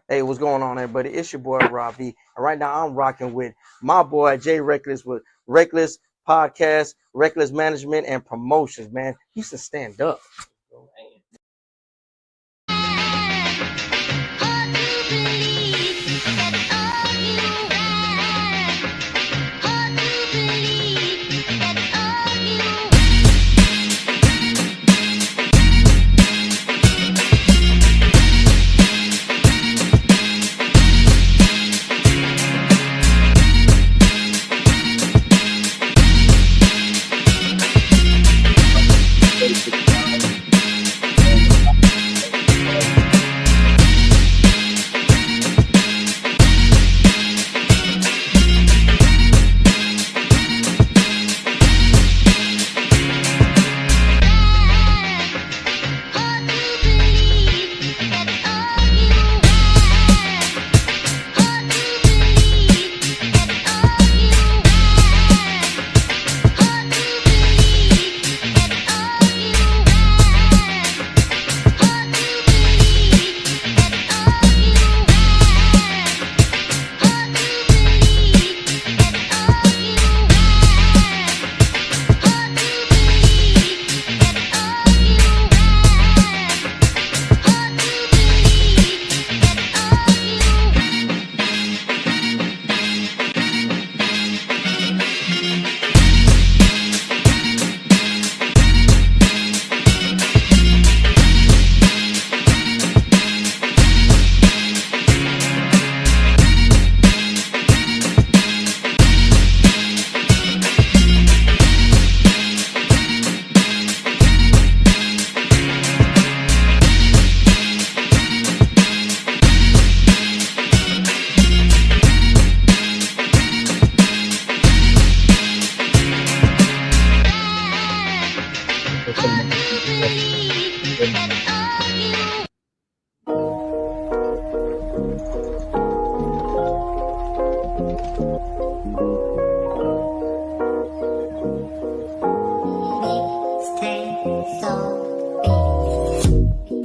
Hey, what's going on, everybody? It's your boy Robbie, and right now I'm rocking with my boy Jay Reckless with Reckless Podcast, Reckless Management and Promotions. Man, he used to stand up.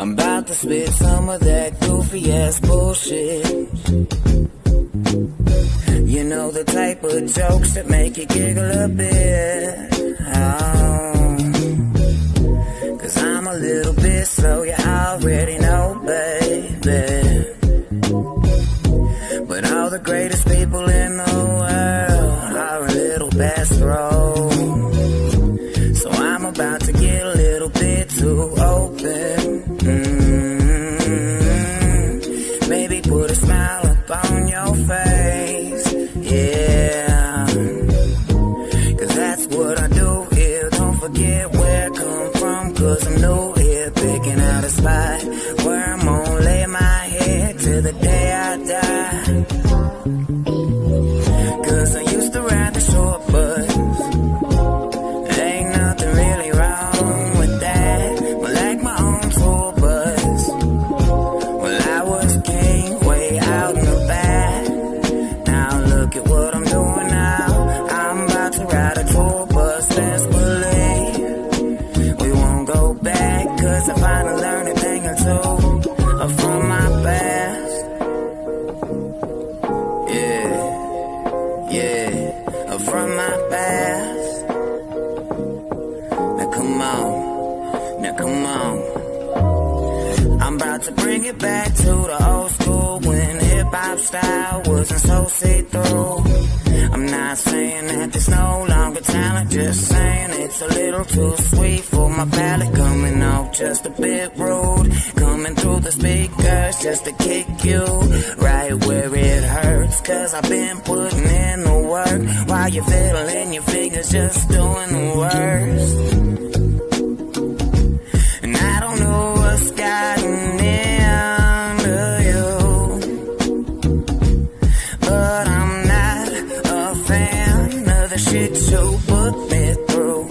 I'm about to spit some of that goofy ass bullshit. You know, the type of jokes that make you giggle a bit. Cause I'm a little bit slow, you already know, baby. But all the greatest people in the world are a little best row. So I'm about to get a little bit too open. Maybe put a smile up on your face, yeah. Cause that's what I do here. Don't forget where I come from, cause I'm new here. Picking out a spot where I'm gonna lay my head till the day I die. Cause I used to ride the short bus. Ain't nothing really wrong with that. But like my own tour bus. Well, I was king way out in the back. Now look at what I'm doing now. I'm about to ride a tour bus. Best believe we won't go back. Cause I finally learned a thing or two from my past. Yeah, from my past. Now come on. I'm about to bring it back to the old school when hip-hop style wasn't so see-through. I'm not saying that there's no longer talent, just saying it's a little too sweet for my palate. Coming off just a bit rude, coming through the speakers just to kick you right where it hurts. Cause I've been putting in the work while you're fiddling your fingers just doing the worst. And I don't know what's gotten into you, but I'm not a fan of the shit you put me through.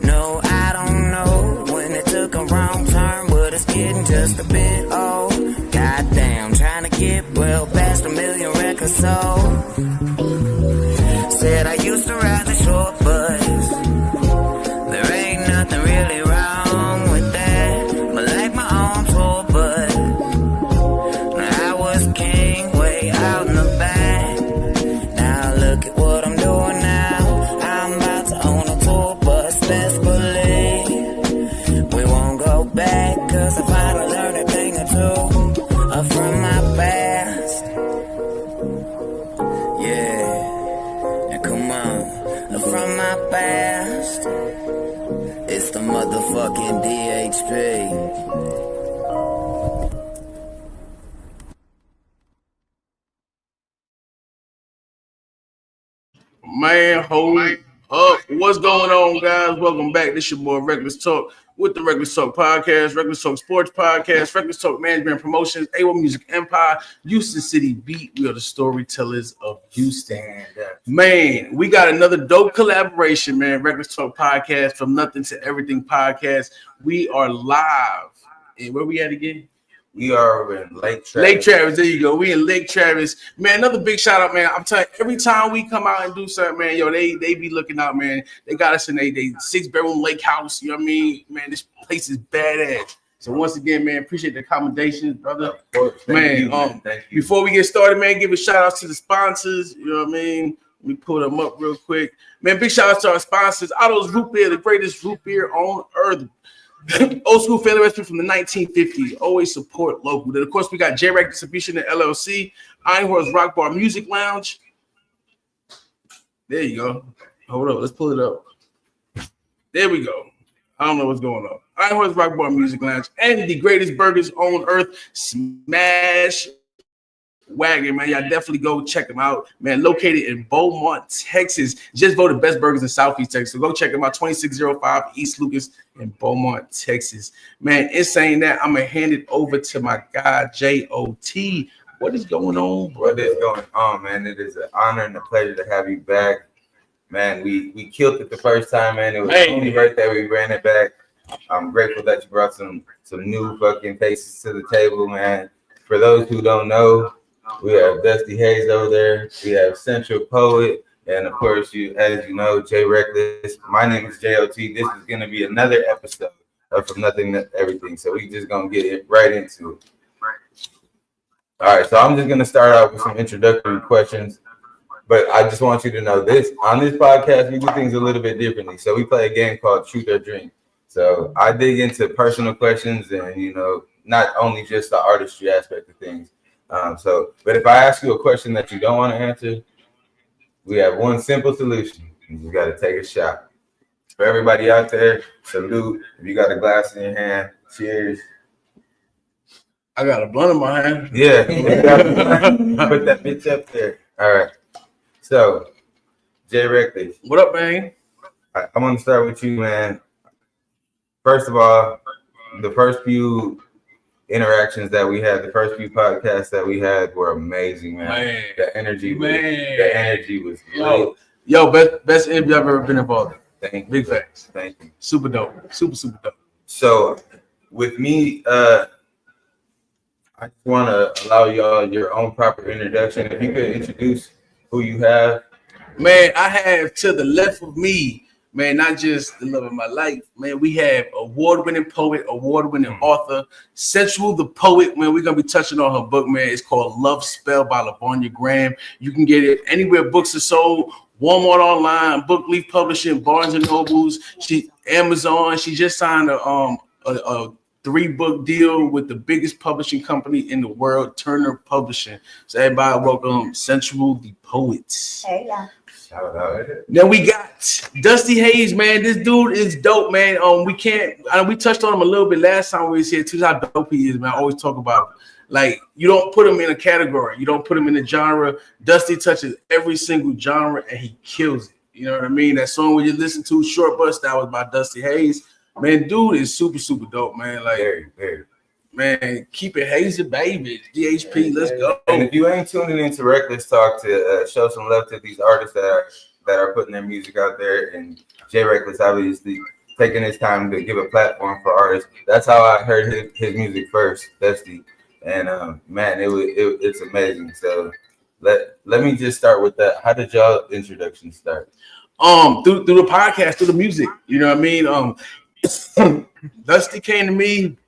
No, I don't know when it took a wrong turn, but it's getting just a bit old. Goddamn, trying to get well past 1 million records sold. Said I used to ride the short bus. There ain't nothing really wrong with that. But like my own tour bus, I was was king way out in the back. Now look at what I'm doing now. I'm about to own a tour bus, best believe. We won't go back, cause I finally learned a thing or two from my past. Yeah, now come on, from my past. It's the motherfucking DHP. Man, hold up. What's going on, guys? Welcome back. This your boy Reckless Talk with the Reckless Talk Podcast, Reckless Talk Sports Podcast, Reckless Talk Management Promotions, A1 Music Empire, Houston City Beat. We are the storytellers of Houston. Man, we got another dope collaboration, man. Reckless Talk Podcast, From Nothing to Everything Podcast. We are live. And where we at again? We are in Lake Travis. Lake Travis, there you go. We in Lake Travis. Man, another big shout out, man. I'm telling you, every time we come out and do something, man, yo, they be looking out, man. They got us in a 6-bedroom lake house. You know what I mean? Man, this place is badass. So once again, man, appreciate the accommodations, brother. Man, Thank you. Before we get started, man, give a shout out to the sponsors. You know what I mean? Let me pull them up real quick. Man, big shout out to our sponsors. Otto's Root Beer, the greatest root beer on earth. Old school family recipe from the 1950s. Always support local. Then, of course, we got J-Rack Distribution and LLC, Iron Horse Rock Bar Music Lounge. There you go. Hold up. Let's pull it up. There we go. I don't know what's going on. Iron Horse Rock Bar Music Lounge and the greatest burgers on earth, Smash Wagon, man. Y'all definitely go check them out, man. Located in Beaumont, Texas. Just voted best burgers in Southeast Texas. So go check them out. 2605 East Lucas in Beaumont, Texas. Man, in saying that, I'm gonna hand it over to my guy JOT. What is going on, bro? What is going on, man? It is an honor and a pleasure to have you back, man. We killed it the first time, man. It was only right that we ran it back. I'm grateful that you brought some new fucking faces to the table, man. For those who don't know, we have Dusty Haze over there. We have Central Poet, and of course, as you know, Jay Reckless. My name is JOT. This is gonna be another episode of From Nothing to Everything. So we just gonna get it right into it. All right, so I'm just gonna start out with some introductory questions, but I just want you to know this: on this podcast, we do things a little bit differently. So we play a game called Truth or Drink. So I dig into personal questions, and not only just the artistry aspect of things. But if I ask you a question that you don't want to answer, we have one simple solution. You just got to take a shot. For everybody out there, salute. If you got a glass in your hand, cheers. I got a blunt in my hand. Yeah. Put that bitch up there. All right. So, Jay Reckless. What up, man? I'm going to start with you, man. First of all, the first few interactions that we had, the first few podcasts that we had were amazing, man. The energy was yo, best interview I've ever been involved in. Thank you. Big facts. Thank you. Super dope. Super dope. So with me, I just want to allow y'all your own proper introduction. If you could introduce who you have. Man, I have to the left of me, man, not just the love of my life, man. We have award-winning poet, award-winning author, Sensual the Poet. Man, we're gonna be touching on her book, man. It's called Love Spell by LaVonia Graham. You can get it anywhere books are sold, Walmart online, Book Leaf Publishing, Barnes and Nobles, Amazon. She just signed a 3-book deal with the biggest publishing company in the world, Turner Publishing. So everybody welcome Sensual the Poet. Hey, yeah. Then we got Dusty Haze, man. This dude is dope, man. We touched on him a little bit last time we was here too. How dope he is, man. I always talk about him. Like, you don't put him in a category, you don't put him in a genre. Dusty touches every single genre and he kills it. You know what I mean? That song we just listened to, Short Bus, that was by Dusty Haze. Man, dude is super dope, man. Like, Very. Man, keep it hazy, baby. DHP, let's go. And if you ain't tuning into Reckless Talk to show some love to these artists that are putting their music out there, and Jay Reckless obviously taking his time to give a platform for artists. That's how I heard his music first, Dusty. And man, it's amazing. So let me just start with that. How did y'all introduction start? Through the podcast, through the music. You know what I mean? Dusty came to me.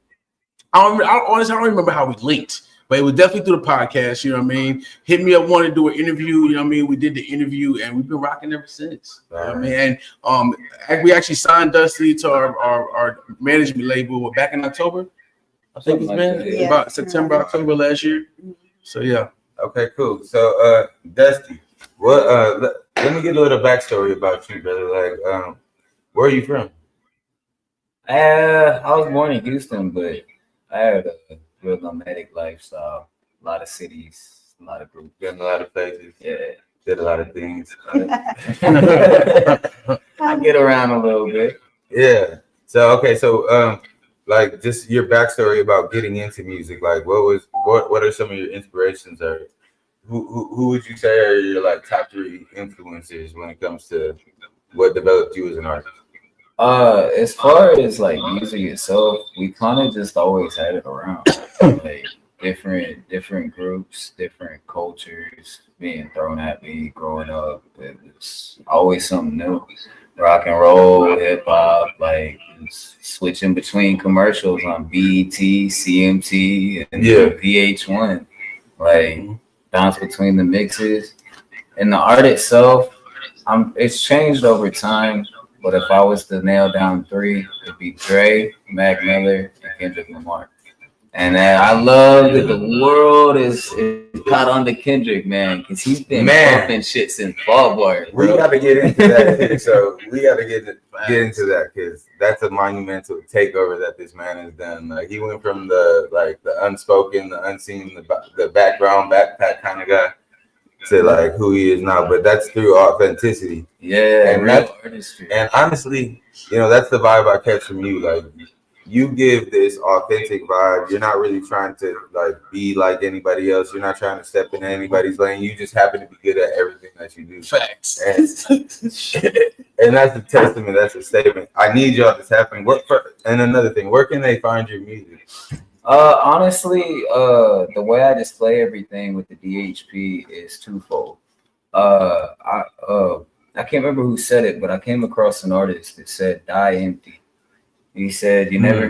I don't remember how we linked, But it was definitely through the podcast, you know what I mean? Hit me up, wanted to do an interview, you know what I mean? We did the interview and we've been rocking ever since. You know what I mean? And we actually signed Dusty to our management label back in October. I think it's been about September, October last year. So yeah. Okay, cool. So Dusty, what let me get a little backstory about you, brother. Like where are you from? I was born in Houston, but I had a real nomadic lifestyle. A lot of cities, a lot of groups. Been a lot of places. Yeah. Did a lot of things. I get around a little bit. Yeah. So okay, so like just your backstory about getting into music. Like what are some of your inspirations, or who would you say are your like top 3 influences when it comes to what developed you as an artist? As far as like music itself, we kind of just always had it around, like different groups, different cultures being thrown at me growing up. It was always something new. Rock and roll, hip hop, like switching between commercials on BET, CMT, and VH1, like bounce between the mixes. And the art itself, it's changed over time. But if I was to nail down 3, it'd be Dre, Mac Miller, and Kendrick Lamar. And I love that the world is caught on to Kendrick, man, because he's been bumping shit since Ball Boy. We got to get into that too. So we got to get into that because that's a monumental takeover that this man has done. Like he went from the unspoken, the unseen, the background backpack kind of guy to like who he is now, but that's through authenticity. Yeah, and real artistry. And honestly, you know, that's the vibe I catch from you. Like you give this authentic vibe. You're not really trying to like be like anybody else. You're not trying to step into anybody's lane. You just happen to be good at everything that you do. Facts. And that's a testament. That's a statement. I need y'all to tap in. And another thing, where can they find your music? Honestly, the way I display everything with the DHP is twofold. I can't remember who said it, but I came across an artist that said "Die empty." He said, "You're never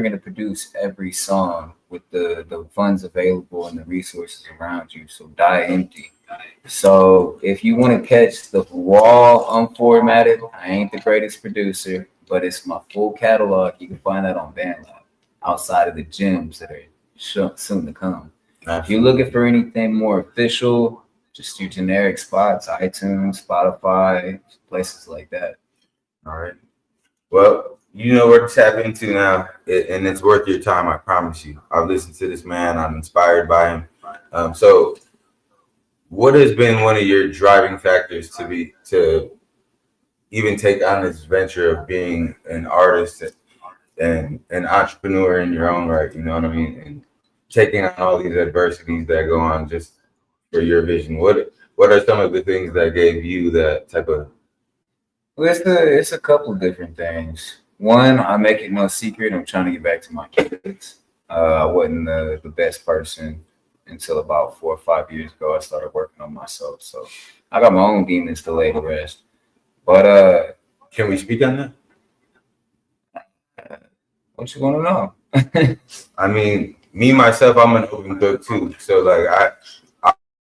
gonna produce every song with the funds available and the resources around you. So die empty." So if you want to catch the raw, unformatted, I ain't the greatest producer, but it's my full catalog. You can find that on BandLab outside of the gyms that are soon to come. If you're looking for anything more official, just your generic spots, iTunes, Spotify, places like that. All right. Well, you know where to tap into now, and it's worth your time, I promise you. I've listened to this man. I'm inspired by him. So what has been one of your driving factors to even take on this venture of being an artist and an entrepreneur in your own right, you know what I mean? And taking on all these adversities that go on just for your vision. What are some of the things that gave you that type of... Well, it's a couple of different things. One, I make it no secret, I'm trying to get back to my kids. I wasn't the best person until about 4 or 5 years ago. I started working on myself. So I got my own demons to lay to rest. But can we speak on that? What you want to know? I mean, me myself, I'm an open book too. So like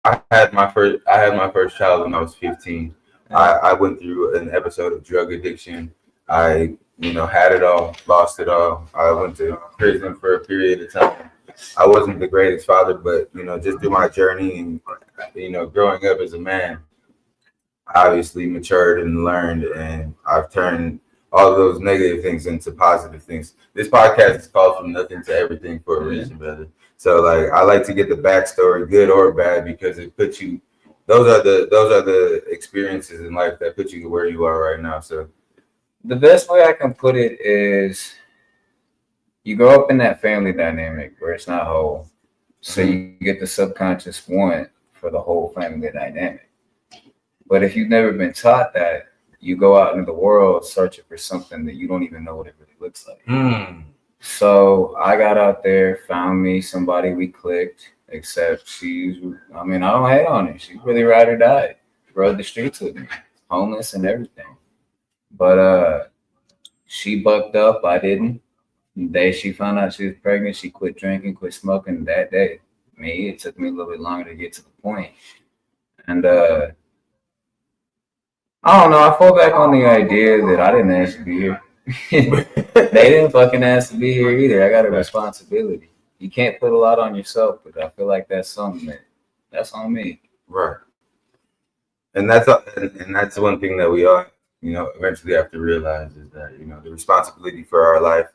I had my first child when I was 15. I went through an episode of drug addiction. I had it all, lost it all. I went to prison for a period of time. I wasn't the greatest father, but just through my journey and growing up as a man, I obviously matured and learned, and I've turned all of those negative things into positive things. This podcast is called From Nothing to Everything for a reason, brother. So like I like to get the backstory, good or bad, because it puts you. Those are the experiences in life that put you to where you are right now. So the best way I can put it is you grow up in that family dynamic where it's not whole. So you get the subconscious want for the whole family dynamic. But if you've never been taught that, you go out into the world searching for something that you don't even know what it really looks like. So I got out there, found me somebody, we clicked, except I don't hate on her. She really ride or die. Rode the streets with me, homeless and everything. But she bucked up, I didn't. The day she found out she was pregnant, she quit drinking, quit smoking that day. Me, it took me a little bit longer to get to the point. And I don't know, I fall back on the idea that I didn't ask to be here. They didn't fucking ask to be here either. I got a responsibility. You can't put a lot on yourself, but I feel like that's something that's on me. Right. And that's one thing that we all, eventually have to realize is that, the responsibility for our life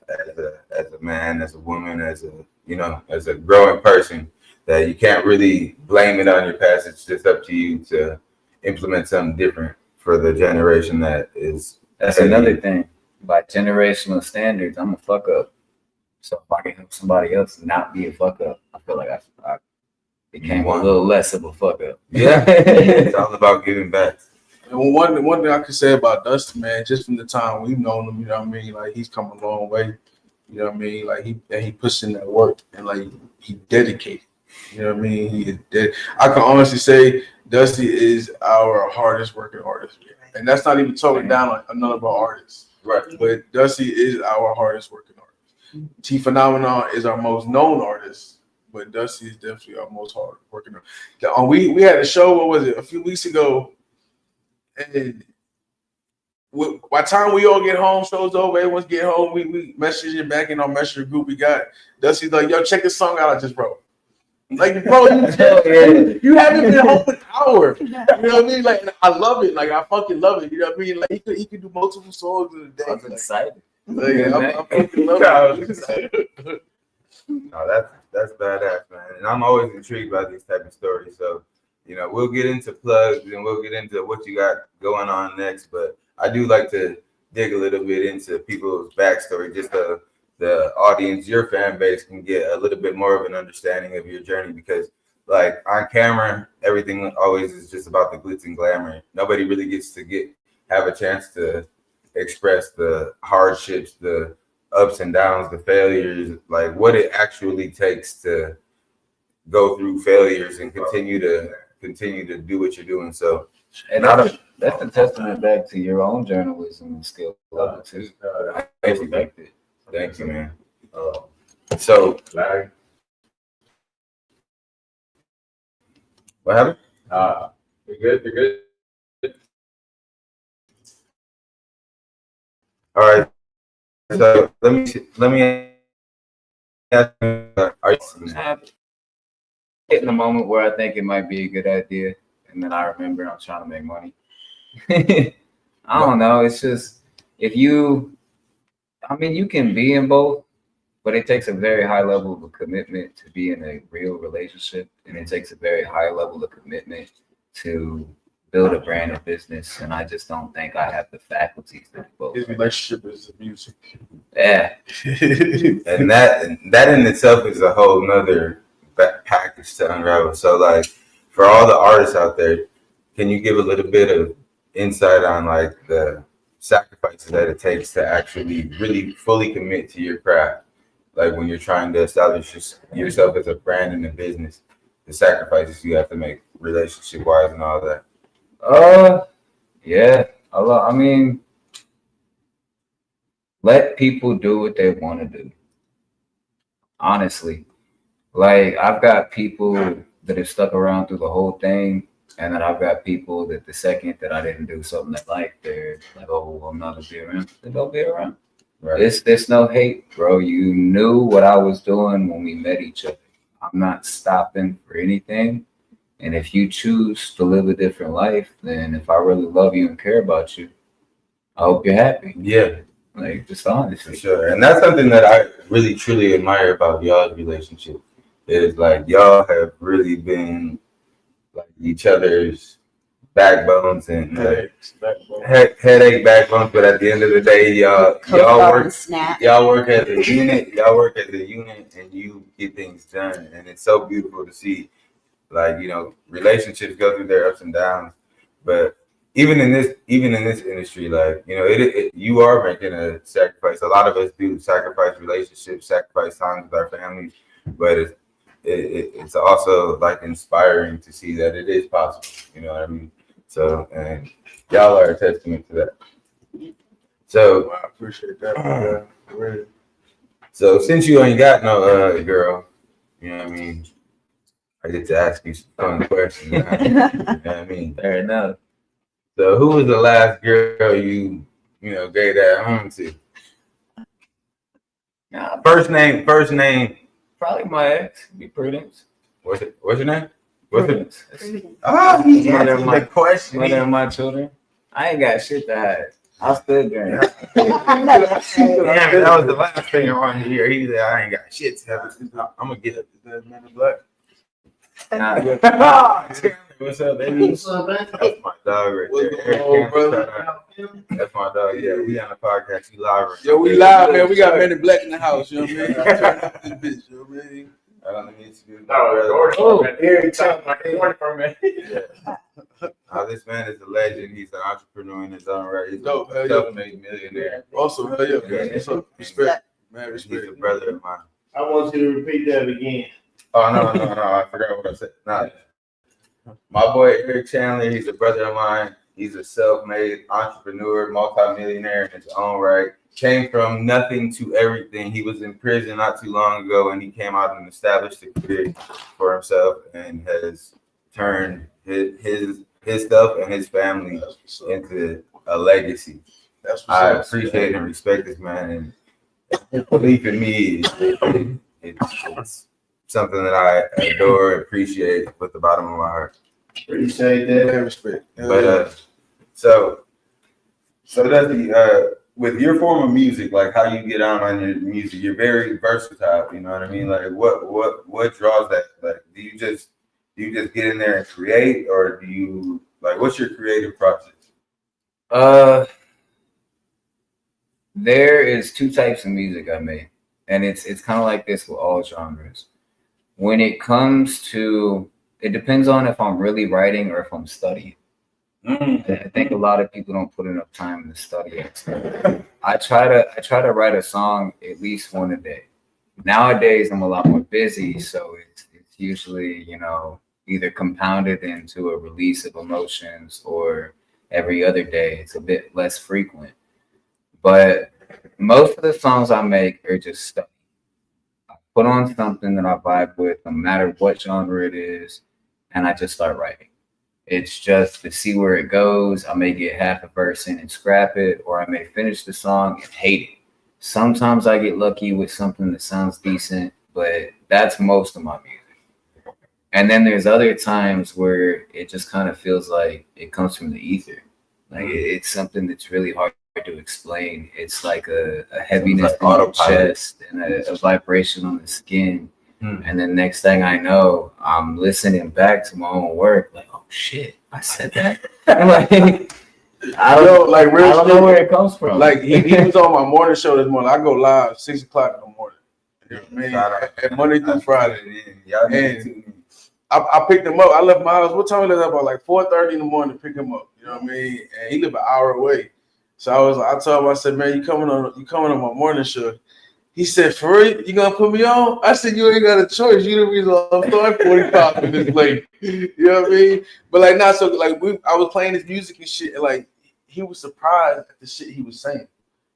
as a man, as a woman, as a growing person, that you can't really blame it on your past. It's just up to you to implement something different for the generation that is. That's another thing. By generational standards, I'm a fuck up. So if I can help somebody else not be a fuck up, I feel like I became a little less of a fuck up. Yeah, it's all about giving back. And one thing I could say about Dusty, man, just from the time we've known him, you know what I mean? Like, he's come a long way. You know what I mean? Like, he puts in that work, and like he dedicated. You know what I mean? I can honestly say Dusty is our hardest working artist. And that's not even talking down on none of our artists. Right. But Dusty is our hardest working artist. T Phenomenon is our most known artist, but Dusty is definitely our most hard working artist. We had a show, what was it, a few weeks ago, and by the time we all get home, show's over, everyone's get home, we message it back in our messenger group we got. Dusty's like, yo, check this song out I just wrote. Like, bro, you haven't been home an hour. You know what I mean? Like, I love it. Like, I fucking love it. You know what I mean? Like, he could do multiple songs in a day. I'm excited. Like, I fucking love it. No, that's badass, man. And I'm always intrigued by these type of stories. So, we'll get into plugs and we'll get into what you got going on next. But I do like to dig a little bit into people's backstory, just the audience, your fan base can get a little bit more of an understanding of your journey, because like on camera, everything always is just about the glitz and glamour. Nobody really gets to have a chance to express the hardships, the ups and downs, the failures, like what it actually takes to go through failures and continue to do what you're doing. So, and that's a testament back to your own journalism and skill level too. I respect it. Thank you, man. So, what happened? You're good. All right. So let me ask you, are you getting the moment where I think it might be a good idea, and then I remember I'm trying to make money. I don't know. It's just you can be in both, but it takes a very high level of commitment to be in a real relationship, and it takes a very high level of commitment to build a brand and business. And I just don't think I have the faculties to do both. His relationship is music. Yeah. And that in itself is a whole nother package to unravel. So like for all the artists out there, can you give a little bit of insight on like the sacrifices that it takes to actually really fully commit to your craft? Like when you're trying to establish yourself as a brand and a business, the sacrifices you have to make relationship wise and all that. Yeah, I mean, let people do what they want to do. Honestly, like I've got people that have stuck around through the whole thing, and then I've got people that the second that I didn't do something they like, they're like, "Oh, I'm not gonna be around." They don't be around. Right. There's no hate, bro. You knew what I was doing when we met each other. I'm not stopping for anything. And if you choose to live a different life, then if I really love you and care about you, I hope you're happy. Yeah. Like, just honestly. For sure. And that's something that I really, truly admire about y'all's relationship. Is like y'all have really been like each other's backbones and headache backbones. But at the end of the day, y'all work as a unit. Y'all work as a unit, and you get things done. And it's so beautiful to see. Like, relationships go through their ups and downs, but even in this industry, like, you are making a sacrifice. A lot of us do sacrifice relationships, sacrifice time with our families, but it's also like inspiring to see that it is possible. You know what I mean? So, and y'all are a testament to that. So I appreciate that. So since you ain't got no girl, you know what I mean? I get to ask you some fun questions. You know what I mean? Fair enough. So who was the last girl you gave that home to? Nah, First name. probably my ex. Be Prudence. What's your name? What's it? Prudence. Oh, he Mother answered of my the question. Mother of my children. I ain't got shit to hide. I stood there. Damn, that was the last thing I wanted to hear. He said, I ain't got shit to hide. I'm gonna get it. Man in black. Nah. What's up, baby? That's my dog right there. That's my dog. Yeah, we on the podcast. You live right now. Yo, we live, man. We got Men in Black in the house. You know what I mean? Turn up this bitch. You know what I mean? I don't need to do this man is a legend. He's an entrepreneur in his own right. He's Dope, a self-made millionaire. Also, hell yeah, man. What's up? Respect, man. He's Respect. a brother of mine. I want you to repeat that again. Oh, no. I forgot what I said. Nah. My boy, Eric Chandler, he's a brother of mine. He's a self-made entrepreneur, multimillionaire in his own right. Came from nothing to everything. He was in prison not too long ago, and he came out and established a career for himself and has turned his stuff and his family into a legacy. I appreciate and respect this man, and his belief in me it's something that I adore and appreciate with the bottom of my heart. Appreciate that. Yeah, respect. But so does the with your form of music, like how you get on your music, you're very versatile. You know what I mean? Like what draws that? Like do you just get in there and create, or do you like what's your creative process? There is two types of music I make, and it's kind of like this with all genres. When it comes to, it depends on if I'm really writing or if I'm studying. I think a lot of people don't put enough time in the study. I try to write a song at least one a day. Nowadays I'm a lot more busy, so it's usually either compounded into a release of emotions or every other day. It's a bit less frequent, but most of the songs I make are just study. I put on something that I vibe with, no matter what genre it is, and I just start writing. It's just to see where it goes. I may get half a verse in and scrap it, or I may finish the song and hate it. Sometimes I get lucky with something that sounds decent, but that's most of my music. And then there's other times where it just kind of feels like it comes from the ether. Like it's something that's really hard to explain. It's like a heaviness in the chest and a vibration on the skin. And then next thing I know, I'm listening back to my own work, like, oh shit, I said that. I don't know where it comes from. Like he was on my morning show this morning. I go live 6:00 in the morning. You know what I mean? Monday through Friday. And I picked him up. I left my house. What time was that? About like 4:30 in the morning to pick him up. You know what I mean? And he lived an hour away. So I told him, I said, man, you coming on my morning show. He said, for real, you gonna put me on? I said, you ain't got a choice. You the reason I'm starting 45 minutes late. You know what I mean? But like not so like I was playing his music and shit, and like he was surprised at the shit he was saying.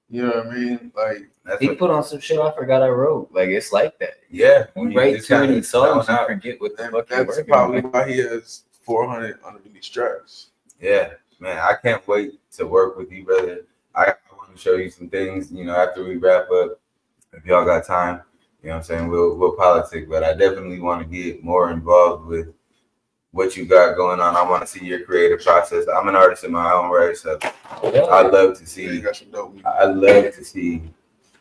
You know what I mean? Like he put on some shit I forgot I wrote. Like it's like that. Yeah. When you write too many songs, you forget what the fuck you're working probably on. why he has 400 unreleased tracks. Yeah, man, I can't wait to work with you, brother. I want to show you some things, after we wrap up. If y'all got time, you know what I'm saying, we'll politic, but I definitely want to get more involved with what you got going on. I want to see your creative process. I'm an artist in my own right, so I love to see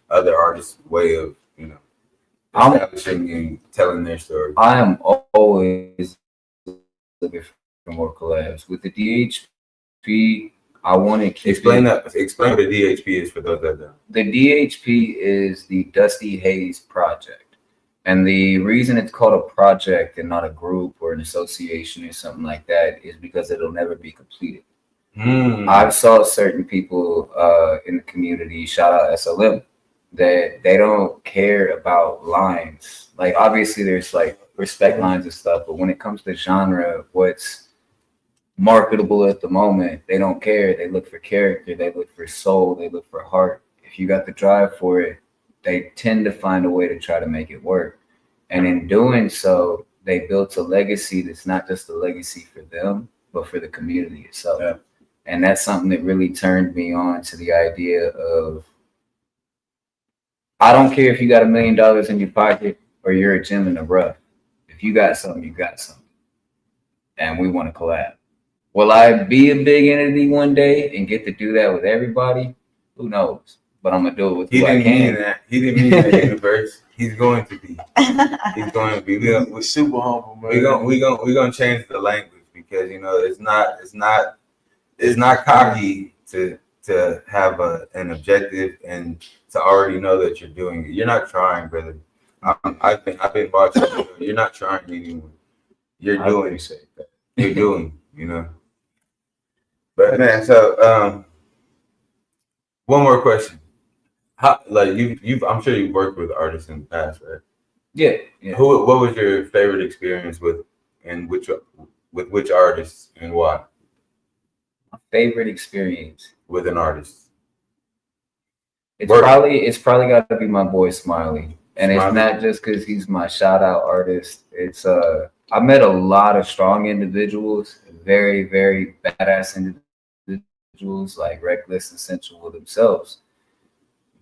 other artists' way of, establishing and telling their story. I am always looking for more collabs with the DHP. I want to keep Explain what the DHP is for those that don't. The DHP is the Dusty Haze Project. And the reason it's called a project and not a group or an association or something like that is because it'll never be completed. I've saw certain people in the community, shout out SLM, that they don't care about lines. Like obviously there's like respect lines and stuff, but when it comes to genre, what's marketable at the moment, they don't care. They look for character, they look for soul, they look for heart. If you got the drive for it, they tend to find a way to try to make it work. And in doing so, they built a legacy that's not just a legacy for them, but for the community itself. Yeah. And that's something that really turned me on to the idea of, I don't care if you got $1 million in your pocket or you're a gem in the rough. If you got something, you got something. And we want to collab. Will I be a big entity one day and get to do that with everybody? Who knows? But I'm gonna do it with who I can. He didn't mean that universe. He's going to be. He's going to be. We're super humble, man. We gonna change the language because it's not cocky to have an objective and to already know that you're doing it. You're not trying, brother. I've been watching. You're not trying anymore. You're doing. You're doing. You know. But man, so one more question. How, like I'm sure you've worked with artists in the past, right? Yeah. What was your favorite experience with which artists and why? My favorite experience with an artist. It's probably got to be my boy Smiley, and Smiley. It's not just because he's my shout out artist. It's I met a lot of strong individuals, very very badass individuals like Reckless and SINNSUAL themselves.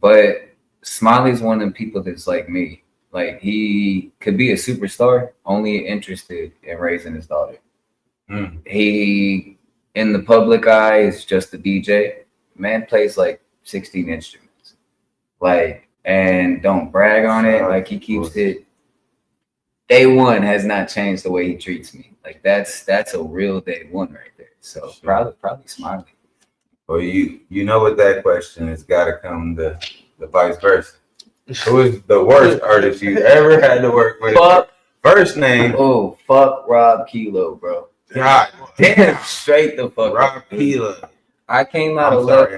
But Smiley's one of them people that's like me. Like he could be a superstar, only interested in raising his daughter. He, in the public eye, is just a DJ. Man plays like 16 instruments. Like, and don't brag on it. Like he keeps it. Day one has not changed the way he treats me. Like that's a real day one right there. So probably Smiley. Well, you know with that question, it's got to come the vice versa. Who is the worst artist you ever had to work with? First name. Oh, fuck Rob Kilo, bro. God damn. Straight the fuck Rob Kilo. I came out of left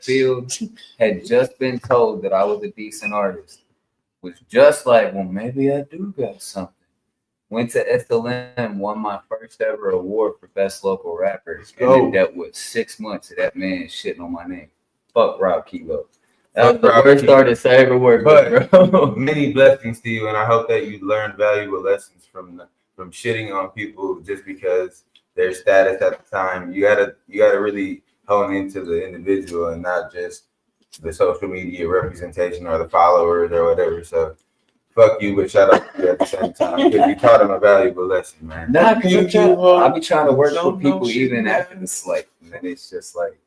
field, had just been told that I was a decent artist. Was just like, well, maybe I do got something. Went to SLM, won my first ever award for best local rapper. And then dealt with 6 months of that man shitting on my name. Fuck Rob Kilo. That was the worst artist I ever worked with, bro. Many blessings to you, and I hope that you learned valuable lessons from shitting on people just because their status at the time. You gotta really hone into the individual and not just the social media representation or the followers or whatever. So fuck you, but shout out to you at the same time because you taught them a valuable lesson, man. Nah, because I be trying to work with people even after the slight, and it's just like,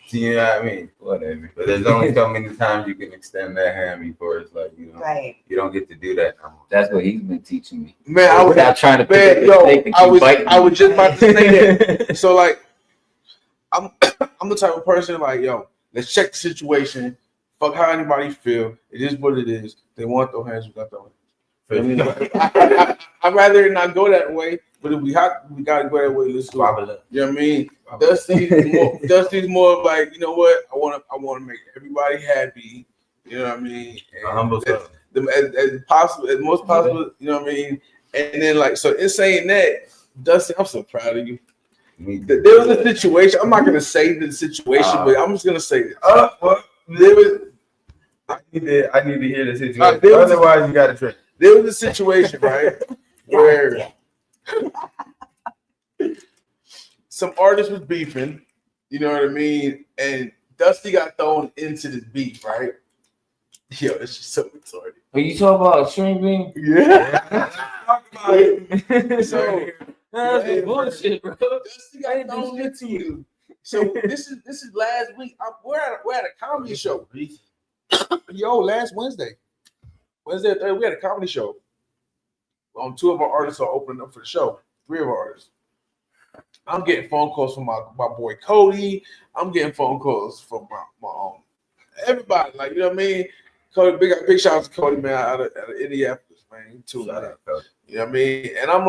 you know what I mean? Whatever. But there's only so many times you can extend that hand before it's like, you know, you don't get to do that no more. That's what he's been teaching me. Man, I was not trying to I was just about to say that. So like, I'm the type of person like, yo, let's check the situation. Fuck how anybody feel. It is what it is. They want to throw hands, we got to throw hands. I'd rather not go that way, but if we gotta go that way, let's do it. You know what I mean? Dusty's more of like, you know what? I want to make everybody happy. You know what I mean? As most possible. You know what I mean? And then like, so in saying that, Dusty, I'm so proud of you. There was a situation. I'm not gonna say the situation, but I'm just gonna say this. There was. I need to hear the situation. Otherwise, you got to trick. There was a situation, right, where some artist was beefing. You know what I mean? And Dusty got thrown into this beef, right? Yo, it's just so retarded. Are you talking about String Bean? Yeah. Talk about it. So that's bullshit, bro. Dusty got thrown into you. So this is last week. We're at a comedy show. Yo, last Wednesday or Thursday, we had a comedy show. Two of our artists are opening up for the show. 3 of our artists. I'm getting phone calls from my boy Cody. I'm getting phone calls from my everybody. Like, you know what I mean? Cody, big shout out to Cody, man, out of Indianapolis, man. Too, man. You know what I mean? And I'm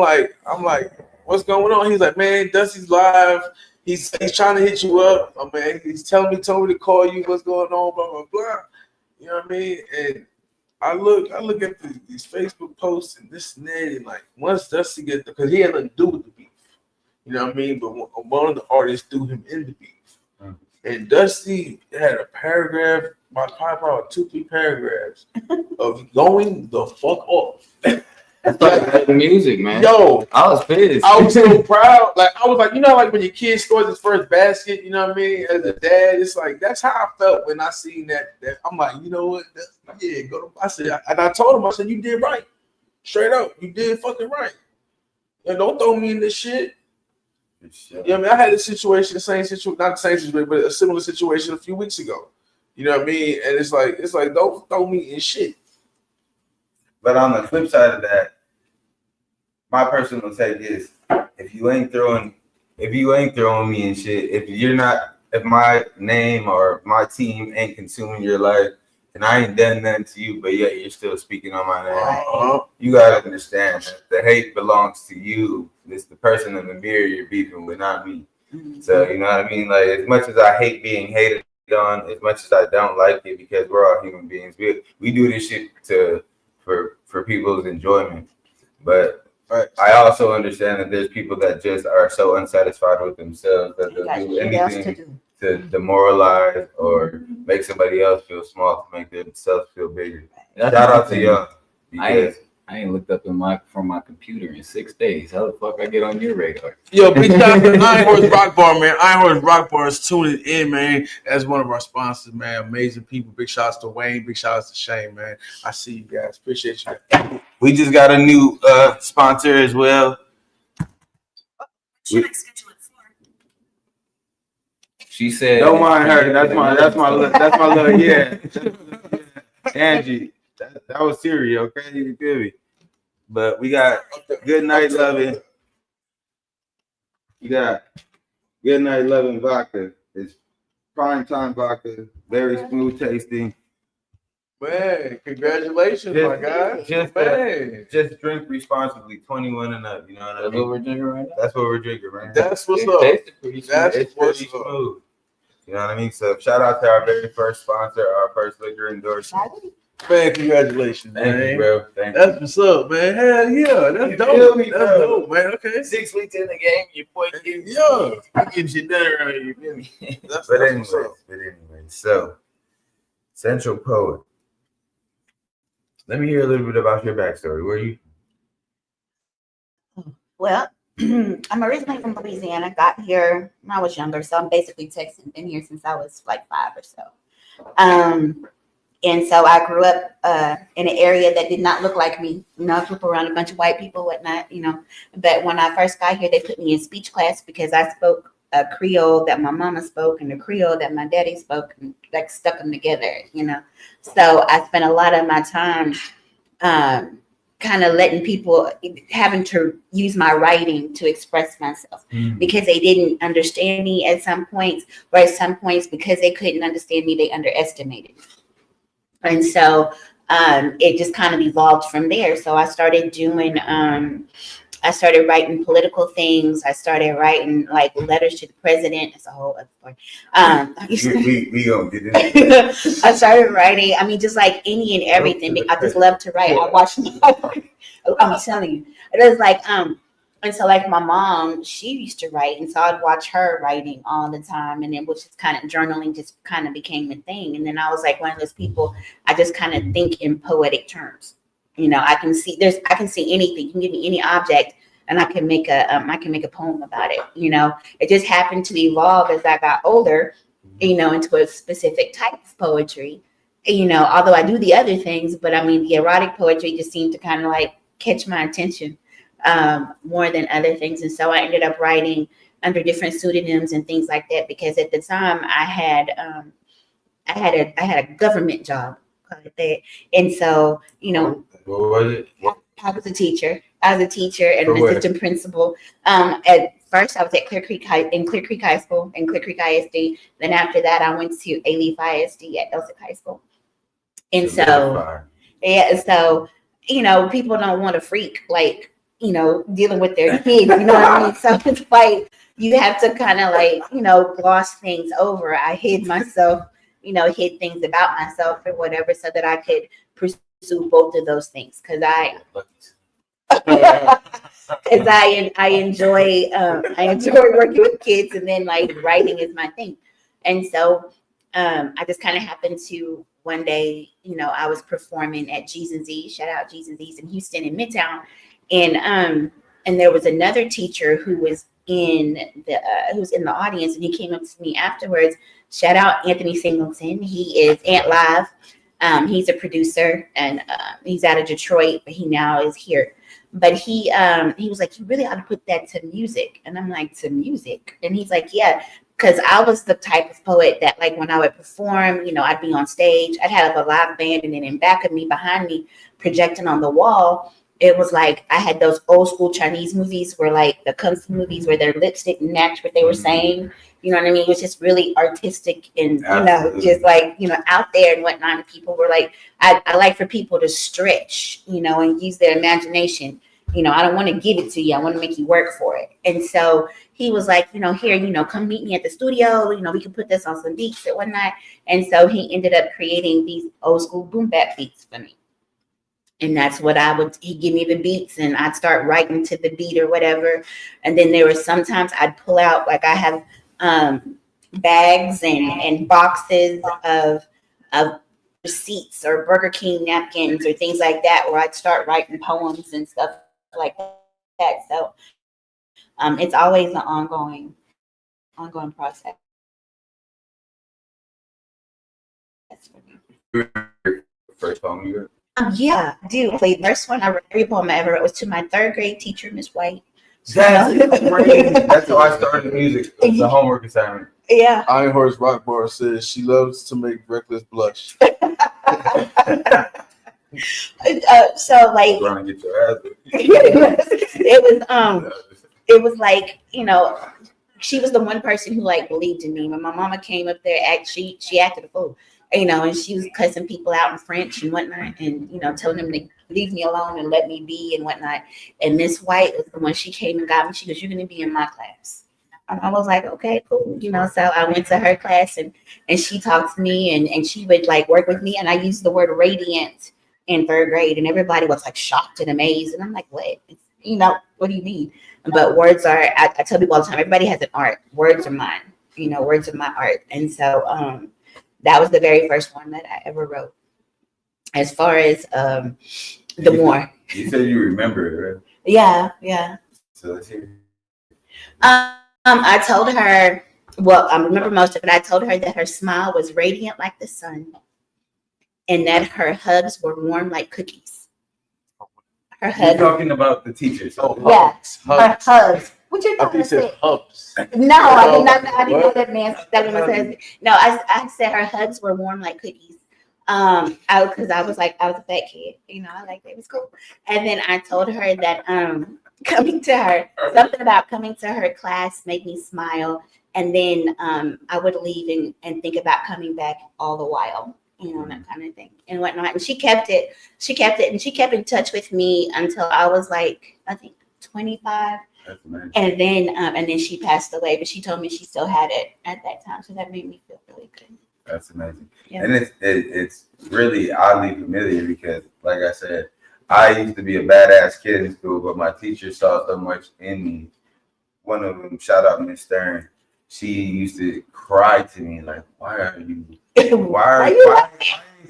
like, what's going on? He's like, man, Dusty's live. He's trying to hit you up. Oh, man, he's told me to call you. What's going on? Blah blah blah. You know what I mean? And I look at these Facebook posts and this and that, and like once Dusty gets, because he had nothing to do with the beef. You know what I mean? But one of the artists threw him in the beef. And Dusty had a paragraph probably 2-3 paragraphs of going the fuck off. That's like music, man. Yo, I was pissed. I was so proud. Like I was like, you know, like when your kid scores his first basket, you know what I mean? As a dad, it's like that's how I felt when I seen that. I'm like, you know what? Yeah, go to. I said, and I told him, I said, you did right, straight up, you did fucking right. And don't throw me in this shit. Sure. Yeah, I mean, I had a situation, not the same situation, but a similar situation a few weeks ago. You know what I mean? And it's like don't throw me in shit. But on the flip side of that, my personal take is if you ain't throwing me in shit, if my name or my team ain't consuming your life, and I ain't done nothing to you, but yet you're still speaking on my name, you gotta understand that the hate belongs to you. It's the person in the mirror you're beefing with, not me. So you know what I mean? Like as much as I hate being hated on, as much as I don't like it, because we're all human beings, we do this shit for people's enjoyment. But I also understand that there's people that just are so unsatisfied with themselves that they'll do anything to demoralize or make somebody else feel small to make themselves feel bigger. Shout out to y'all. Because I ain't looked up from my computer in 6 days. How the fuck I get on your radar? Yo, big shout out to Iron Horse Rock Bar, man. Iron Horse Rock Bar is tuning in, man, as one of our sponsors, man. Amazing people. Big shouts to Wayne. Big shouts to Shane, man. I see you guys. Appreciate you. we just got a new sponsor as well. She said, Don't mind her. That's my little yeah. Angie. That was Siri, okay? You feel me? But we got Good Night Loving. You got Good Night Loving vodka. It's prime time vodka, very smooth tasting. Man, congratulations, my guy. Just drink responsibly, 21 and up. You know what I mean? That's what we're drinking right now. That's what we're drinking, man. That's what's It up. tasted pretty smooth. That's what's up. Smooth. You know what I mean? So shout out to our very first sponsor, our first liquor endorsement. Man, congratulations, man. Thank you, bro. Thank you. That's what's up, man. Hell yeah, that's You dope. feel me, That's bro? dope, man. Okay. 6 weeks in the game, your boy getting shit done around here. You feel me? That's But what's up. anyway, so Central Poet. Let me hear a little bit about your backstory. Where are you? Well, I'm originally from Louisiana. Got here when I was younger, so I'm basically Texan. Been here since I was like 5 or so. And so I grew up in an area that did not look like me. You know, I grew up around a bunch of white people, whatnot. You know, but when I first got here, they put me in speech class because I spoke a Creole that my mama spoke and a Creole that my daddy spoke, and like stuck them together. You know, so I spent a lot of my time kind of letting people, having to use my writing to express myself because they didn't understand me at some points, or at some points because they couldn't understand me, they underestimated me. And so it just kind of evolved from there. So I started doing, I started writing political things. I started writing like letters to the president. That's a whole other story. We gonna get into that. I started writing. I mean, just like any and everything. I just love to write. I watch. I'm telling you, it was like and so like my mom, she used to write, and so I'd watch her writing all the time, and then which is kind of journaling just kind of became a thing. And then I was like one of those people. I just kind of think in poetic terms. You know, I can see anything. You can give me any object, and I can make a poem about it. You know, it just happened to evolve as I got older. You know, into a specific type of poetry. You know, although I do the other things, but I mean, the erotic poetry just seemed to kind of like catch my attention more than other things. And so I ended up writing under different pseudonyms and things like that, because at the time I had a government job, and so, you know, What was it? I was a teacher. and an assistant principal. At first, I was at Clear Creek High School, and Clear Creek ISD. Then after that, I went to Alief ISD at Elsick High School. And so, yeah, so, you know, people don't want to freak, like, you know, dealing with their kids, you know what I mean? So it's like, you have to kind of like, you know, gloss things over. I hid myself, you know, hid things about myself or whatever, so that I could pursue both of those things. Cause I enjoy working with kids, and then like writing is my thing. And so I just kind of happened to one day, I was performing at G's and Z. Shout out G's and Z's in Houston in Midtown, and there was another teacher who was in the audience, and he came up to me afterwards. Shout out Anthony Singleton. He is Ant Live. He's a producer, and he's out of Detroit, but he now is here. But he was like, you really ought to put that to music. And I'm like, to music? And he's like, yeah, because I was the type of poet that, like, when I would perform, I'd be on stage, I'd have a live band, and then in back of me, behind me, projecting on the wall, it was like I had those old school Chinese movies where, like, the kung fu movies where their lipstick matched what they were saying. You know what I mean? It was just really artistic and, just like, out there and whatnot. And people were like, I like for people to stretch, and use their imagination. I don't want to give it to you. I want to make you work for it. And so he was like, here, come meet me at the studio. We can put this on some beats and whatnot. And so he ended up creating these old school boom bap beats for me. And that's what he'd give me the beats and I'd start writing to the beat or whatever. And then there were sometimes I'd pull out, like I have bags and boxes of receipts or Burger King napkins or things like that, where I'd start writing poems and stuff like that. So it's always an ongoing process. That's for me. First poem you wrote? Yeah, I do. The first one I wrote, every poem I ever wrote was to my third grade teacher, Miss White. That's crazy. That's how I started music. The homework assignment. Yeah. Iron Horse Rock Bar says she loves to make Reckless blush. So like, Trying to get your ass. it was like, she was the one person who like believed in me. When my mama came up there, she acted a fool. And she was cussing people out in French and whatnot, and telling them to leave me alone and let me be and whatnot. And Miss White was the one, she came and got me. She goes, "You're going to be in my class." And I was like, okay, cool. So I went to her class and she talked to me and she would like work with me. And I used the word radiant in third grade, and everybody was like shocked and amazed. And I'm like, what? What do you mean? But words are, I tell people all the time, everybody has an art. Words are mine. Words are my art. And so, that was the very first one that I ever wrote. As far as the more. You said you remember it, right? Yeah. So let's hear. I told her, well, I remember most of it. I told her that her smile was radiant like the sun, and that her hugs were warm like cookies. Her hugs. You're talking about the teachers. Oh, Yeah, hugs. her hugs. What you I think he said hubs. No, I did not. I didn't know that man. That woman says no. I said her hugs were warm like cookies. Because I was a fat kid. I liked it. It was cool. And then I told her that coming to her class made me smile. And then I would leave and think about coming back all the while. That kind of thing and whatnot. And she kept it. And she kept in touch with me until I was like, I think 25. And then she passed away, but she told me she still had it at that time. So that made me feel really good. That's amazing. Yeah. And it's really oddly familiar because, like I said, I used to be a badass kid in school, but my teacher saw so much in me. One of them, shout out Miss Stern, she used to cry to me like, why are you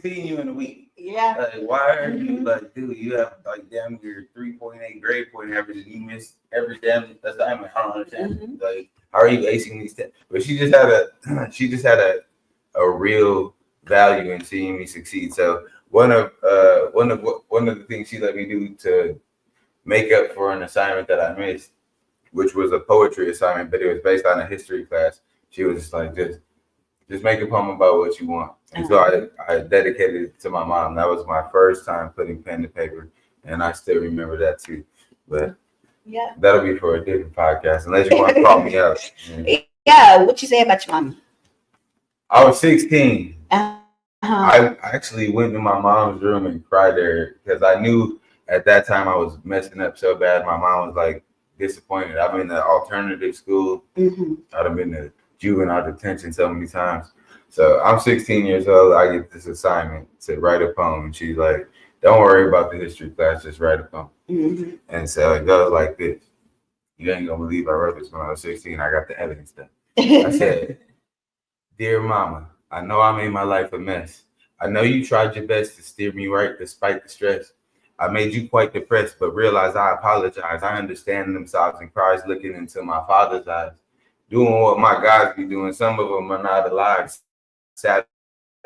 seeing you in a week? Yeah. Like, why are you like, dude, you have like damn near 3.8 grade point average and you miss every damn assignment. I don't understand. Like, how are you acing these tests? But she just had a real value in seeing me succeed. So one of the things she let me do to make up for an assignment that I missed, which was a poetry assignment, but it was based on a history class. She was just like, just make a poem about what you want. And so I dedicated it to my mom. That was my first time putting pen to paper, and I still remember that too. But yeah, that'll be for a different podcast, unless you want to call me out. Yeah, what you say about your mom? I was 16. I actually went to my mom's room and cried there because I knew at that time I was messing up so bad. My mom was like disappointed. I've been in the alternative school. I've been to juvenile detention so many times. So I'm 16 years old. I get this assignment to write a poem. And she's like, don't worry about the history class, just write a poem. And so it goes like this. You ain't gonna believe I wrote this when I was 16. I got the evidence done. I said, dear mama, I know I made my life a mess. I know you tried your best to steer me right despite the stress. I made you quite depressed, but realize I apologize. I understand them sobs and cries looking into my father's eyes. Doing what my guys be doing. Some of them are not alive. Sad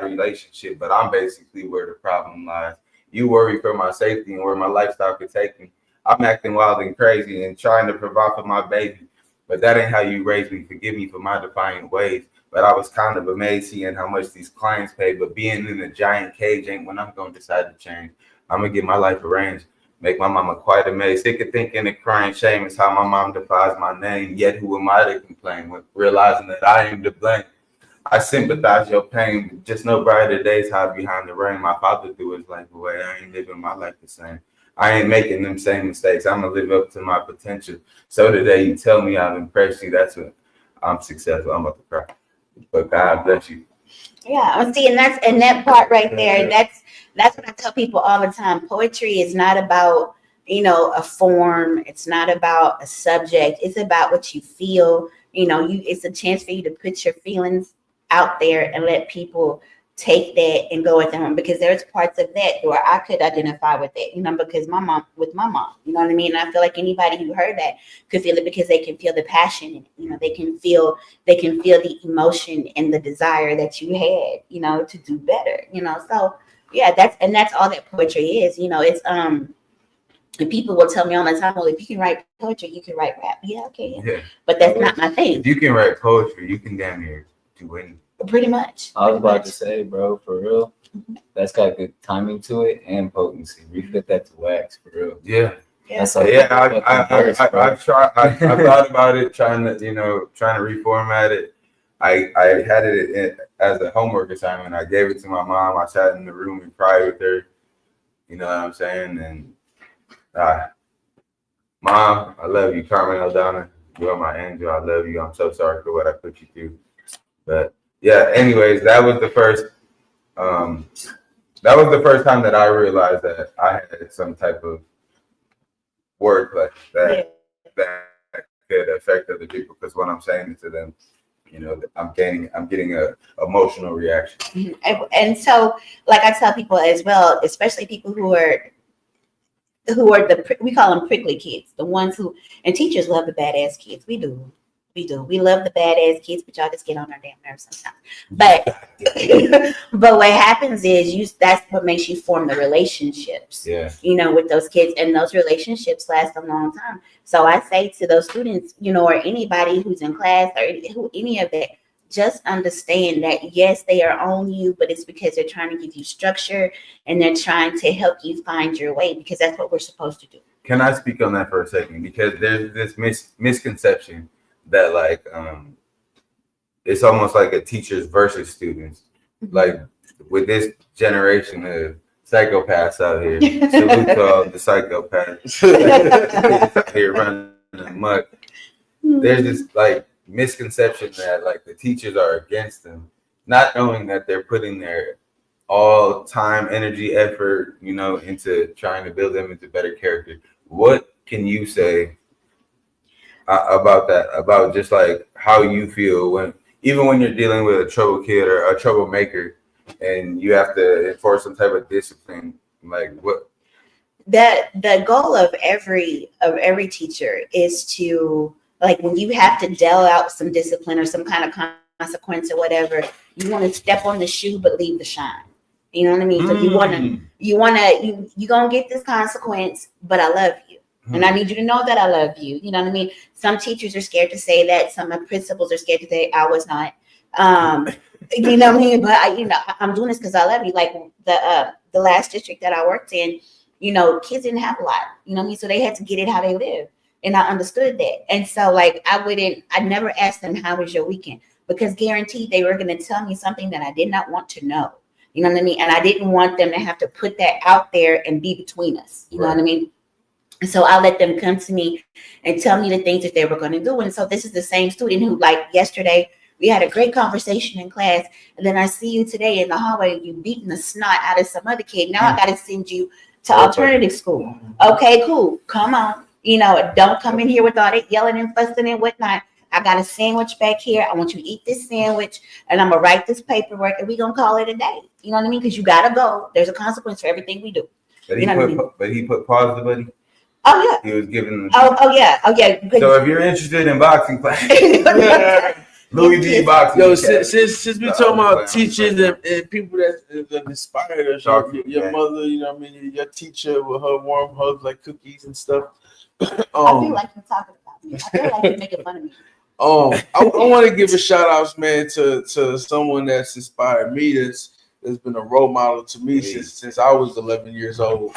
relationship, but I'm basically where the problem lies. You worry for my safety and where my lifestyle could take me. I'm acting wild and crazy and trying to provide for my baby, but that ain't how you raised me. Forgive me for my defiant ways. But I was kind of amazed seeing how much these clients pay. But being in a giant cage ain't when I'm going to decide to change. I'm going to get my life arranged. Make my mama quite amazed. Sick of thinking and crying shame is how my mom defies my name. Yet who am I to complain when realizing that I am to blame? I sympathize your pain, but just no brighter days hide behind the rain. My father threw his life away. I ain't living my life the same. I ain't making them same mistakes. I'm going to live up to my potential. So today you tell me I've impressed you. That's what I'm successful. I'm about to cry. But God bless you. Yeah, see, and that part right there. That's what I tell people all the time. Poetry is not about, a form. It's not about a subject. It's about what you feel. It's a chance for you to put your feelings out there and let people take that and go with them, because there's parts of that where I could identify with it, because my mom, you know what I mean? And I feel like anybody who heard that could feel it, because they can feel the passion, they can feel the emotion and the desire that you had, to do better, so yeah, that's all that poetry is. It's and people will tell me all the time, well, if you can write poetry, you can write rap. Yeah, okay, yeah. But that's not my thing. If you can write poetry, you can damn near do anything. Pretty much. I was about to say, bro, for real, that's got good timing to it and potency. Refit that to wax, for real. Yeah. That's I thought about it, trying to reformat it. I had it as a homework assignment. I gave it to my mom. I sat in the room and cried with her. You know what I'm saying? And Mom, I love you. Carmen Aldana, you are my angel. I love you. I'm so sorry for what I put you through. But yeah, anyways, that was the first time that I realized that I had some type of wordplay that could affect other people, because when I'm saying it to them, I'm getting a emotional reaction. And so, like I tell people as well, especially people who are we call them prickly kids, the ones who, and teachers love the badass kids. We do. We love the badass kids, but y'all just get on our damn nerves sometimes. But but what happens is that's what makes you form the relationships. Yeah. With those kids, and those relationships last a long time. So I say to those students, or anybody who's in class or any of that, just understand that yes, they are on you, but it's because they're trying to give you structure and they're trying to help you find your way, because that's what we're supposed to do. Can I speak on that for a second? Because there's this misconception that it's almost like a teachers versus students. Like with this generation of psychopaths out here, salute to all the psychopaths out here running amok. There's this misconception that the teachers are against them, not knowing that they're putting their all time, energy, effort, into trying to build them into better character. What can you say about that, about just how you feel even when you're dealing with a trouble kid or a troublemaker and you have to enforce some type of discipline? What the goal of every teacher is to, when you have to deal out some discipline or some kind of consequence or whatever, you want to step on the shoe but leave the shine. You know what I mean? So you're gonna get this consequence, but I love you. And I need you to know that I love you. You know what I mean? Some teachers are scared to say that. Some principals are scared to say, I was not. You know what I mean? But I'm doing this because I love you. Like the last district that I worked in, kids didn't have a lot. You know what I mean? So they had to get it how they live. And I understood that. And so I never asked them, how was your weekend? Because guaranteed they were going to tell me something that I did not want to know. You know what I mean? And I didn't want them to have to put that out there and be between us. You know what I mean? And so I let them come to me and tell me the things that they were going to do. And so this is the same student who, yesterday, we had a great conversation in class. And then I see you today in the hallway, you beating the snot out of some other kid. Now I got to send you to alternative school. Okay, cool. Come on. Don't come in here with all that yelling and fussing and whatnot. I got a sandwich back here. I want you to eat this sandwich, and I'm gonna write this paperwork, and we're gonna call it a day. You know what I mean? Because you gotta go. There's a consequence for everything we do. But You know what I mean? he put pause, buddy. Oh yeah. He was giving. Oh yeah. So if you're interested in boxing class, Louis D boxing. Yo, since we talking about teachers and people that inspired us, your mother, you know what I mean, your teacher with her warm hugs like cookies and stuff. I feel like you're talking about me. I feel like you're making fun of me. I want to give a shout out, man, to someone that's inspired me. That's been a role model to me since I was 11 years old.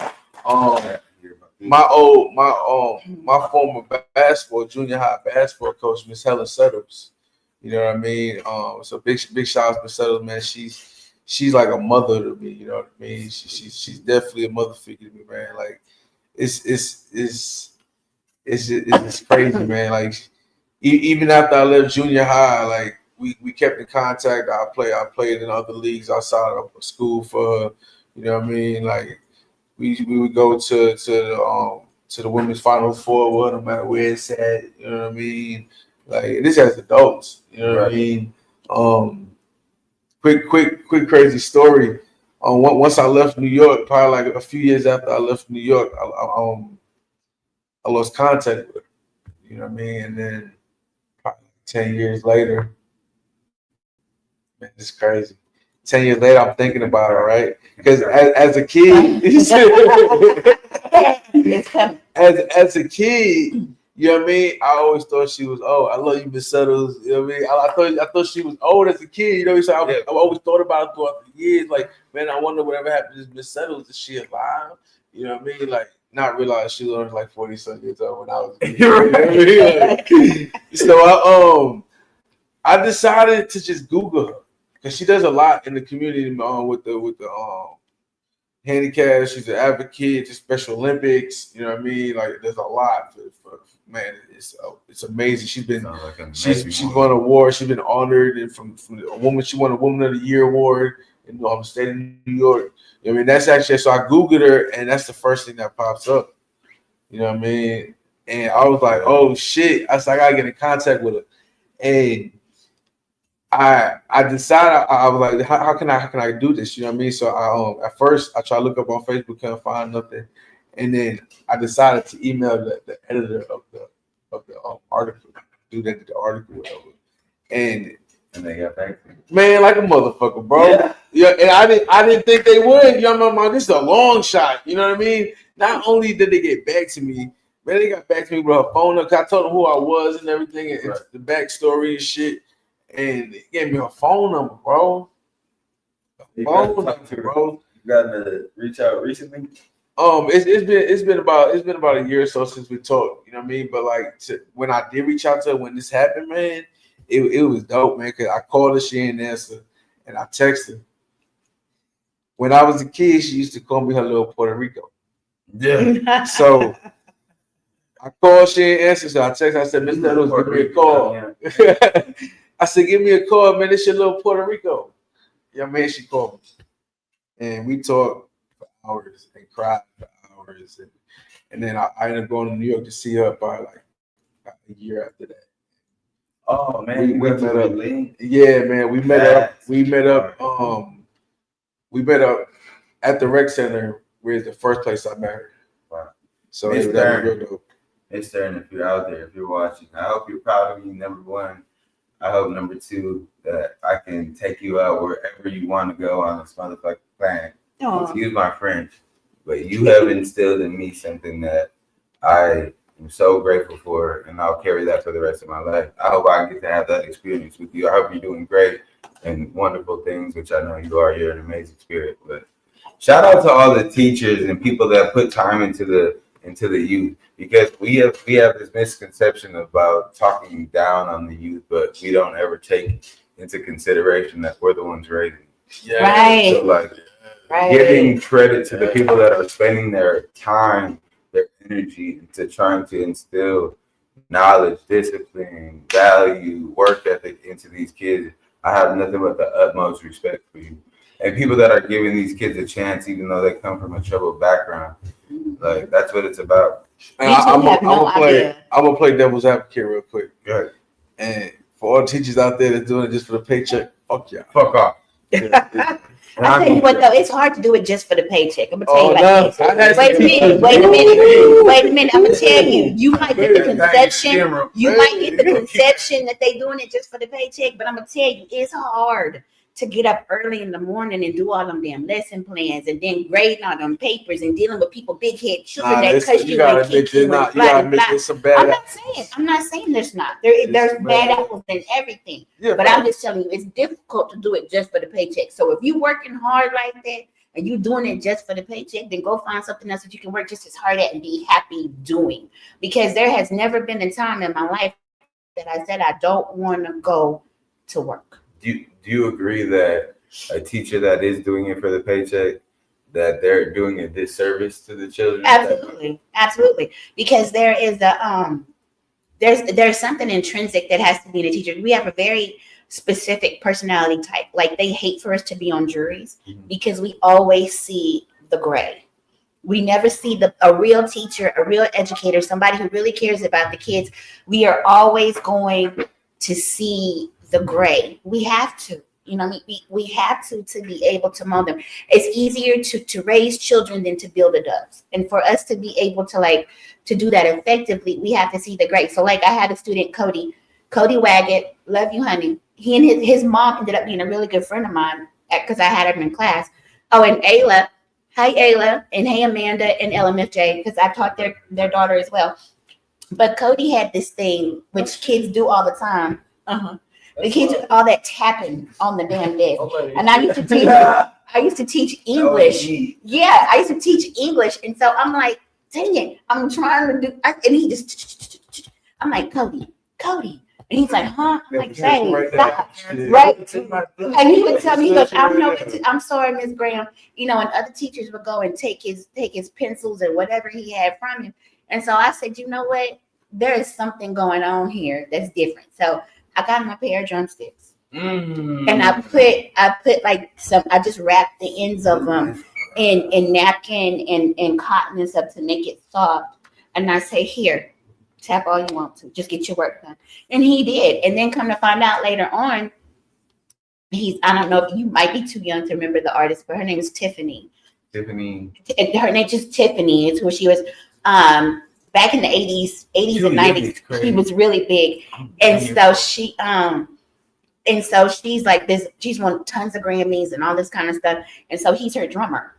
My former junior high basketball coach, Miss Helen Settles. You know what I mean? So big shout out to Miss Settles, man. She's like a mother to me. You know what I mean? She's definitely a mother figure to me, man. Like it's crazy, man. Like even after I left junior high, like we kept in contact. I played in other leagues outside of school for her. You know what I mean? Like we would go to the women's Final Four with her, no matter where it's at. You know what I mean? Like this as adults. You know what I mean? Quick crazy story. Once I left New York, probably like a few years after I left New York, I lost contact with her. You know what I mean? And then probably 10 years later, man, it's crazy. 10 years later, I'm thinking about her, right? Because as a kid, as a kid, you know what I mean? I always thought she was old. I love you, Miss Settles. You know what I mean? I thought she was old as a kid. You know what I mean? I always thought about it throughout the years. Like, man, I wonder whatever happened to Miss Settles. Is she alive? You know what I mean? Like, not realize she was only like 40-some years old when I was a kid. You know what I mean? So I decided to just Google her because she does a lot in the community with the handicap. She's an advocate to Special Olympics. You know what I mean? Like, there's a lot for man. It's amazing. She's won awards. She's been honored, and from a woman, she won a Woman of the Year award in the state of New York. You know what I mean? That's actually, so I Googled her, and that's the first thing that pops up. You know what I mean? And I was like, oh shit! I gotta get in contact with her, and I decided I was like, how can I do this? You know what I mean? So at first I tried to look up on Facebook, couldn't find nothing, and then I decided to email the editor of the article, do that the article, whatever, and they got back to me. Man, like a motherfucker, bro. Yeah, and I didn't think they would. You know, man, this is a long shot. You know what I mean? Not only did they get back to me, man, they got back to me with her phone up. I told them who I was and everything, and the backstory and shit. And they gave me her phone number, bro. You got to reach out recently. It's been about a year or so since we talked. You know what I mean? But like when I did reach out to her when this happened, man, it was dope, man. Cause I called her, she didn't answer, and I texted her. When I was a kid, she used to call me her little Puerto Rico. Yeah. So I called, she didn't answer. So I texted her. I said, Miss Nettles, give me a call. I said, give me a call, man. This your little Puerto Rico. Yeah, man, she called me. And we talked for hours and cried for hours. And then I ended up going to New York to see her by like a year after that. Oh man, we met up. Yeah, man, we met up. We met up at the rec center, where is the first place I met her. Wow. So Miss Stern, if you're out there, if you're watching, I hope you're proud of me, number one. I hope number two, that I can take you out wherever you want to go on this motherfucking planet. Excuse my French, but you have instilled in me something that I am so grateful for, and I'll carry that for the rest of my life. I hope I get to have that experience with you. I hope you're doing great and wonderful things, which I know you are. You're an amazing spirit. But shout out to all the teachers and people that put time into the youth, because we have this misconception about talking down on the youth, but we don't ever take into consideration that we're the ones raising. Yeah. Right. So like giving credit to the people that are spending their time, their energy into trying to instill knowledge, discipline, value, work ethic into these kids. I have nothing but the utmost respect for you. And people that are giving these kids a chance, even though they come from a troubled background. Like, that's what it's about. I'm gonna play devil's advocate real quick. Go ahead. And for all teachers out there that's doing it just for the paycheck, fuck y'all. Fuck off. I tell you what though, it's hard to do it just for the paycheck. I'm gonna tell you like this. Wait Wait a minute. I'm gonna tell you. You might get the conception. You might get the conception that they doing it just for the paycheck, but I'm gonna tell you, it's hard to get up early in the morning and do all them damn lesson plans and then grading all them papers and dealing with people big head children that cuss you and kick you and blah, blah, blah. I'm not saying there's not. There's bad apples in everything. Yeah, but I'm just telling you, it's difficult to do it just for the paycheck. So if you're working hard like that and you're doing it just for the paycheck, then go find something else that you can work just as hard at and be happy doing. Because there has never been a time in my life that I said I don't want to go to work. Do you agree that a teacher that is doing it for the paycheck, that they're doing a disservice to the children? Absolutely. Because there is there's something intrinsic that has to be in a teacher. We have a very specific personality type. Like they hate for us to be on juries because we always see the gray. We never see a real teacher, a real educator, somebody who really cares about the kids. We are always going to see the gray. We have to, we have to be able to mold them. It's easier to raise children than to build adults. And for us to be able to do that effectively, we have to see the gray. So like I had a student, Cody Waggett, love you, honey. He and his mom ended up being a really good friend of mine because I had him in class. Oh, and Ayla, hi Ayla, and hey Amanda and LMFJ, because I taught their daughter as well. But Cody had this thing which kids do all the time. The kids do all that tapping on the damn desk. And I used to teach English. Yeah, I used to teach English. And so I'm like, dang it, I'm trying to do, and he just, I'm like, Cody. And he's like, huh? I'm like, dang, stop. Right? And he would tell me, he goes, I'm sorry, Miss Graham. And other teachers would go and take his pencils and whatever he had from him. And so I said, you know what? There is something going on here that's different. So I got him a pair of drumsticks. And I put like I just wrapped the ends of them in napkin and cotton and stuff to make it soft. And I say, here, tap all you want to. Just get your work done. And he did. And then come to find out later on, I don't know if you might be too young to remember the artist, but her name is Tiffany. Her name is Tiffany. It's who she was back in the 80s and 90s. She was really big. And so she's like this, she's won tons of Grammys and all this kind of stuff. And so he's her drummer.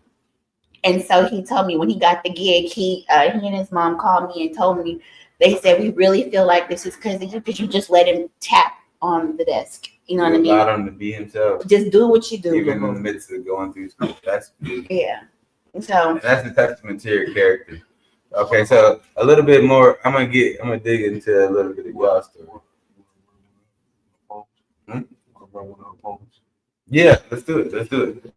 And so he told me when he got the gig, he and his mom called me and told me, they said, we really feel like this is because you just let him tap on the desk. You know what I mean? Allowed him to be himself. Just do what you do. Even in the midst of going through school. That's big. Yeah. So that's a testament to your character. Okay, so a little bit more. I'm gonna dig into a little bit of y'all story. Yeah, let's do it.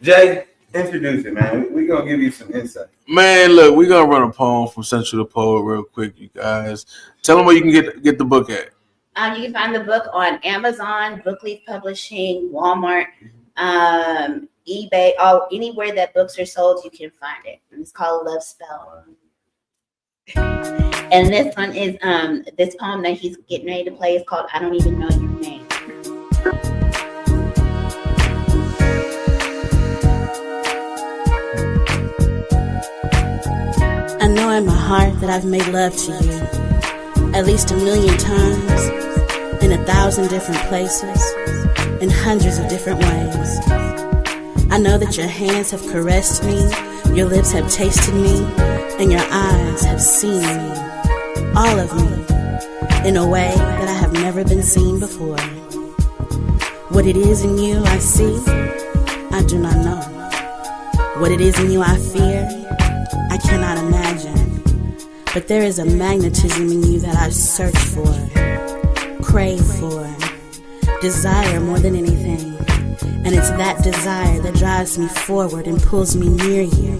Jay, introduce it, man. We're gonna give you some insight. Man, look, we're gonna run a poem from Central to Poet real quick, you guys. Tell them where you can get the book at. You can find the book on Amazon, Bookleaf Publishing, Walmart, eBay, anywhere that books are sold, you can find it. And it's called Love Spell. And this one is this poem that he's getting ready to play is called I Don't Even Know Your Name. I know in my heart that I've made love to you at least 1,000,000 times, in 1,000 different places, in hundreds of different ways. I know that your hands have caressed me, your lips have tasted me, and your eyes have seen me, all of me, in a way that I have never been seen before. What it is in you I see, I do not know. What it is in you I fear, I cannot imagine. But there is a magnetism in you that I search for, crave for, desire more than anything. And it's that desire that drives me forward and pulls me near you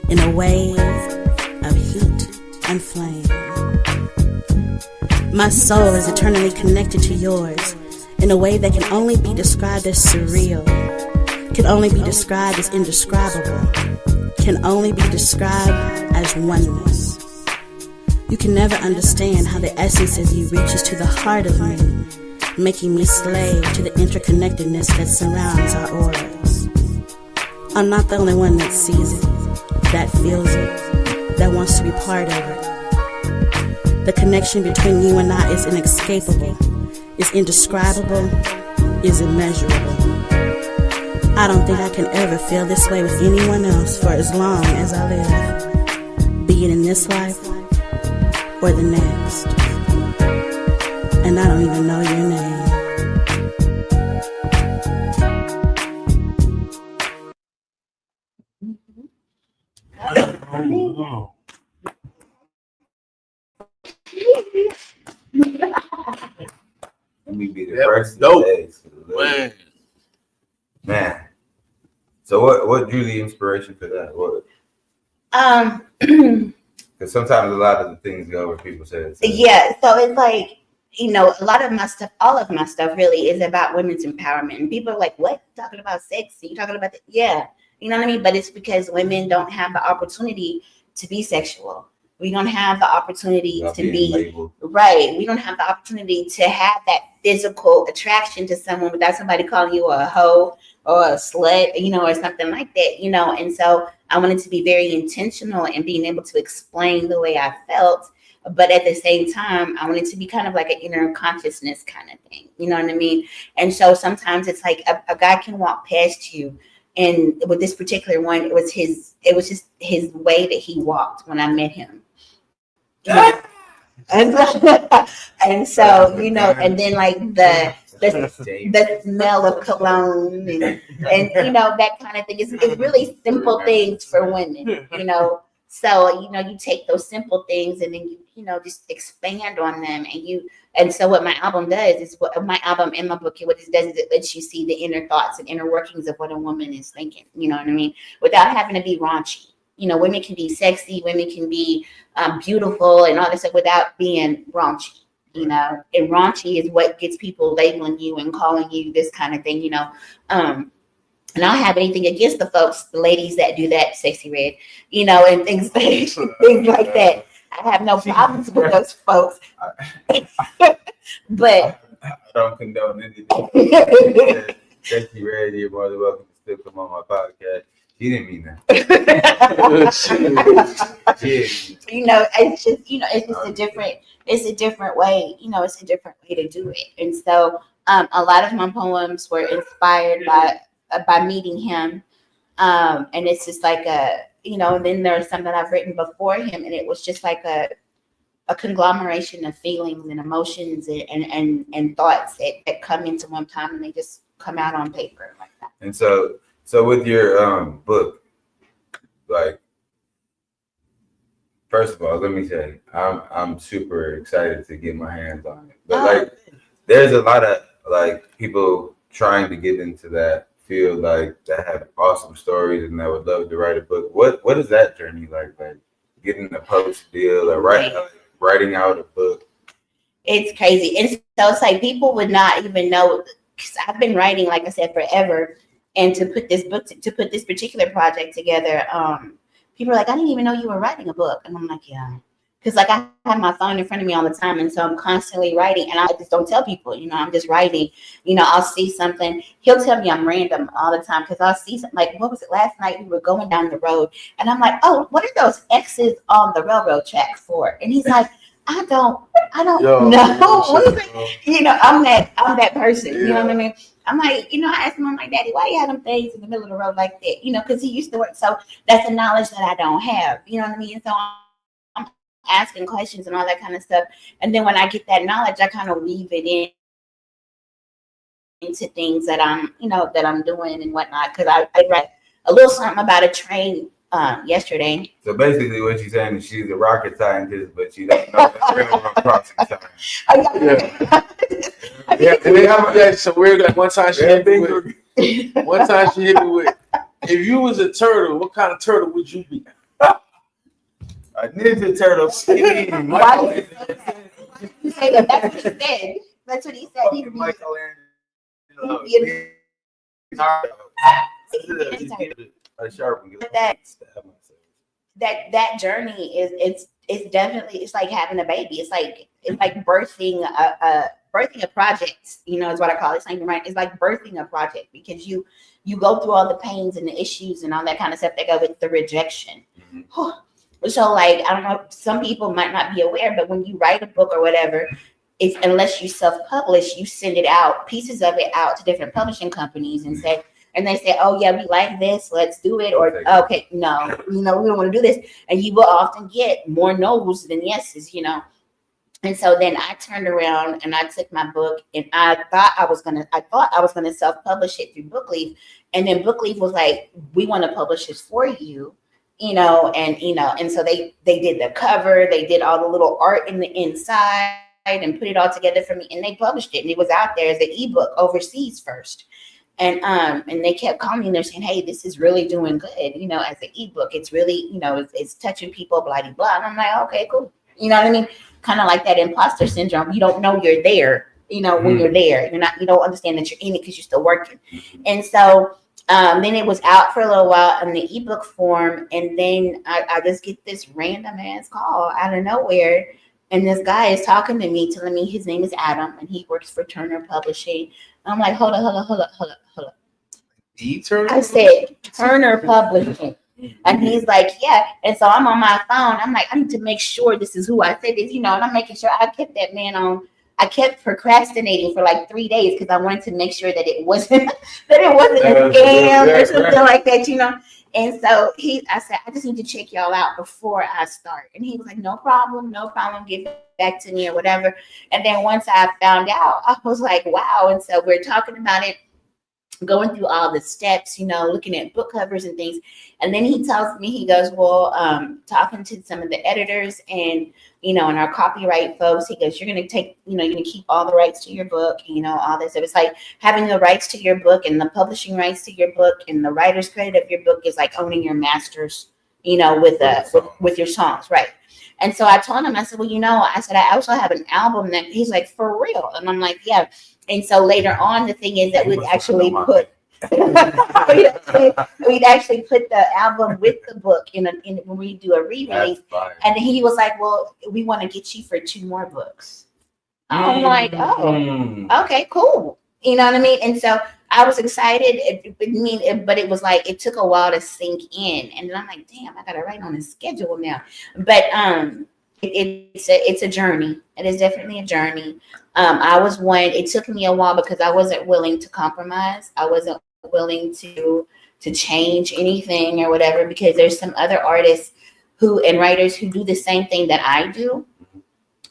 in a wave of heat and flame. My soul is eternally connected to yours in a way that can only be described as surreal, can only be described as indescribable, can only be described as oneness. You can never understand how the essence of you reaches to the heart of me, making me slave to the interconnectedness that surrounds our auras. I'm not the only one that sees it, that feels it, that wants to be part of it. The connection between you and I is inescapable, is indescribable, is immeasurable. I don't think I can ever feel this way with anyone else for as long as I live, be it in this life or the next. And I don't even know your name. Let me be the That was first dope. Man. So what drew the inspiration for that? What? Because sometimes a lot of the things go over people say. Yeah, so it's like, you know, a lot of my stuff, all of my stuff really is about women's empowerment. And people are like, what? You're talking about sex? You're talking about that? Yeah. You know what I mean? But it's because women don't have the opportunity to be sexual. We don't have the opportunity to be labeled. Right. We don't have the opportunity to have that physical attraction to someone without somebody calling you a hoe or a slut, you know, or something like that, you know. And so I wanted to be very intentional in being able to explain the way I felt. But at the same time, I wanted to be kind of like an inner consciousness kind of thing. You know what I mean? And so sometimes it's like a guy can walk past you. And with this particular one, it was just his way that he walked when I met him. And so, you know, and then like the smell of cologne and you know, that kind of thing. It's really simple things for women, you know. So, you know, you take those simple things and then you know, just expand on them. And so what my album does is what my album and my book, what it does is it lets you see the inner thoughts and inner workings of what a woman is thinking, you know what I mean? Without having to be raunchy. You know, women can be sexy, women can be beautiful and all this stuff without being raunchy, you know. And raunchy is what gets people labeling you and calling you this kind of thing, you know. And I don't have anything against the folks, the ladies that do that, Sexy Red, you know, and things like that. I have no problems with those folks. But I don't condone anything. Sexy Red, you're more than welcome to still come on my podcast. He didn't mean that. You know, it's just, you know, it's just a different way, you know, it's a different way to do it. And so a lot of my poems were inspired by meeting him. And it's just like you know, and then there's some that I've written before him, and it was just like a conglomeration of feelings and emotions and thoughts that come into one time, and they just come out on paper like that. And so with your book, like, first of all, let me say I'm super excited to get my hands on it. But like, there's a lot of like people trying to get into that field, like that have awesome stories and that would love to write a book. What is that journey like getting a post deal or writing out a book? It's crazy. And so it's like people would not even know, because I've been writing, like I said, forever. And to put this book, to put this particular project together, people are like, I didn't even know you were writing a book. And I'm like, yeah. Because like I have my phone in front of me all the time. And so I'm constantly writing. And I just don't tell people, you know, I'm just writing. You know, I'll see something. He'll tell me I'm random all the time. Because I'll see something like, what was it last night? We were going down the road. And I'm like, oh, what are those X's on the railroad track for? And he's like, I don't know. You know, I'm that person. You know what I mean? I'm like, you know, I asked him, I'm like, Daddy, why you have them things in the middle of the road like that? You know, because he used to work. So that's the knowledge that I don't have. You know what I mean? So I'm asking questions and all that kind of stuff. And then when I get that knowledge, I kind of weave it into things that I'm, you know, that I'm doing and whatnot. Because I read a little something about a train yesterday. So basically what she's saying is she's a rocket scientist, but she don't know the railroad crossing sign. Yeah, and they have that so weird. Like one time she hit me with, if you was a turtle, what kind of turtle would you be? A ninja turtle. Why did you say that? That's what he said. That's what he said. He a sharp one. that journey is it's definitely, it's like having a baby. It's like birthing a project, you know, is what I call it. It's like, right. It's like birthing a project, because you go through all the pains and the issues and all that kind of stuff that go with the rejection. So like, I don't know, some people might not be aware, but when you write a book or whatever, if unless you self-publish, you send it out, pieces of it out to different publishing companies and say, and they say, oh yeah, we like this, let's do it. Or okay, no, you know, we don't want to do this. And you will often get more no's than yeses, you know. And so then I turned around and I took my book, and I thought I was gonna self-publish it through Bookleaf. And then Bookleaf was like, we want to publish this for you, you know, and so they did the cover, they did all the little art in the inside and put it all together for me, and they published it, and it was out there as an ebook overseas first. And they kept calling me and they're saying, hey, this is really doing good, you know, as an ebook. It's really, you know, it's touching people, blah, blah, blah. And I'm like, okay, cool. You know what I mean? Kind of like that imposter syndrome. You don't know you're there, you know, when you're there. You don't understand that you're in it because you're still working. And so then it was out for a little while in the ebook form. And then I just get this random ass call out of nowhere. And this guy is talking to me, telling me his name is Adam and he works for Turner Publishing. I'm like, hold up. I said, Turner Publishing. And he's like, yeah. And so I'm on my phone. I'm like, I need to make sure this is who I said this, you know, and I'm making sure I kept that man on. I kept procrastinating for like 3 days because I wanted to make sure that it wasn't a scam or something like that, you know. And so I said, I just need to check y'all out before I start. And he was like, no problem, get back to me or whatever. And then once I found out, I was like, wow. And so we're talking about it, going through all the steps, you know, looking at book covers and things. And then he tells me, he goes, well, talking to some of the editors and, you know, and our copyright folks, he goes, you're going to take, you know, you're going to keep all the rights to your book, you know, all this. It was like having the rights to your book and the publishing rights to your book and the writer's credit of your book is like owning your masters, you know, with your songs. Right. And so I told him, I said, well, you know, I said, I also have an album that he's like, for real. And I'm like, yeah. And so later on, the thing is that we'd actually put the album with the book in when we do a re-release. And he was like, well, we want to get you for 2 more books. I'm like, oh, okay, cool. You know what I mean? And so I was excited. But it was like, it took a while to sink in. And then I'm like, damn, I got to write on a schedule now. But it's a journey. It is definitely a journey. It took me a while because I wasn't willing to compromise. I wasn't willing to change anything or whatever, because there's some other artists and writers who do the same thing that I do,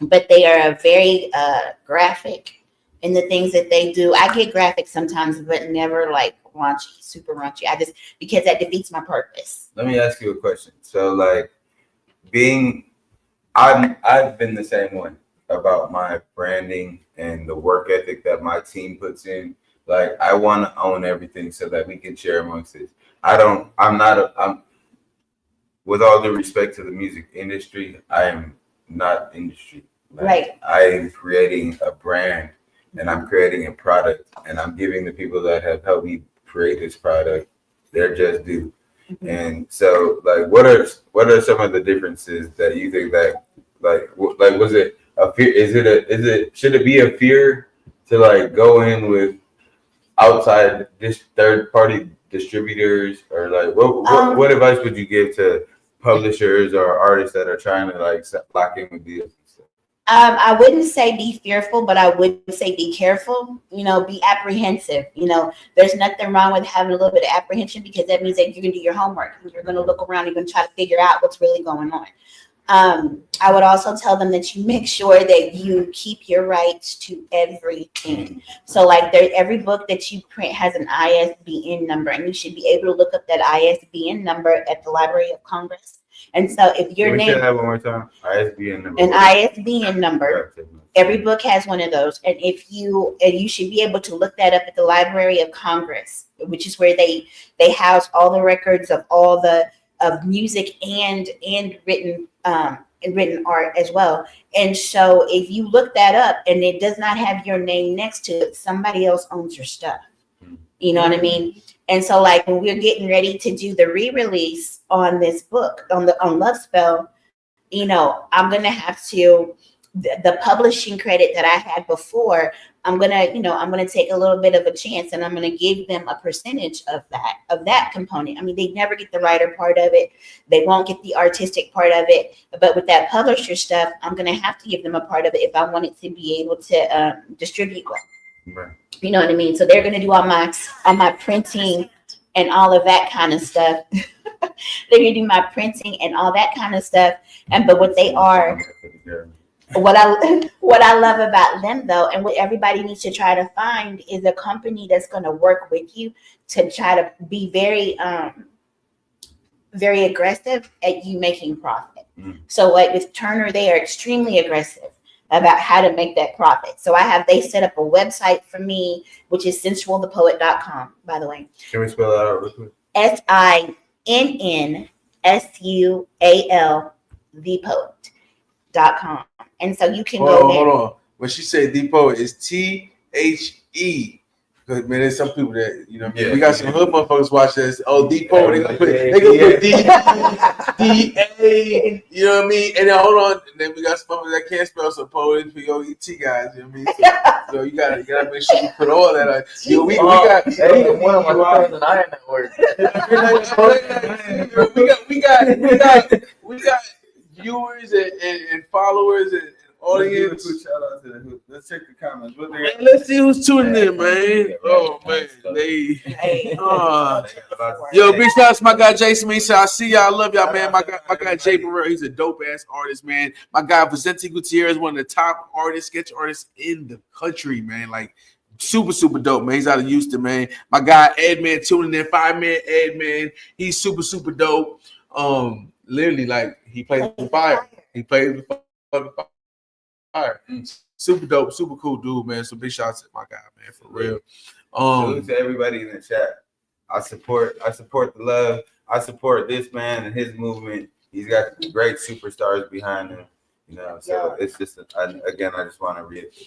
but they are very graphic in the things that they do. I get graphic sometimes, but never like raunchy, super raunchy. Because that defeats my purpose. Let me ask you a question. So like I've been the same way about my branding and the work ethic that my team puts in. Like I want to own everything so that we can share amongst it. I'm with all due respect to the music industry, I am not industry. Like, right. I am creating a brand and I'm creating a product and I'm giving the people that have helped me create this product their just due. Mm-hmm. And so like what are some of the differences that you think that like was it a fear? Should it be a fear to like go in with outside this third party distributors, or like what advice would you give to publishers or artists that are trying to like lock in with deals and stuff? I wouldn't say be fearful, but I would say be careful, you know, be apprehensive. You know, there's nothing wrong with having a little bit of apprehension, because that means that you're going to do your homework and you're going to look around, you're going to try to figure out what's really going on. I would also tell them that you make sure that you keep your rights to everything. So like every book that you print has an ISBN number, and you should be able to look up that ISBN number at the Library of Congress. And so if your name, that one more time. ISBN number. An ISBN number. Every book has one of those, and you should be able to look that up at the Library of Congress, which is where they house all the records of all of music and written art as well. And so if you look that up and it does not have your name next to it, somebody else owns your stuff. You know what I mean? And so like when we're getting ready to do the re-release on this book, on Love Spell, you know, I'm gonna have to the publishing credit that I had before. I'm gonna take a little bit of a chance, and I'm gonna give them a percentage of that component. I mean, they never get the writer part of it, they won't get the artistic part of it, but with that publisher stuff, I'm gonna have to give them a part of it if I want it to be able to distribute well. Right. You know what I mean? So they're gonna do all my printing and all of that kind of stuff. They're gonna do my printing and all that kind of stuff. But what they are. What I love about them though, and what everybody needs to try to find, is a company that's going to work with you to try to be very very aggressive at you making profit. So like with Turner, they are extremely aggressive about how to make that profit. So they set up a website for me, which is SINNSUAL by the way. Can we spell that out real quick? SINNSUAL thepoet.com. And so you can go there. Hold on. When she said the poet, it's THE. Because man, there's some people that we got some hood motherfuckers watch this. Oh, the poet. They gonna put D-A. You know what I mean? And then hold on. And then we got some motherfuckers that can't spell some poets. We go ET guys. You know what I mean? So you gotta make sure you put all that on. We got one of my friends and I in that work. we got viewers and followers and audience. Let's check the comments. Man, let's see who's tuning in, man. Oh man, yo, big shout out to my guy Jason. Man, I see y'all. I love y'all, man. My guy Jay Burrell, he's a dope ass artist, man. My guy Vicente Gutierrez, one of the top sketch artists in the country, man. Like super dope, man. He's out of Houston, man. My guy Ed, man, tuning in. 5-man Ed, man. He's super dope. Literally, like he plays with fire. He plays with fucking fire. Super dope, super cool dude, man. So big shout out to my guy, man, for real. Salute to everybody in the chat. I support the love. I support this man and his movement. He's got great superstars behind him. You know, so it's just again, I just want to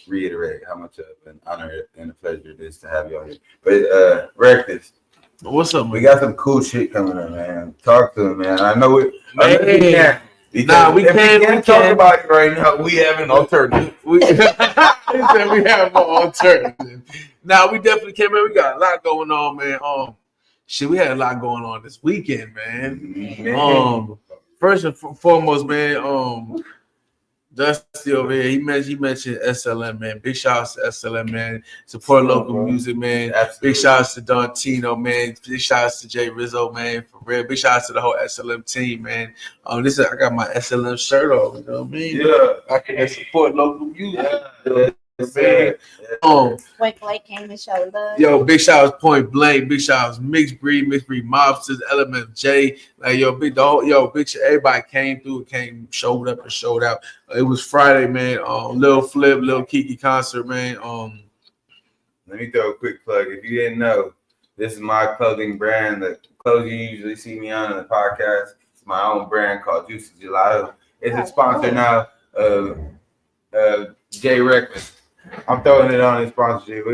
reiterate how much of an honor and a pleasure it is to have y'all here. But Reckless, what's up, man? We got some cool shit coming up, man. Talk to him, man. I know it. We can't talk about it right now. We have an alternative. We have an alternative. Now we definitely came in. We got a lot going on, man. We had a lot going on this weekend, man. First and foremost, man. Dusty over here, he mentioned SLM, man. Big shout outs to SLM, man. Support local music, man. Absolutely. Big shout outs to Don Tino, man. Big shout outs to Jay Rizzo, man. For real. Big shout outs to the whole SLM team, man. I got my SLM shirt on, you know what I mean? Yeah. I can support local music. Point Blank came and showed love. Yo, big shout outs Point Blank, big shout outs Mixed Breed Mobsters, Element J. Like big shit. Everybody came through, showed up and showed out. It was Friday, man. Lil Flip, Lil Kiki concert, man. Let me throw a quick plug. If you didn't know, this is my clothing brand. The clothes you usually see me on the podcast. It's my own brand called Juicy Gelato. It's a sponsor now of Jay Reckless. I'm throwing it on his sponsorship.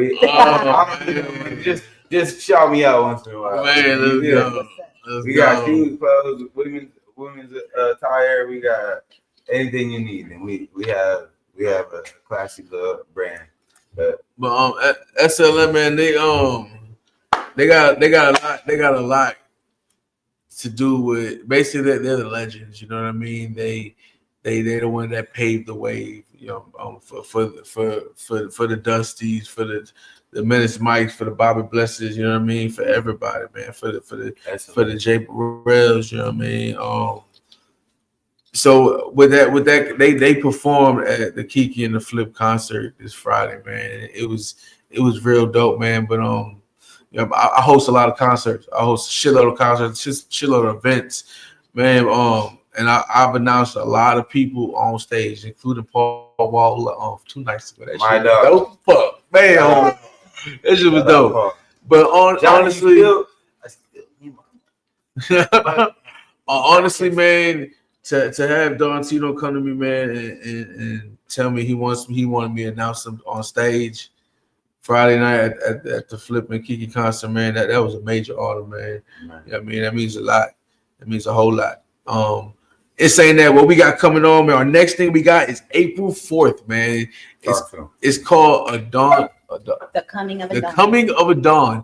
Just shout me out once in a while. Man, let's go. We got shoes, clothes, women's attire. We got anything you need, and we have a classy little brand. But SLM, man, they got a lot to do with. Basically, they're the legends. You know what I mean? They're the one that paved the way. You know, for the Dusties, for the Menace Mikes, for the Bobby Blessers, you know what I mean, for everybody, man, for the Jay Burrells, you know what I mean. So with that, they performed at the Kiki and the Flip concert this Friday, man. It was real dope, man. But I host a lot of concerts. I host a shitload of concerts, shitload of events, man. And I've announced a lot of people on stage, including Paul Wall 2 nights ago. That my shit dog. dope fuck, man. That shit was dope. But honestly, man, to have Don Tino come to me, man, and tell me he wanted me to announce him on stage Friday night at the Flip and Kiki concert, man. That was a major honor, man. You know what I mean, that means a lot. It means a whole lot. It's saying that what we got coming on, man. Our next thing we got is April 4th, man. It's called a dawn. The coming of a the dawn. coming of a dawn.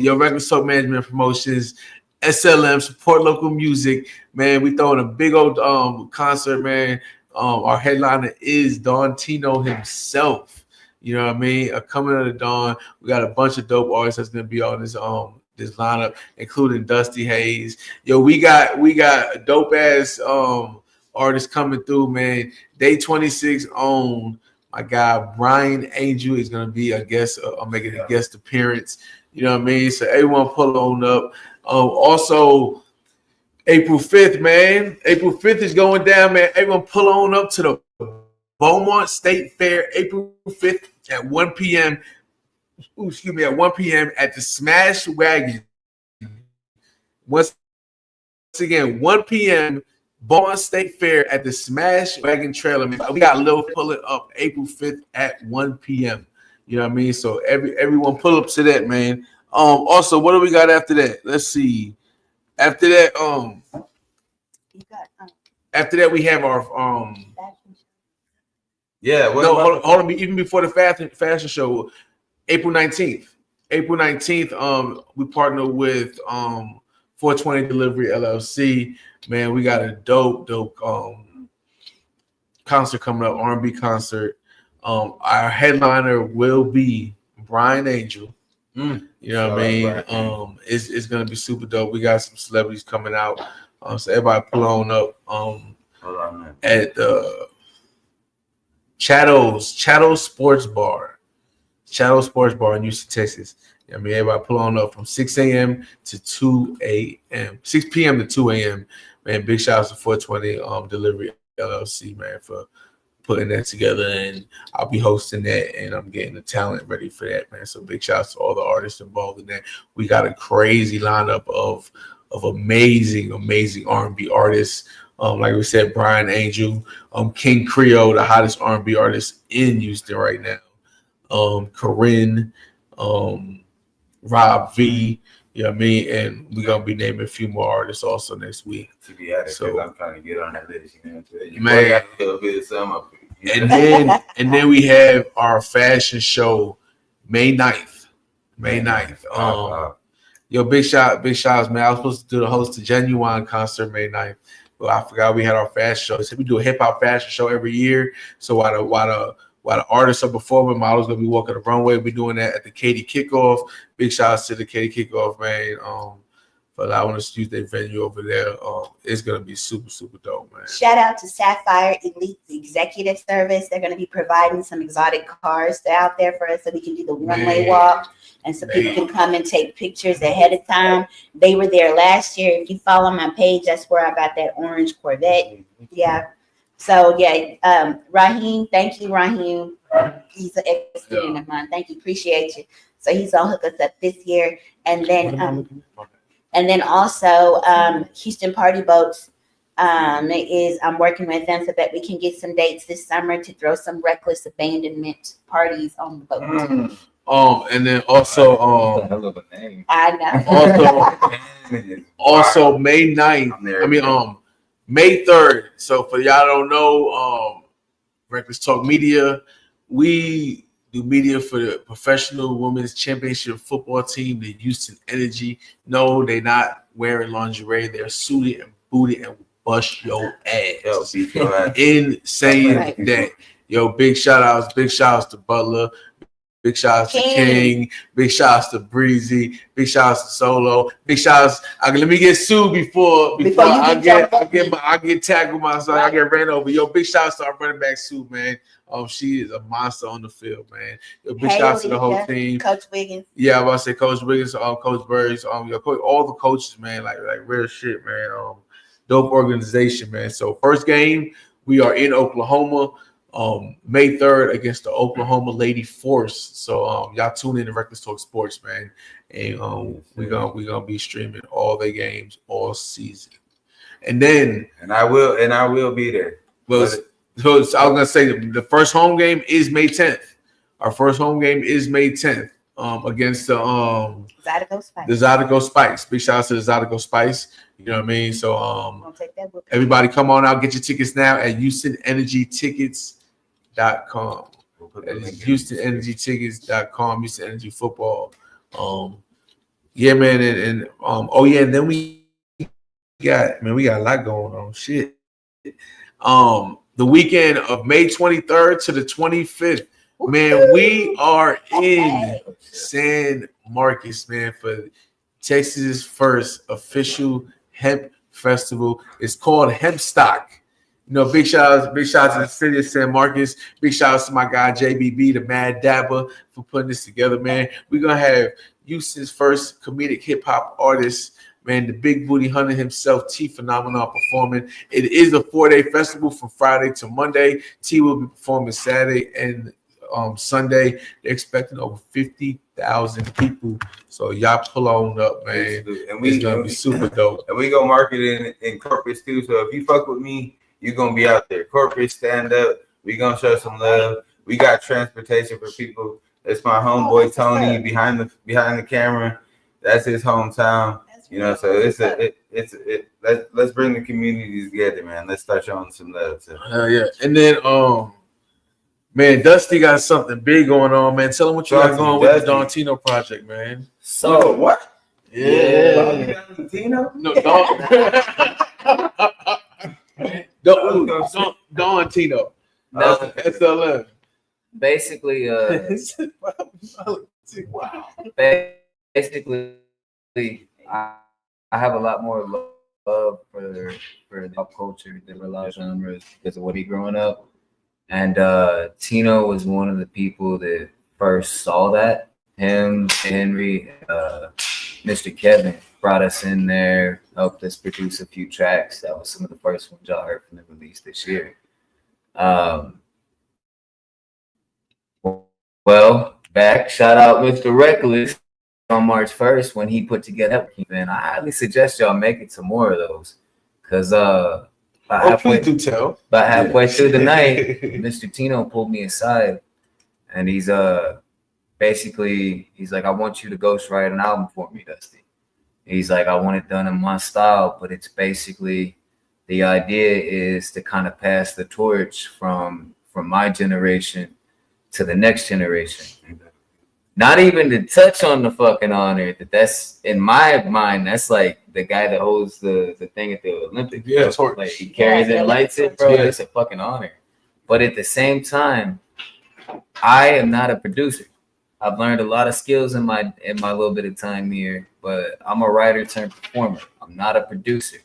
Your Reckless Talk Management Promotions, SLM, support local music, man. We throwing a big old concert, man. Our headliner is Don Tino himself. You know what I mean? A coming of the dawn. We got a bunch of dope artists that's gonna be on this lineup, including Dusty Hayes. Yo, we got a dope ass artists coming through, man. Day 26 on my guy Brian Angel is gonna be a guest. I'm making a guest appearance. You know what I mean? So everyone pull on up. Also, April 5th, man. April 5th is going down, man. Everyone pull on up to the Beaumont State Fair, April 5th at 1 p.m. At 1 p.m. at the Smash Wagon. Once again, 1 p.m. Beaumont State Fair at the Smash Wagon Trailer. Man. We got a little pull it up April 5th at 1 p.m. You know what I mean? So everyone pull up to that, man. Also, what do we got after that? Let's see. After that, after that, we have our hold on. Even before the fashion show, April 19th. April 19th, we partner with 420 Delivery LLC. Man, we got a dope concert coming up, R&B concert. Our headliner will be Brian Angel. You know what I mean? It's gonna be super dope. We got some celebrities coming out. So everybody pull on up at the Chatto Sports Bar. Chatto Sports Bar in Houston, Texas. I mean, everybody pull on up from 6 a.m. to 2 a.m. 6 p.m. to 2 a.m. Man, big shout out to 420 Delivery LLC, man, for putting that together. And I'll be hosting that, and I'm getting the talent ready for that, man. So big shout out to all the artists involved in that. We got a crazy lineup of amazing R&B artists. Like we said, Brian Angel, King Creole, the hottest R&B artist in Houston right now. Corinne, Rob V, you know what I mean? And we're gonna be naming a few more artists also next week. To be honest, so I'm trying to get on that list, you know. Man, got a little bit of some up here. And then we have our fashion show May 9th. May 9th. Yo, big shouts, man. I was supposed to do the host of Genuine concert May 9th. Well, I forgot we had our fashion show. So we do a hip hop fashion show every year. So while the artists are performing, models gonna be walking the runway. We're doing that at the Katy Kickoff. Big shout out to the Katy Kickoff, man. For allowing us to use their venue over there. It's gonna be super, super dope, man. Shout out to Sapphire Elite Executive Service. They're gonna be providing some exotic cars out there for us so we can do the runway walk. And so people can come and take pictures ahead of time. They were there last year. If you follow my page, that's where I got that orange Corvette. Yeah. So yeah, Raheem, thank you, Raheem. He's an ex-student of mine. Thank you, appreciate you. So he's gonna hook us up this year, and then also Houston Party Boats I'm working with them so that we can get some dates this summer to throw some reckless abandonment parties on the boat. And then also hell of a name. I know. Also May 9th. I mean May 3rd. So for y'all don't know, Reckless Talk Media, we do media for the professional women's championship football team, the Houston Energy. No, they're not wearing lingerie. They're suited and booted and bust your ass. In saying that, yo, big shout outs to Butler. Big shout outs to King. Big shout outs to Breezy. Big shout outs to Solo. Big shout outs. Let me get sued before I get tackled myself. I get ran over. Yo, big shout outs to our running back Sue, man. She is a monster on the field, man. Yo, big shout outs to the whole team. Coach Wiggins. Yeah, I was about to say Coach Wiggins, Coach Burris, all the coaches, man. Like real shit, man. Dope organization, man. So first game, we are in Oklahoma. May 3rd against the Oklahoma Lady Force. So y'all tune in to Reckless Talk Sports, man. And we're gonna be streaming all their games all season. And I will be there. Well, so I was gonna say the first home game is May 10th. Our first home game is May 10th. against the Zydeco Zydeco Spice. Big shout out to the Zydeco Spice. You know what I mean? So Don't take that book. everybody come on out, get your tickets now at HoustonEnergyTickets.com. It's HoustonEnergyTickets.com, Houston Energy Football. Yeah, man, and oh yeah, and then we got a lot going on. Shit. The weekend of May 23rd to the 25th, man, we are in San Marcos, man, for Texas' first official hemp festival. It's called Hempstock. You know, big shout out to the city of San Marcos. Big shout out to my guy JBB, the Mad Dabber, for putting this together, man. We're gonna have Houston's first comedic hip hop artist, man, the Big Booty Hunter himself, T Phenomenon, performing. It is a 4-day festival from Friday to Monday. T will be performing Saturday and Sunday. They're expecting over 50,000 people. So y'all pull on up, man. And it's gonna be super dope. And we gonna market it in Corpus too. So if you fuck with me, you're gonna be out there. Corpus, stand up. We gonna show some love. We got transportation for people. It's my homeboy Tony behind the camera. That's his hometown. You know, so let's bring the communities together, man. Let's start showing some love. So. Yeah. And then man, Dusty got something big going on, man. Tell him what you got going with the Dontino project, man. So what? Yeah. Dontino? No, Dontino. No. SLM. Basically, basically, I have a lot more love for the pop culture, the religious genres because of what he growing up. And Tino was one of the people that first saw that. Him, Henry, Mr. Kevin brought us in there, helped us produce a few tracks. That was some of the first ones y'all heard from the release this year. Well, shout out Mr. Reckless on March 1st when he put together that, man. I highly suggest y'all make it to more of those, because about halfway through the night, Mr. Tino pulled me aside, and he's like, I want you to ghostwrite an album for me, Dusty. He's like, I want it done in my style, but it's basically, the idea is to kind of pass the torch from my generation to the next generation. Not even to touch on the fucking honor. That's, in my mind, that's like the guy that holds the thing at the Olympics. Yeah, like he carries it and lights it, bro. Yeah. It's a fucking honor. But at the same time, I am not a producer. I've learned a lot of skills in my little bit of time here, but I'm a writer turned performer. I'm not a producer.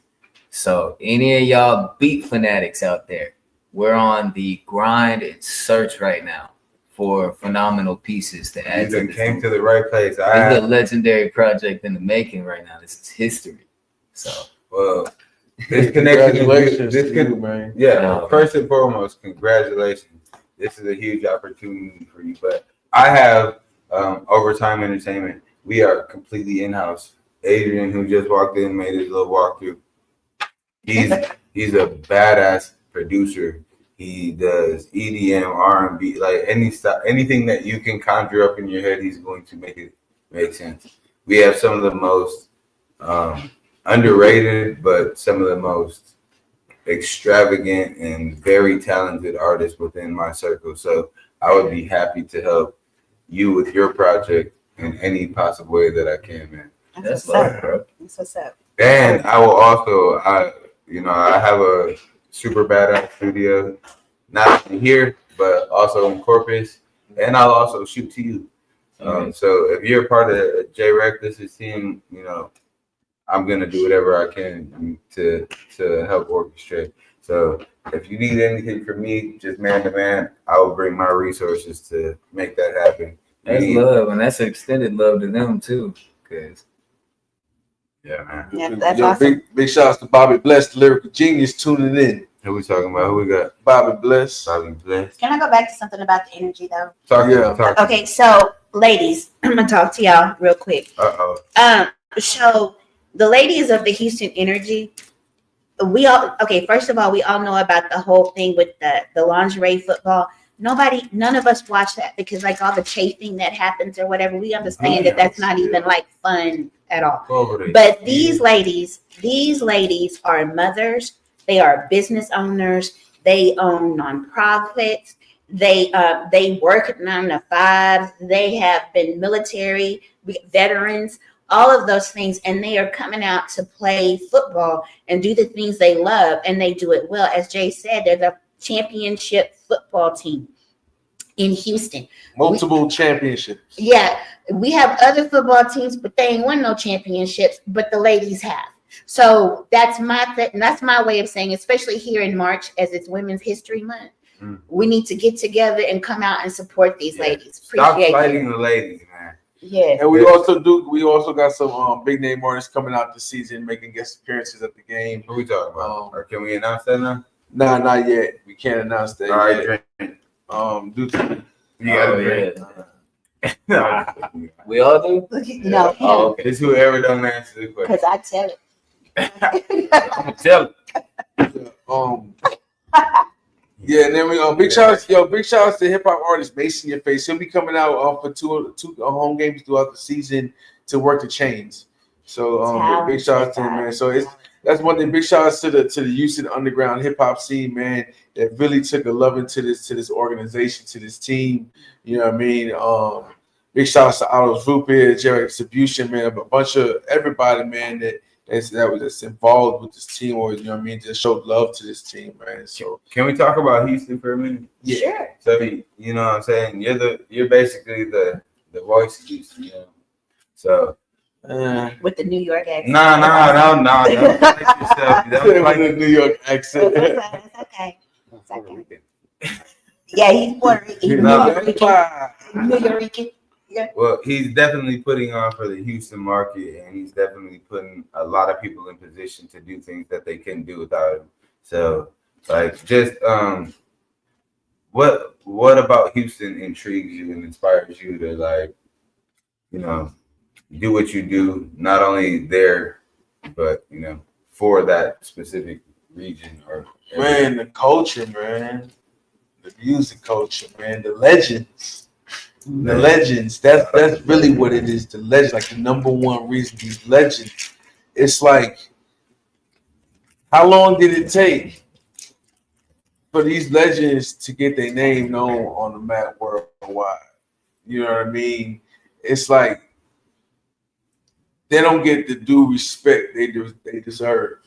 So any of y'all beat fanatics out there, we're on the grind and search right now for phenomenal pieces to add to this. Came to the right place. It's a legendary project in the making right now. This is history. So, well, this connection, man. Yeah, first and foremost, congratulations. This is a huge opportunity for you. But I have Overtime Entertainment. We are completely in-house. Adrian, who just walked in, made his little walkthrough. He's a badass producer. He does EDM, R&B, like anything that you can conjure up in your head, he's going to make it make sense. We have some of the most underrated, but some of the most extravagant and very talented artists within my circle. So I would be happy to help you with your project in any possible way that I can, man. That's love, bro. That's what's up. And I will also, I have a super badass studio, not here, but also in Corpus, and I'll also shoot to you. So if you're a part of J Reckless's team, I'm gonna do whatever I can to help orchestrate. So if you need anything from me, just man to man, I will bring my resources to make that happen. That's love, and that's extended love to them too, because. Yeah, man. Yeah, that's awesome. Big shouts to Bobby Bless, the lyrical genius, tuning in. Who we talking about? Who we got? Bobby Bless. Can I go back to something about the energy though? Talk. Okay, so ladies, I'm gonna talk to y'all real quick. So the ladies of the Houston Energy, first of all, we all know about the whole thing with the lingerie football. none of us watch that because like all the chafing that happens or whatever, we understand that that's not even like fun at all. But these ladies are mothers. They are business owners. They own nonprofits. They work 9 to 5. They have been military veterans, all of those things, and they are coming out to play football and do the things they love, and they do it well. As Jay said, they're the championship football team in Houston. Multiple championships. Yeah, we have other football teams, but they ain't won no championships, but the ladies have. So that's my way of saying, especially here in March, as it's Women's History Month, we need to get together and come out and support these ladies. Stop fighting the ladies, man. Yeah. And we also got some big name artists coming out this season, making guest appearances at the game. What are we talking about? Or can we announce that now? Nah, not yet. We can't announce that All right, yet. drink. Due to You gotta drink. We all do? No, him, Oh, okay. It's whoever don't answer the question. because I tell it. I'm telling Yeah, and then we big shout outs to hip hop artist Mason Your Face. He'll be coming out for two home games throughout the season to work the chains. So big shout out to him, man. So that's one thing. Big shout outs to the Houston underground hip hop scene, man, that really took a loving to this organization, to this team. You know what I mean? Big shout outs to Otto's Root Beer, Jerry Distribution, man, a bunch of everybody, man, that's involved with this team, or you know what I mean, just showed love to this team, man. So Can we talk about Houston for a minute? yeah. Sure. So you know what I'm saying? You're basically the voice of Houston, you know. So With the New York accent. no. Don't like yourself. Don't like the New York accent. It's okay. It's okay. Yeah, he's Puerto Rican. He's No. New York. Well, he's definitely putting on for the Houston market, and he's definitely putting a lot of people in position to do things that they couldn't do without him. So, like, just what about Houston intrigues you and inspires you to, like, you know, do what you do, not only there, but you know, for that specific region or area? Man, the culture, man, the music culture, man, the legends. The legends, that's really what it is. The legends, like the number one reason these legends. It's like, how long did it take for these legends to get their name known on the map worldwide? You know what I mean? It's like they don't get the due respect they deserve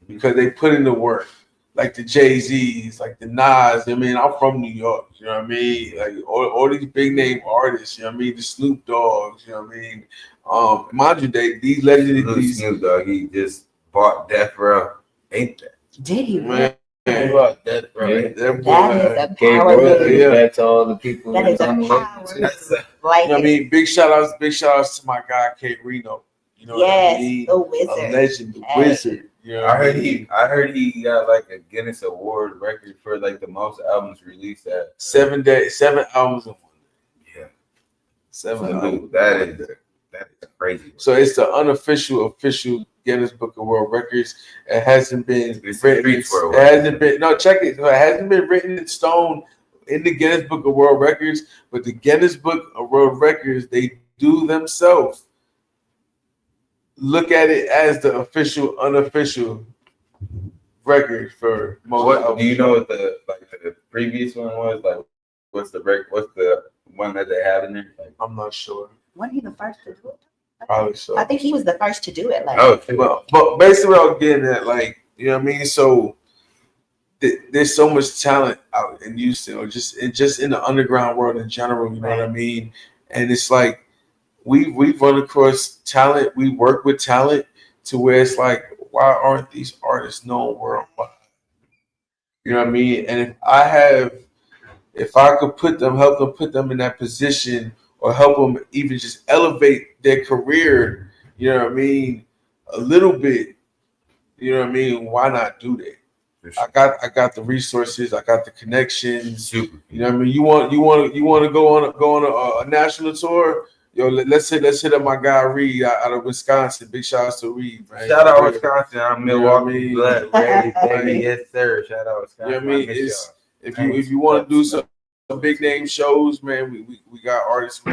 because they put in the work. Like the Jay-Z's, like the Nas. I mean, I'm from New York. You know what I mean? Like all these big name artists. You know what I mean? The Snoop Dogg's. You know what I mean? Mind you, these legends. Snoop Dogg, he just bought Death Row. Ain't that? Did he? Man, He bought Death Row. Yeah. Ain't that? That is a Gave power move. respect to all the people. That is a on the power list. move. That's a- You Like, know what I mean? Big shout outs to my guy K Reno. You know what I yes, mean? the A wizard. legend, the Hey. wizard. You know what I heard he got like a Guinness Award record for like the most albums released at 7 albums in 1 day. yeah. 7 So, albums. dude, that is crazy. So it's the official Guinness Book of World Records. It hasn't been It's written. streets for a It while. hasn't been. No, check it. So it hasn't been written in stone in the Guinness Book of World Records, but the Guinness Book of World Records, they do themselves look at it as the unofficial record for most. What do you know what the previous one was? Like what's the one that they have in there? Like, I'm not sure. Wasn't he the first to do it? Probably so. I think he was the first to do it. Like, oh, But basically, what I'm getting at, like, you know what I mean? So there's so much talent out in Houston, or just in the underground world in general. You know what I mean? And it's like we run across talent. We work with talent to where it's like, why aren't these artists known worldwide? You know what I mean? And if I could help them put them in that position, or help them even just elevate their career, you know what I mean, a little bit, you know what I mean, why not do that? I got the resources, I got the connections. super. You know what I mean? You want to go on a national tour? Yo, let's hit up my guy Reed out of Wisconsin. Big shout out to Reed, man. Shout out Wisconsin. I'm Milwaukee. You know what I Black, baby, yes sir. Shout out Wisconsin. You know what I mean? miss y'all. If you want to do something big name shows, man. We got artists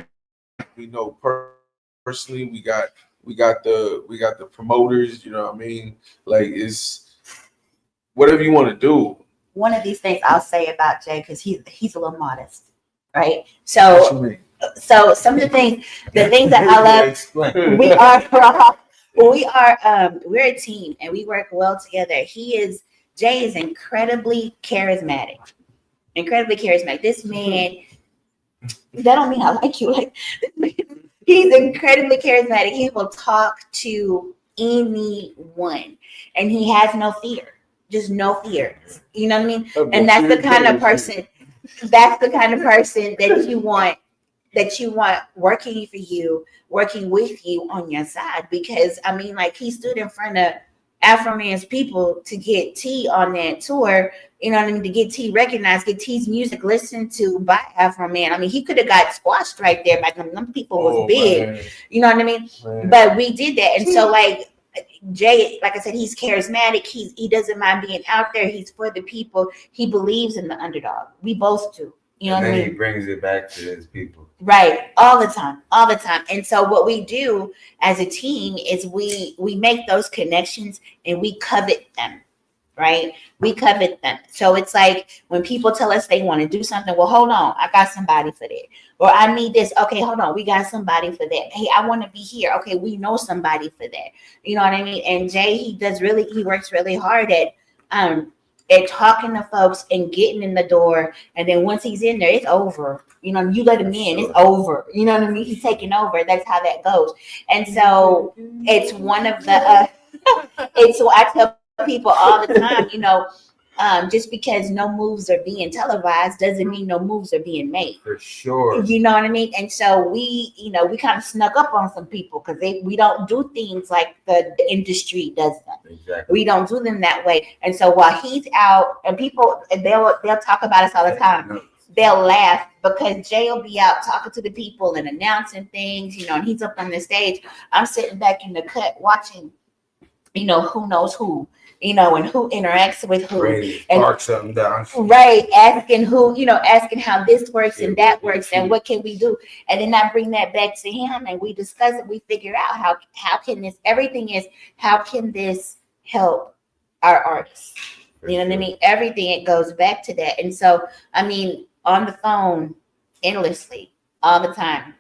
we know personally. We got the promoters. You know what I mean? Like, it's whatever you want to do. One of these things I'll say about Jay, because he's a little modest, right? So some of the things that I love, we're a team and we work well together. Jay is incredibly charismatic. This man, that don't mean I like you. Like, he's incredibly charismatic. He will talk to anyone and he has no fear. Just no fear. You know what I mean? And that's the kind of person that you want working for you, working with you on your side. Because I mean, like, he stood in front of Afro Man's people to get T on that tour, you know what I mean, to get T recognized, get T's music listened to by Afro Man. I mean, he could have got squashed right there by them people was big, man. You know what I mean? Man. But we did that. And so, like, Jay, like I said, he's charismatic. He doesn't mind being out there. He's for the people. He believes in the underdog. We both do. You know what I mean? He brings it back to his people. Right. All the time. And so what we do as a team is we make those connections and we covet them. Right. We covet them. So it's like when people tell us they want to do something, well, hold on, I got somebody for that. Or I need this. Okay, hold on, we got somebody for that. Hey, I want to be here. Okay, we know somebody for that. You know what I mean? And Jay, he works really hard at talking to folks and getting in the door. And then once he's in there, it's over. You know, you let him in, it's over. You know what I mean? He's taking over. That's how that goes. And so it's one of the it's what I tell people all the time, you know, just because no moves are being televised doesn't mean no moves are being made. For sure. You know what I mean? And so we kind of snuck up on some people because we don't do things like the industry does them. Exactly. We don't do them that way. And so while he's out, and people, they'll talk about us all the time. They'll laugh because Jay will be out talking to the people and announcing things, you know, and he's up on the stage. I'm sitting back in the cut watching, you know, who knows who. You know, and who interacts with who, and mark something down. Right, asking how this works and that works, and what can we do, and then I bring that back to him, and we discuss it. We figure out how can this help our artists? You know what I mean? Everything, it goes back to that, and so I mean, on the phone, endlessly, all the time,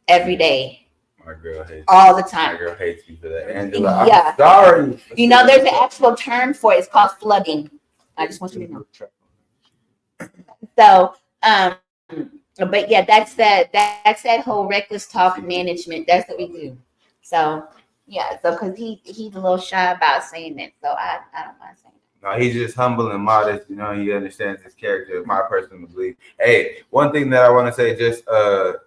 every day. My girl hates all the time. My girl hates me for that. Angela, yeah. I'm sorry. You know, there's an actual term for it. It's called flooding. I just want you to know. So, but yeah, that's that whole reckless talk management. That's what we do. So, yeah. So, because he's a little shy about saying that, so I don't mind saying that. No, he's just humble and modest. You know, he understands his character. My personal belief. Hey, one thing that I want to say, just to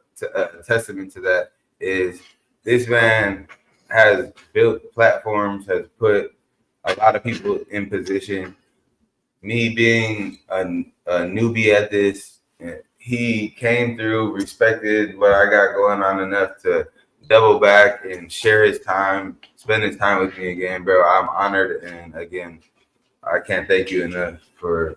testament to that, is this man has built platforms, has put a lot of people in position. Me being a newbie at this, he came through, respected what I got going on enough to double back and share his time, spend his time with me again, bro. I'm honored, and again, I can't thank you enough for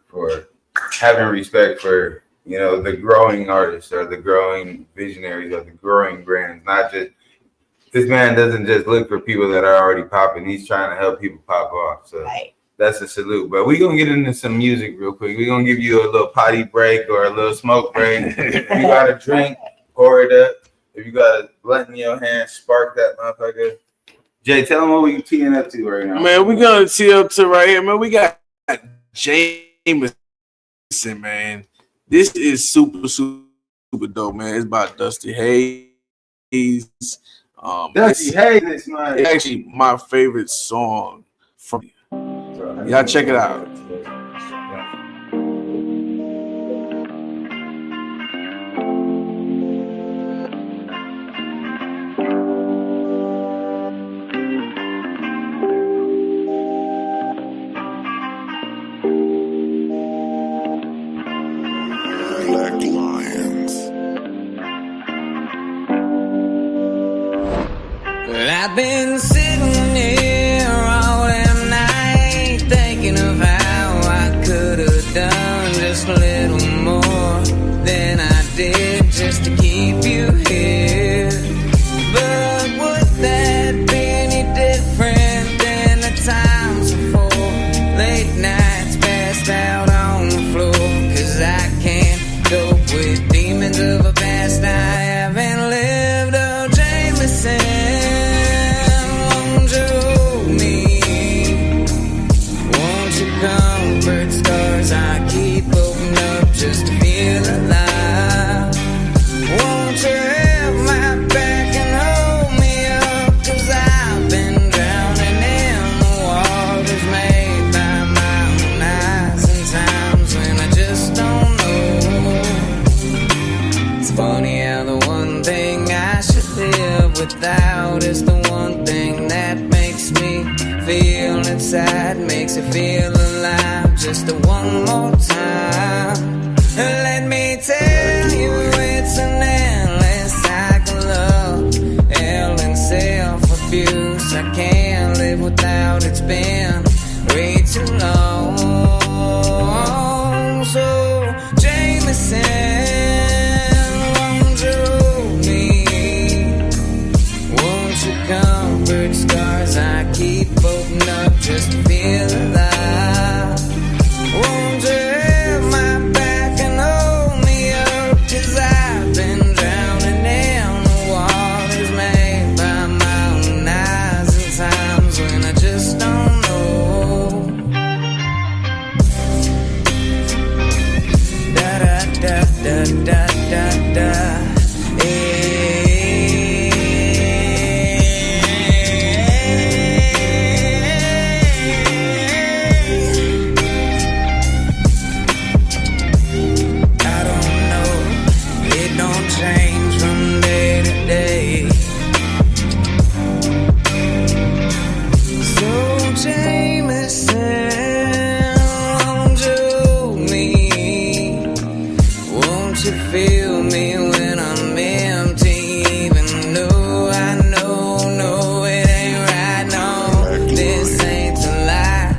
having respect for, you know, the growing artists or the growing visionaries or the growing brands. Not just, this man doesn't just look for people that are already popping. He's trying to help people pop off. So that's a salute. But we're going to get into some music real quick. We're going to give you a little potty break or a little smoke break. If you got a drink, pour it up. If you got a blunt in your hand, spark that motherfucker. Jay, tell them what we teeing up to right now. Man, we're going to tee up to right here, man. We got Jameson, man. This is super dope, man. It's about Dusty Hayes. Dusty Hayes is actually my favorite song from y'all. Check it out. I've been sitting here all damn night thinking of how I could have done just a little more. more than I did just to keep you here. But would that be any different than the times before? Late nights passed out on the floor, 'cause I can't cope with demons of a past I haven't lived. Oh, Jameson, won't you hold me? Won't you comfort scars I keep opening up just to feel alive? Won't you have my back and hold me up? 'Cause I've been drowning in the waters made by my own eyes, and times when I just don't know. It's funny how the one thing I should live without is the one thing that makes me feel inside, makes it feel alive. Just the one more time, let me tell you it's an endless cycle of hell and self-abuse. I can't live without, it's been way too long. So Jameson, won't you hold me? Won't you comfort scars I keep opening up just to feel alive? Won't you have my back and hold me up? 'Cause I've been drowning in the waters made by my own eyes, and times when I just don't know. Da da da da da da da. I don't know, it don't change from day to day. So Jameson, won't you hold me? Won't you feel me when I'm empty? Even though I know, no, it ain't right, no. This ain't a lie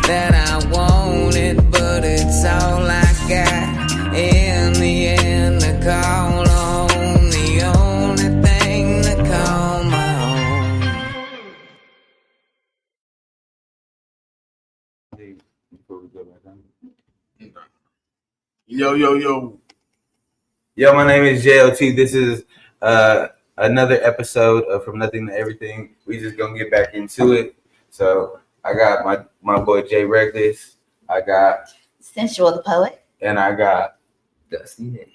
that I want it, but it's all I got. In the end, to call home, the only thing to call my own. Before we go back on. Yo. Yo, my name is JLT. This is another episode of From Nothing to Everything. We just gonna get back into it. So I got my boy Jay Reckless. I got Sensual the poet. and I got Dusty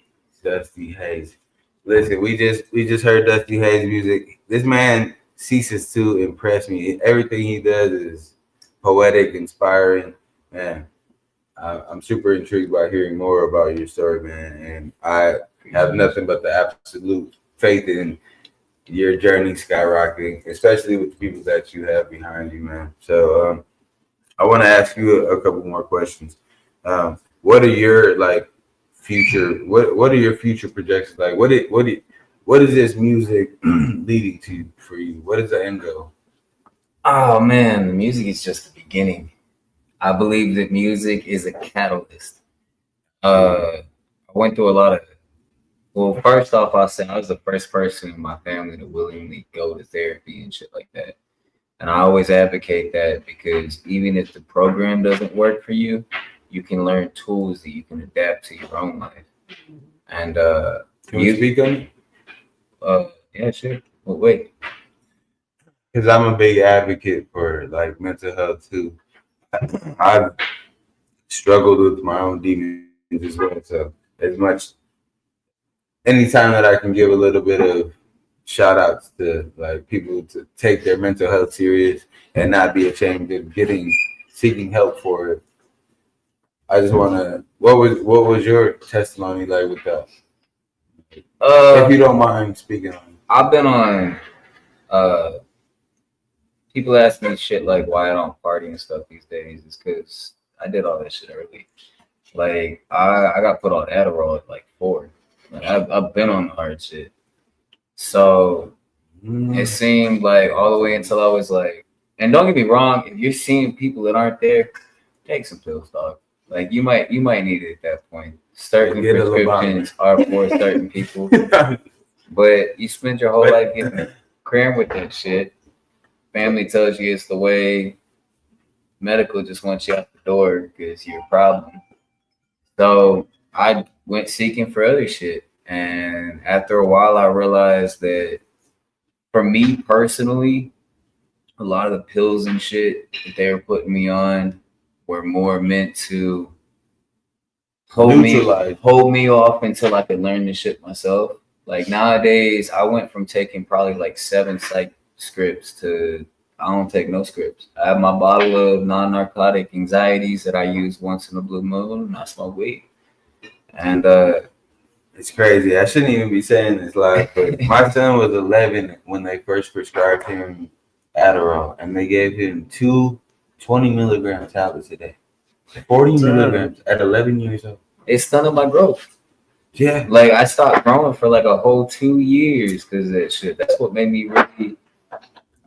Hayes. Listen, we just heard Dusty Hayes music. This man ceases to impress me. Everything he does is poetic, inspiring, man. I'm super intrigued by hearing more about your story, man. And I have nothing but the absolute faith in your journey skyrocketing, especially with the people that you have behind you, man. So I want to ask you a couple more questions. What are your future? What are your future projections like? What is this music leading to for you? What is the end goal? Oh man, the music is just the beginning. I believe that music is a catalyst. I went through a lot of. Well, first off, I'll say I was the first person in my family to willingly go to therapy and shit like that. And I always advocate that because even if the program doesn't work for you, you can learn tools that you can adapt to your own life. And Can you speak on it? Yeah, sure. Well, wait. Because I'm a big advocate for mental health too. I've struggled with my own demons as well. So anytime that I can give a little bit of shout outs to people to take their mental health serious and not be ashamed of seeking help for it. I just want to. What was your testimony like with that? If you don't mind speaking on it. I've been on. People ask me shit like why I don't party and stuff these days. It's because I did all that shit early. I got put on Adderall at 4. I've been on the hard shit. So it seemed like all the way until I was and don't get me wrong, if you're seeing people that aren't there, take some pills, dog. Like you might need it at that point. Certain Get a little prescriptions are for certain people, but you spend your whole life getting crammed with that shit. Family tells you it's the way. Medical just wants you out the door because you're a problem. So I went seeking for other shit, and after a while, I realized that for me personally, a lot of the pills and shit that they were putting me on were more meant to hold me off until I could learn this shit myself. Like nowadays, I went from taking probably like 7 psych scripts to I don't take no scripts. I have my bottle of non-narcotic anxieties that I use once in a blue moon, and I smoke weed. And it's crazy. I shouldn't even be saying this live, but my son was 11 when they first prescribed him Adderall, and they gave him 2 20-milligram tablets a day. 40 milligrams at 11 years old. It stunted my growth. Yeah. Like I stopped growing for like a whole 2 years because of that shit. That's what made me really.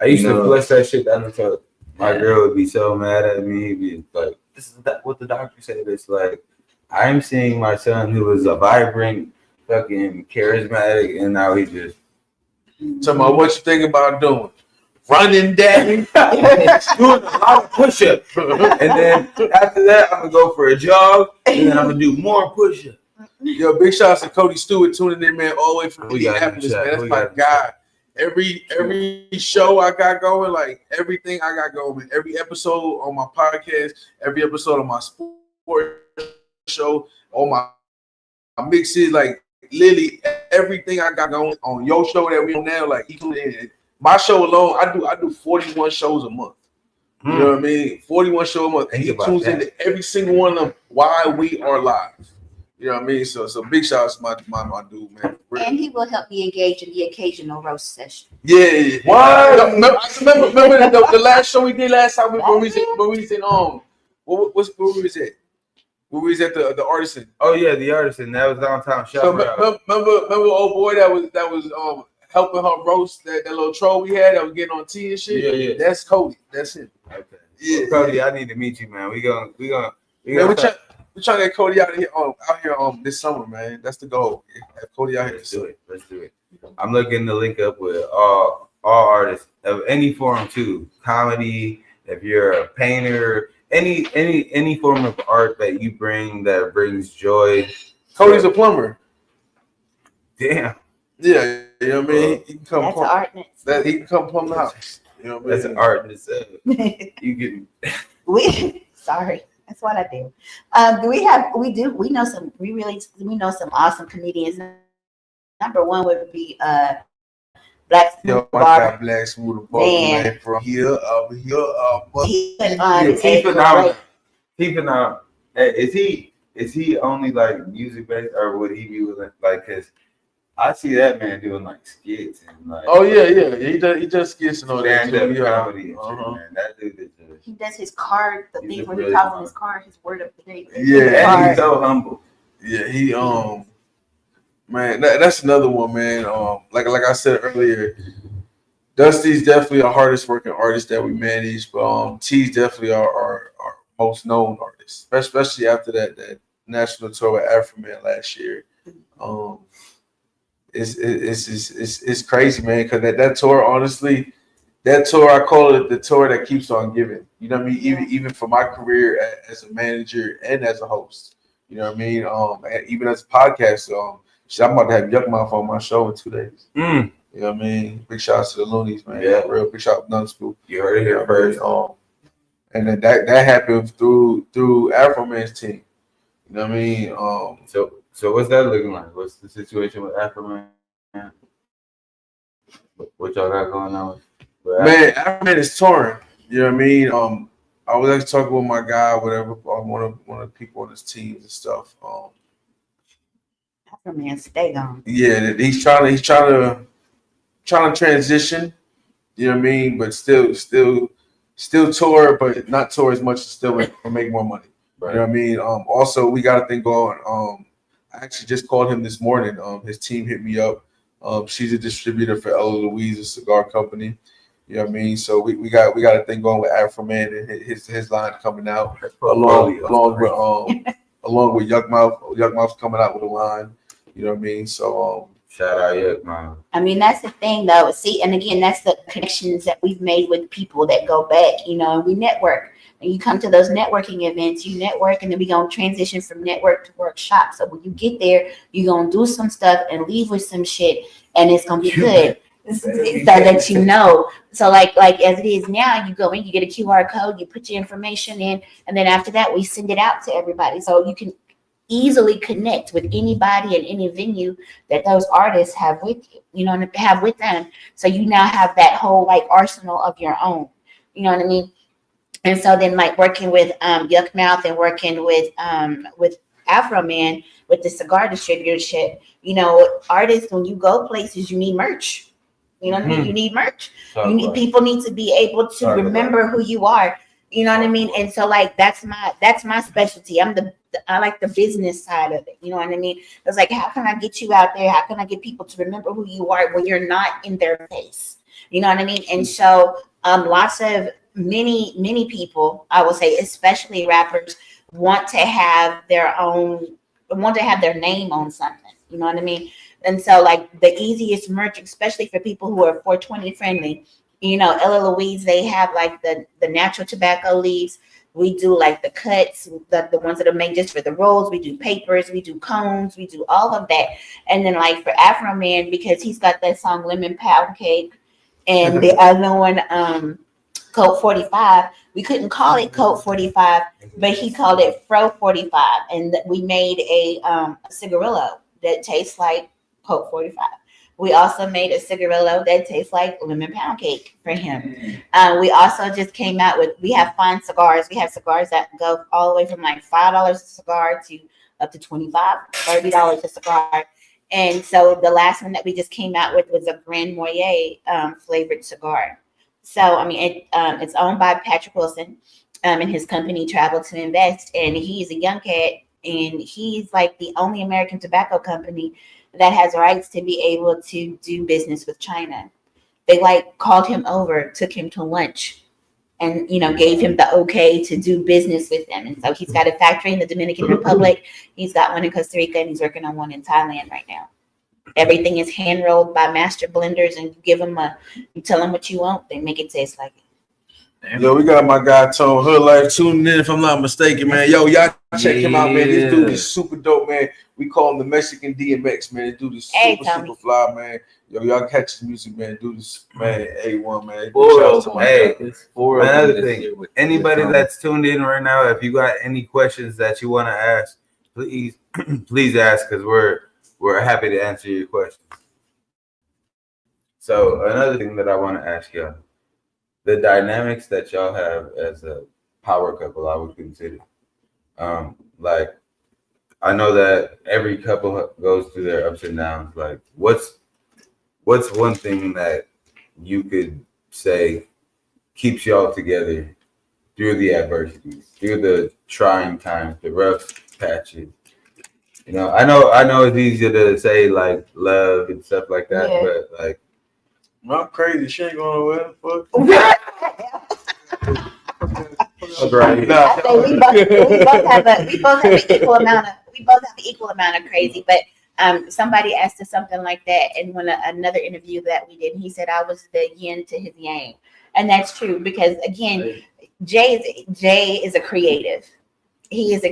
I used to flush that shit down the toilet. My girl would be so mad at me. Be like, "This is what the doctor said." It's like I'm seeing my son who was a vibrant, fucking charismatic, and now he just. Talking about what you think about doing. Running, daddy, doing a lot of push-ups, and then after that, I'm gonna go for a jog, and then I'm gonna do more push-ups. Yo, big shouts to Cody Stewart tuning in, man, all the way from Indianapolis, man. That's my guy. Every show I got going, like everything I got going, man. Every episode on my podcast, every episode on my sports show, on my mixes, like literally everything I got going on your show that we on now, like he tuned in. My show alone, I do 41 shows a month. You know what I mean? 41 shows a month. And he tunes into every single one of them while we are live. You know what I mean? So big shout out to my dude, man. Really. And he will help me engage in the occasional roast session. Yeah. What? Remember the last show we did last time when we was in where we was at? Where we was at the Artisan. Oh yeah, the Artisan. That was downtown shop. So remember old boy that was helping her roast that little troll we had that was getting on tea and shit. Yeah. That's Cody. That's him. Okay. Yeah, well, Cody, I need to meet you, man. We gonna. We're trying to get Cody out here this summer, man. That's the goal. Have Cody out here. Let's do it. I'm looking to link up with all artists of any form too. Comedy. If you're a painter, any form of art that you bring that brings joy. Cody's a plumber. Damn. Yeah, you know what I mean. He can come. That's art. He can come plumb the house. You know what I mean. That's an art in itself. You can. Sorry. That's what I do. We know some awesome comedians. Number one would be Black Yo, my guy Black Smooth man from here. He's phenomenal. Is he only like music based, or would he be like? Cause I see that man doing like skits and like. Oh yeah. He does skits and all that. Stand-up comedy and shit, man. That dude is just. He does his card, the thing where he calls on his card, his word of the day. Yeah, and he's so humble. Yeah, he man, that's another one, man. Like I said earlier, Dusty's definitely our hardest working artist that we manage, but T's definitely our most known artist, especially after that national tour with Afroman last year. It's crazy, man, because that tour, honestly, that tour, I call it the tour that keeps on giving. You know what I mean? Even for my career as a manager and as a host. You know what I mean? And even as a podcast, I'm about to have Yuck Mouth on my show in 2 days. You know what I mean? Big shout out to the Loonies, man. Yeah. Real big shout out to None School. You heard it here first. And then that happened through Afroman's team. You know what I mean? So what's that looking like? What's the situation with Afroman? What y'all got going on with Man, Afroman is touring. You know what I mean? I was actually talking with my guy, whatever, one of the people on his team and stuff. Afroman, stay gone. Yeah, he's trying to transition. You know what I mean? But still tour, but not tour as much. Still make more money. Right. You know what I mean? Also, we got a thing going. I actually just called him this morning. His team hit me up. She's a distributor for Ella Louise, a cigar company. You know what I mean? So we got a thing going with Afro Man and his line coming out along with Yuck Mouth. Yuck Mouth's coming out with a line. You know what I mean? So shout out Yuck Mouth. I mean, that's the thing, though. See, and again, that's the connections that we've made with people that go back, you know, and we network. And you come to those networking events, you network, and then we're going to transition from network to workshop. So when you get there, you're going to do some stuff and leave with some shit, and it's going to be good. So that you know. So like as it is now, you go in, you get a QR code, you put your information in, and then after that, we send it out to everybody. So you can easily connect with anybody in any venue that those artists have with you, you know, and have with them. So you now have that whole like arsenal of your own, you know what I mean? And so then like working with Yuck Mouth and working with Afro Man with the cigar distributorship, you know, artists, when you go places, you need merch. You know what I mean? You need merch. People need to be able to remember who you are. You know what I mean? And so like that's my specialty. I like the business side of it. You know what I mean? It's like, how can I get you out there? How can I get people to remember who you are when you're not in their face? You know what I mean? And so many people, I will say, especially rappers, want to have their name on something. You know what I mean? And so like the easiest merch, especially for people who are 420 friendly, you know, Ella Louise, they have like the natural tobacco leaves. We do like the cuts, the ones that are made just for the rolls. We do papers, we do cones, we do all of that. And then like for Afro Man, because he's got that song Lemon Pound Cake and the other one, Code 45, we couldn't call it Code 45, but he called it Fro 45. And we made a cigarillo that tastes like Code 45. We also made a cigarillo that tastes like lemon pound cake for him. We also just came out with, we have fine cigars. We have cigars that go all the way from like $5 a cigar to up to $25, $30 a cigar. And so the last one that we just came out with was a Grand Moyer flavored cigar. So, I mean, it's owned by Patrick Wilson and his company Travel to Invest. And he's a young cat, and he's like the only American tobacco company that has rights to be able to do business with China. They like called him over, took him to lunch, and, you know, gave him the okay to do business with them. And so he's got a factory in the Dominican Republic. He's got one in Costa Rica, and he's working on one in Thailand right now. Everything is hand rolled by master blenders, and you tell them what you want, they make it taste like it. Yo, we got my guy Tone Hood Life tuning in, if I'm not mistaken, man. Yo, y'all check him out, man. This dude is super dope, man. We call him the Mexican DMX, man. This dude is super fly, man. Yo, y'all catch his music, man. Dude is, man, A1, man. Another thing, anybody that's tuned in right now, if you got any questions that you want to ask, please ask, because we're happy to answer your questions. So another thing that I want to ask y'all, the dynamics that y'all have as a power couple, I would consider. Like, I know that every couple goes through their ups and downs. Like, what's one thing that you could say keeps y'all together through the adversities, through the trying times, the rough patches? You know, I know it's easier to say like love and stuff like that, but like, I'm crazy. She ain't going nowhere. Fuck. I say we both have an equal amount of crazy. But somebody asked us something like that in another interview that we did. And he said I was the yin to his yang, and that's true because again, Jay is a creative. He's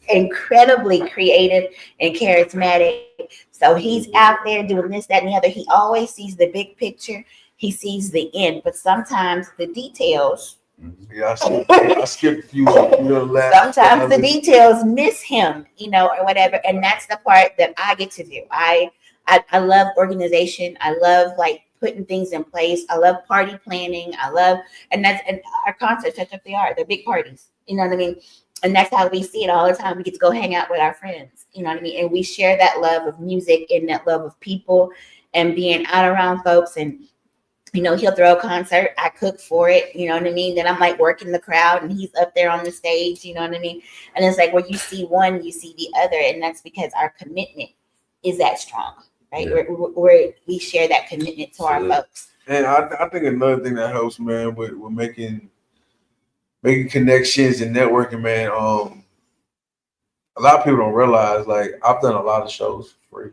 incredibly creative and charismatic. So he's out there doing this, that, and the other. He always sees the big picture. He sees the end, but sometimes the details. Yeah, I skipped a few. Sometimes the details miss him, you know, or whatever, and that's the part that I get to do. I love organization. I love like putting things in place. I love party planning. And our concerts, that's what they are. They're big parties. You know what I mean? And that's how we see it all the time. We get to go hang out with our friends. You know what I mean? And we share that love of music and that love of people and being out around folks. And, you know, he'll throw a concert. I cook for it. You know what I mean? Then I'm like working the crowd and he's up there on the stage. You know what I mean? And it's like where you see one, you see the other. And that's because our commitment is that strong, right? Yeah. We share that commitment to our folks. And I think another thing that helps, man, with making connections and networking, man. A lot of people don't realize, like, I've done a lot of shows for free,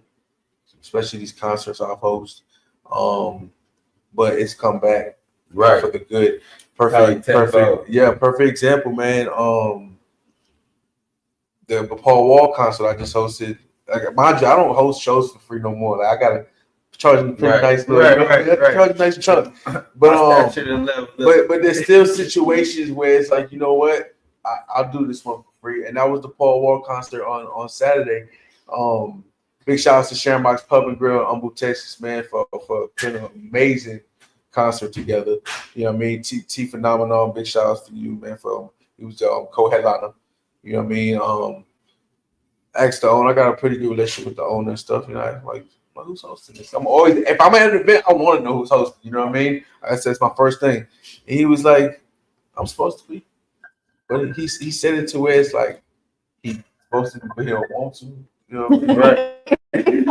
especially these concerts I've hosted. But it's come back Right. for the good. Perfect. Perfect example, man. The Paul Wall concert I just hosted. Like, mind you, I don't host shows for free no more. Like, I gotta charge them pretty nice, charge a nice chunk. But there's still situations where it's like, you know what, I'll do this one for free. And that was the Paul Wall concert on Saturday. Big shout outs to Shamrock's Pub and Grill in Humble, Texas, man, for putting an amazing concert together. You know what I mean? T Phenomenon, big shout outs to you, man, for he was co-headliner. You know what I mean? Asked the owner. I got a pretty good relationship with the owner and stuff. You know, like, who's hosting this? I'm always, if I'm at an event, I want to know who's hosting. You know what I mean? I said it's my first thing. And he was like, I'm supposed to be. But he said it to where it's like he's supposed to be, but he don't want to. You know what I mean? Right. And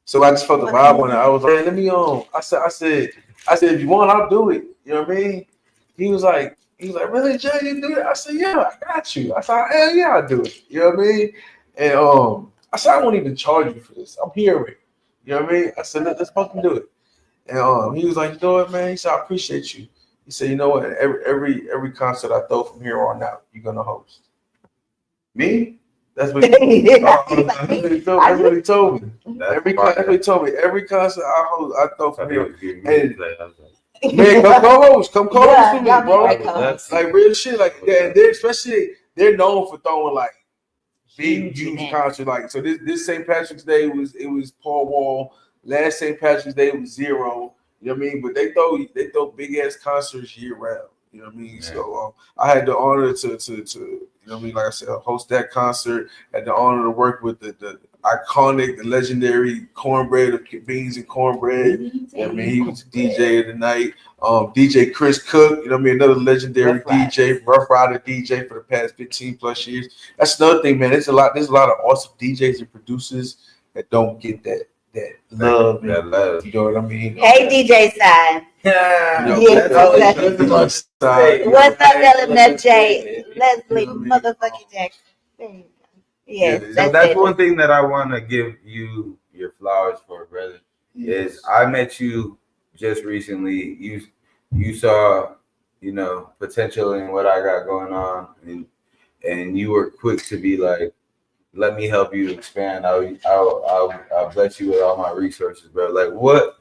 so I just felt the vibe on it. I was like, let me I said, if you want, I'll do it. You know what I mean? He was like, really, Jay, you do it? I said, yeah, I got you. I said, hell yeah, I'll do it. You know what I mean? And I said, I won't even charge you for this. I'm hearing. You know what I mean? I said, let's fucking do it. And he was like, you know what, man? He said, I appreciate you. He said, you know what? Every concert I throw from here on out, you're gonna host. Me? That's what he told me. Every concert I host, I throw from here. And, man, come co-host with me, bro. Like real shit, like they're known for throwing like big, huge concerts. Like, so this St. Patrick's Day was Paul Wall. Last St. Patrick's Day was Zero. You know what I mean? But they throw big ass concerts year round. You know what I mean? Yeah. So I had the honor to you know what I mean? Like I said, host that concert. Had the honor to work with the iconic, the legendary Cornbread of Beans and Cornbread. You know what I mean? He was DJ of the night. DJ Chris Cook, you know what I mean? Another legendary DJ, Rough Rider DJ for the past 15 plus years. That's another thing, man. There's a lot of awesome DJs and producers that don't get that love. That love. You know what I mean? Hey, DJ Side. What's up, LMFJ? Leslie motherfucking Jackson. Yeah, so that's one thing that I want to give you your flowers for, brother. Is I met you just recently. You saw, you know, potential in what I got going on, and you were quick to be like, let me help you expand. I'll bless you with all my resources, bro. Like what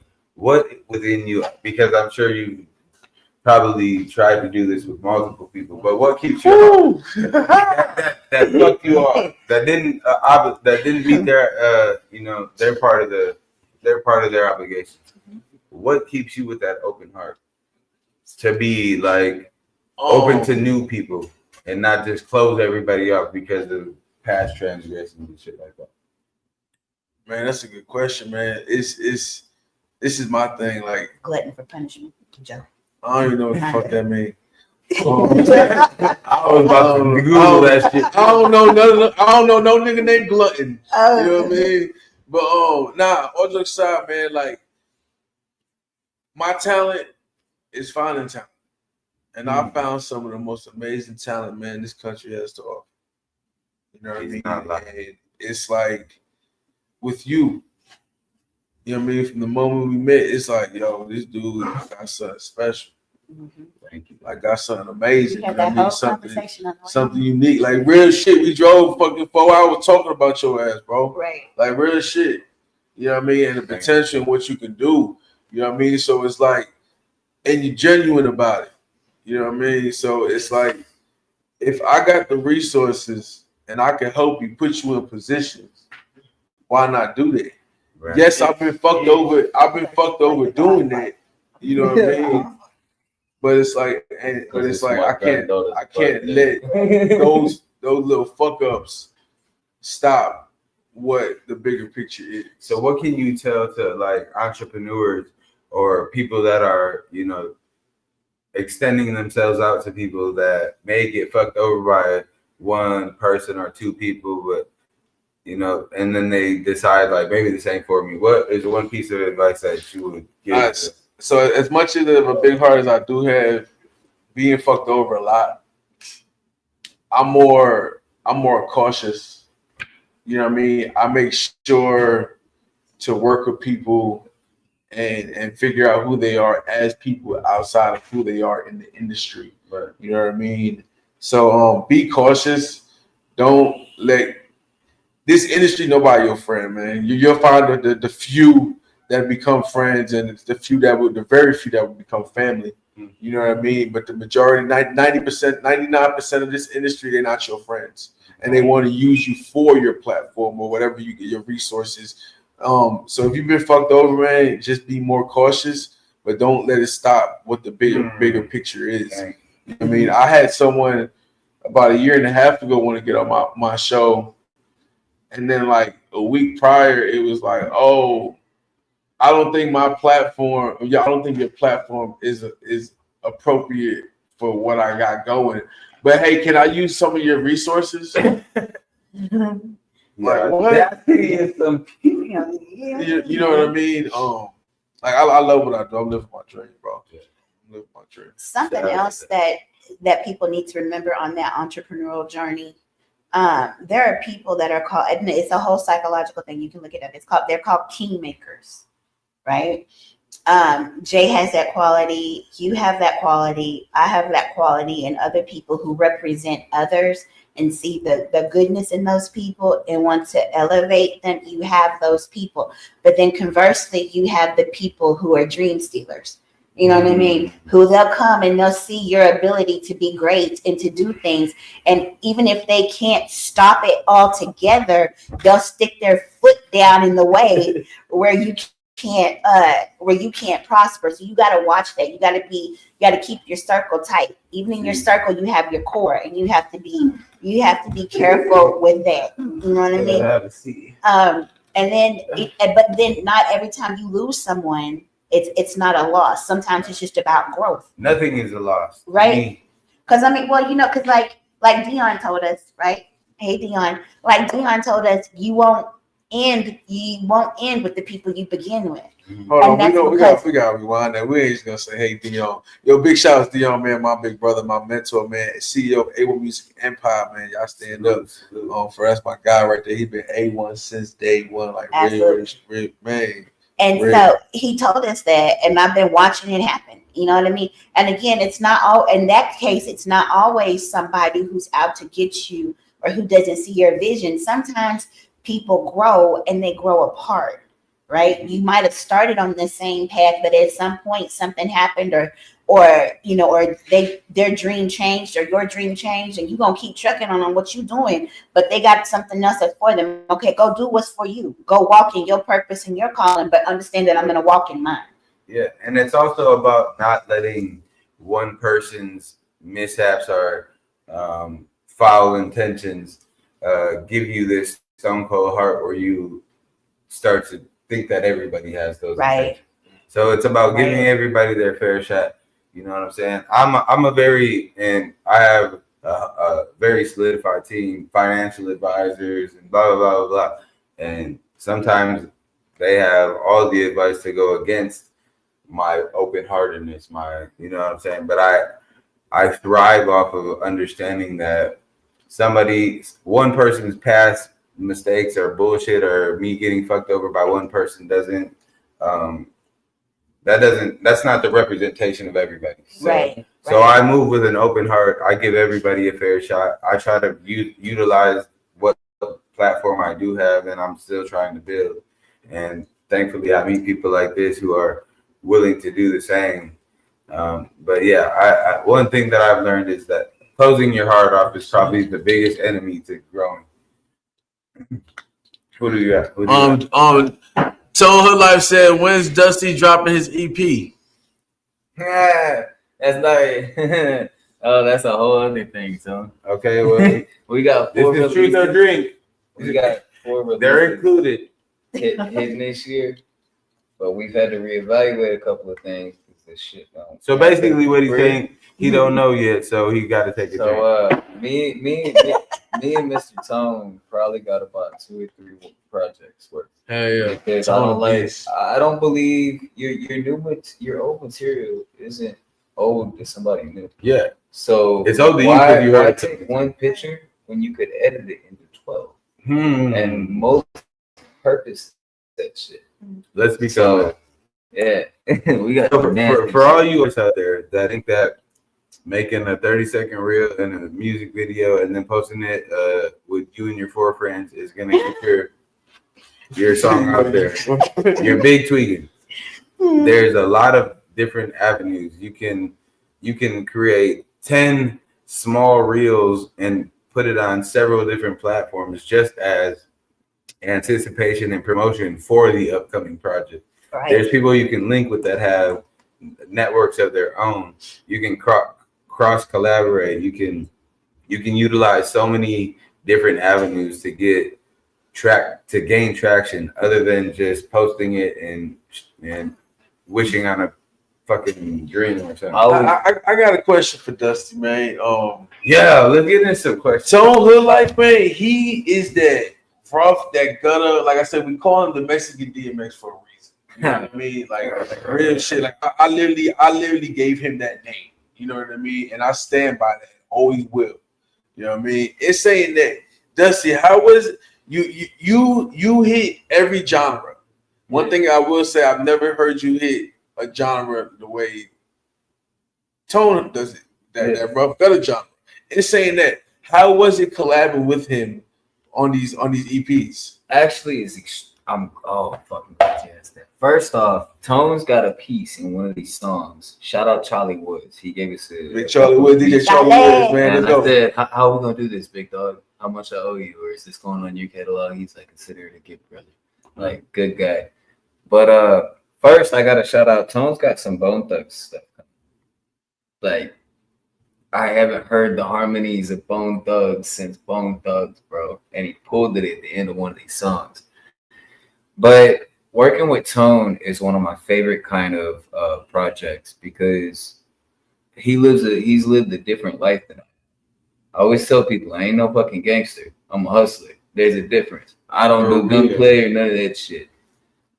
within you? Because I'm sure you probably tried to do this with multiple people, but what keeps you that fucked you off? That didn't meet their you know, their part of their obligations. What keeps you with that open heart to be like open to new people and not just close everybody up because of past transgressions and shit like that? Man, that's a good question, man. This is my thing. Like glutton for punishment, Joe. I don't even know what the fuck that means. I was about to Google that shit. I don't know no nigga named Glutton. You know what I mean? But all jokes aside, man, like my talent is finding talent. And I found some of the most amazing talent, man, this country has to offer. You know what I mean? And it's like with you know what I mean? From the moment we met, it's like, yo, this dude got something special. Mm-hmm. Thank you. Like, got something amazing. You know what I mean? Something unique. Like, real shit. We drove fucking 4 hours talking about your ass, bro. Right. Like, real shit. You know what I mean? And the potential and what you can do. You know what I mean? So it's like, and you're genuine about it. You know what I mean? So it's like, if I got the resources and I can help you, put you in positions, why not do that? Right. Yes, I've been fucked over. I've been fucked over doing that. You know what I mean? But it's like, I can't let those little fuck ups stop what the bigger picture is. So what can you tell to like entrepreneurs or people that are, you know, extending themselves out to people that may get fucked over by one person or two people, but you know, and then they decide like maybe this ain't for me. What is one piece of advice that you would give? So as much of a big heart as I do have, being fucked over a lot, I'm more cautious. You know what I mean? I make sure to work with people and figure out who they are as people outside of who they are in the industry. Right. You know what I mean? So be cautious. Don't let this industry nobody your friend, man. You'll find the few that become friends, and it's the very few that will become family. You know what I mean? But the majority, 90%, 99% of this industry, they're not your friends, and they want to use you for your platform or whatever you get your resources. So if you've been fucked over, man, just be more cautious, but don't let it stop what the bigger picture is. You know what I mean? I had someone about a year and a half ago want to get on my show, and then like a week prior, it was like, oh, I don't think my platform, I don't think your platform is appropriate for what I got going. But hey, can I use some of your resources? Like, what? You know what I mean? Like I love what I do. I'm living my dream, bro. I'm living my dream. Something else that people need to remember on that entrepreneurial journey. There are people that are called, and it's a whole psychological thing. You can look it up. They're called kingmakers, right? Jay has that quality. You have that quality. I have that quality, and other people who represent others and see the goodness in those people and want to elevate them. You have those people, but then conversely, you have the people who are dream stealers. You know what I mean? Who they'll come and they'll see your ability to be great and to do things. And even if they can't stop it altogether, they'll stick their foot down in the way where you can't prosper. So you got to watch that. You got to keep your circle tight. Even in your circle, you have your core, and you have to be careful with that. You know what I mean? But then not every time you lose someone, it's not a loss. Sometimes it's just about growth. Nothing is a loss, right? Because because like Dion told us, right? Hey Dion, like Dion told us, you won't end with the people you begin with. Hold on, we gotta rewind that. We ain't just gonna say, hey Dion. Yo, big shout out to Dion, man, my big brother, my mentor, man, CEO of A1 Music Empire, man. Y'all stand up for us, my guy right there. He been A1 since day one, like really, man. And so he told us that, and I've been watching it happen. You know what I mean? And again, it's not all in that case, it's not always somebody who's out to get you or who doesn't see your vision. Sometimes people grow and they grow apart, right? You might have started on the same path, but at some point something happened or their dream changed or your dream changed, and you're gonna keep trucking on what you're doing, but they got something else that's for them. Okay, go do what's for you. Go walk in your purpose and your calling, but understand that I'm gonna walk in mine. Yeah, and it's also about not letting one person's mishaps or foul intentions give you this stone cold heart where you start to think that everybody has those intentions. So it's about giving everybody their fair shot. You know what I'm saying? I have a very solidified team, financial advisors, and blah, blah, blah, blah. And sometimes they have all the advice to go against my open-heartedness, you know what I'm saying? But I thrive off of understanding that one person's past mistakes or bullshit or me getting fucked over by one person that's not the representation of everybody. So I move with an open heart. I give everybody a fair shot. I try to utilize what platform I do have, and I'm still trying to build. And thankfully, I meet people like this who are willing to do the same. But yeah, one thing that I've learned is that closing your heart off is probably the biggest enemy to growing. Who do you have? Tone Hood Life said, when's Dusty dropping his EP? That's like, that's a whole other thing, Tone. Okay, well, we got 4 this is truth or drink. We got 4 releases. They're included. Hitting this year, but we've had to reevaluate a couple of things. This shit so basically, what he's saying, he don't know yet, so he got to take a chance. Me me and Mr. Tone probably got about 2 or 3 projects worth. Hell yeah. Because I don't believe your old material isn't old to somebody new. Yeah. So It's old to you why because you heard take one picture when you could edit it into 12? Hmm. And most purpose that shit. Let's be So yeah, we got for all you guys out there that think that making a 30-second reel and a music video and then posting it with you and your 4 friends is gonna get your song out there. You're big tweaking. There's a lot of different avenues. You can create 10 small reels and put it on several different platforms just as anticipation and promotion for the upcoming project. Right. There's people you can link with that have networks of their own. You can cross collaborate. You can utilize so many different avenues to gain traction other than just posting it and wishing on a fucking dream or something. I got a question for Dusty, man. Yeah, let's get into some questions. So Hood Life, man, he is that rough, that gutter. Like I said, we call him the Mexican DMX for a reason. You know what I mean? Like real shit. Like I literally gave him that name. You know what I mean? And I stand by that. Always will. You know what I mean? It's saying that, Dusty, how was it? You hit every genre. One thing I will say, I've never heard you hit a genre the way Tone does it. That rough gutter genre. It's saying that. How was it collabing with him on these EPs? Actually, I'm fucking yes. First off, Tone's got a piece in one of these songs. Shout out Charlie Woods. He gave us a Big Charlie Woods, DJ Charlie Woods, man. And I said, how are we gonna do this, big dog? How much I owe you, or is this going on your catalog? He's like, consider it a gift, brother. Like, good guy. But first, I gotta shout out. Tone's got some Bone Thugs stuff. Like, I haven't heard the harmonies of Bone Thugs since Bone Thugs, bro. And he pulled it at the end of one of these songs. But working with Tone is one of my favorite kind of projects because he's lived a different life than I. I always tell people I ain't no fucking gangster. I'm a hustler. There's a difference. I don't do gunplay or none of that shit.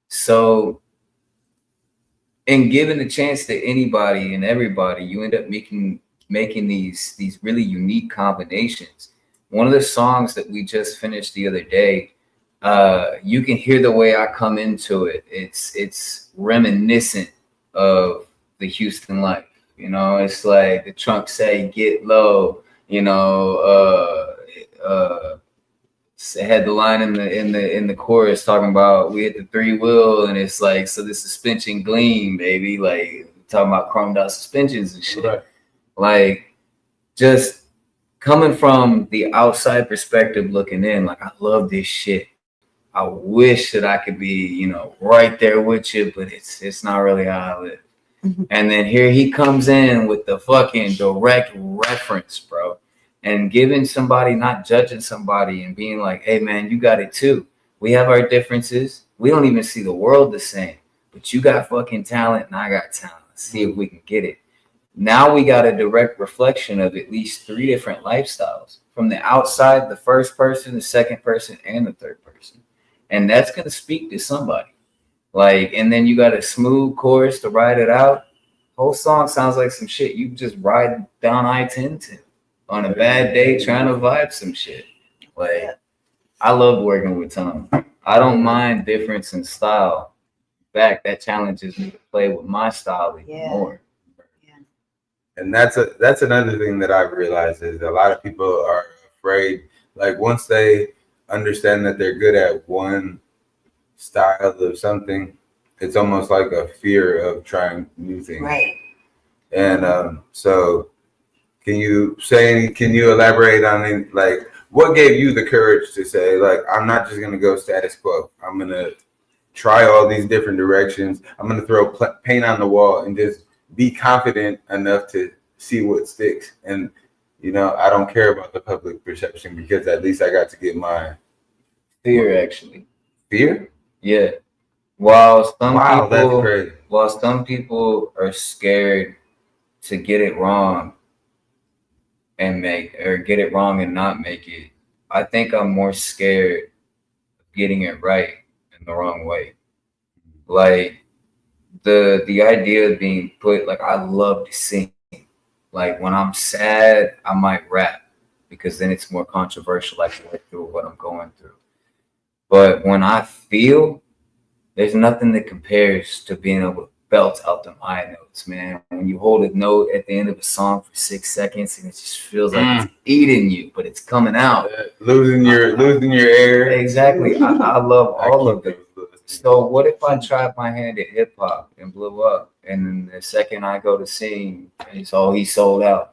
So, in giving a chance to anybody and everybody, you end up making these really unique combinations. One of the songs that we just finished the other day, you can hear the way I come into it. It's reminiscent of the Houston life. You know, it's like the trunk say, get low, you know, it had the line in the chorus talking about we hit the 3-wheel and it's like, so the suspension gleam, baby, like talking about chromed out suspensions and shit. Right. Like just coming from the outside perspective looking in, like I love this shit. I wish that I could be, you know, right there with you, but it's not really how I live. Mm-hmm. And then here he comes in with the fucking direct reference, bro. And giving somebody, not judging somebody and being like, hey man, you got it too. We have our differences. We don't even see the world the same, but you got fucking talent and I got talent. Let's see if we can get it. Now we got a direct reflection of at least 3 different lifestyles from the outside, the first person, the second person, and the third person. And that's going to speak to somebody. Like, and then you got a smooth chorus to ride it out. Whole song sounds like some shit you just ride down I-10 to on a bad day trying to vibe some shit. Like, I love working with Tom. I don't mind difference in style. In fact, that challenges me to play with my style even more. And that's another thing that I've realized is a lot of people are afraid. Like once they understand that they're good at one style of something, it's almost like a fear of trying new things. Right. And so can you elaborate on it? Like what gave you the courage to say, like, I'm not just gonna go status quo. I'm gonna try all these different directions. I'm gonna throw paint on the wall and just be confident enough to see what sticks. And, you know, I don't care about the public perception because at least I got to get mine. Fear, actually. Fear? Yeah. While some people are scared to get it wrong and get it wrong and not make it, I think I'm more scared of getting it right in the wrong way. Like the idea of being put, like, I love to sing. Like when I'm sad, I might rap because then it's more controversial. I can work through what I'm going through. But when I feel, there's nothing that compares to being able to belt out them high notes, man. When you hold a note at the end of a song for 6 seconds and it just feels like it's eating you, but it's coming out. Losing your air. Exactly. I love all of it. So what if I tried my hand at hip hop and blew up, and then the second I go to sing, it's he sold out.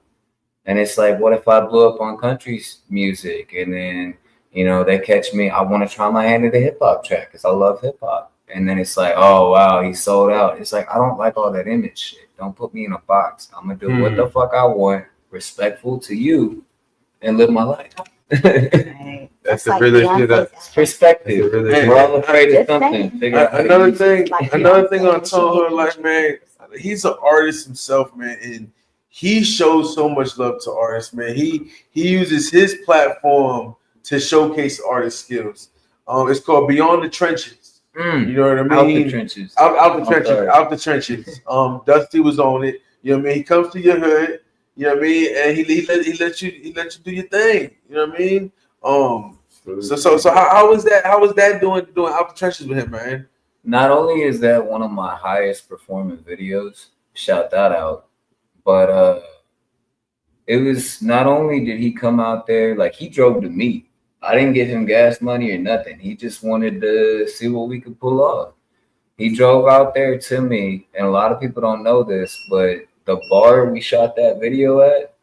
And it's like, what if I blew up on country music, and then they catch me? I want to try my hand at a hip hop track because I love hip hop, and then it's like, oh wow, he sold out. It's like, I don't like all that image shit. Don't put me in a box. I'm gonna do what the fuck I want, respectful to you, and live my life. Right. That's the realest shit. Perspective. We're all afraid of something. Another thing on Tone Hood Life, man. He's an artist himself, man, and he shows so much love to artists, man. He uses his platform to showcase artist skills. It's called Beyond the Trenches. You know what I mean? Out the trenches. Out the trenches. Out the trenches. Dusty was on it. You know what I mean? He comes to your hood. You know what I mean? And he let you do your thing. You know what I mean? So how was that? How was that doing Out the Trenches with him, man? Not only is that one of my highest performing videos, shout that out, but it was not only did he come out there, like he drove to me. I didn't give him gas money or nothing. He just wanted to see what we could pull off. He drove out there to me, and a lot of people don't know this, but the bar we shot that video at,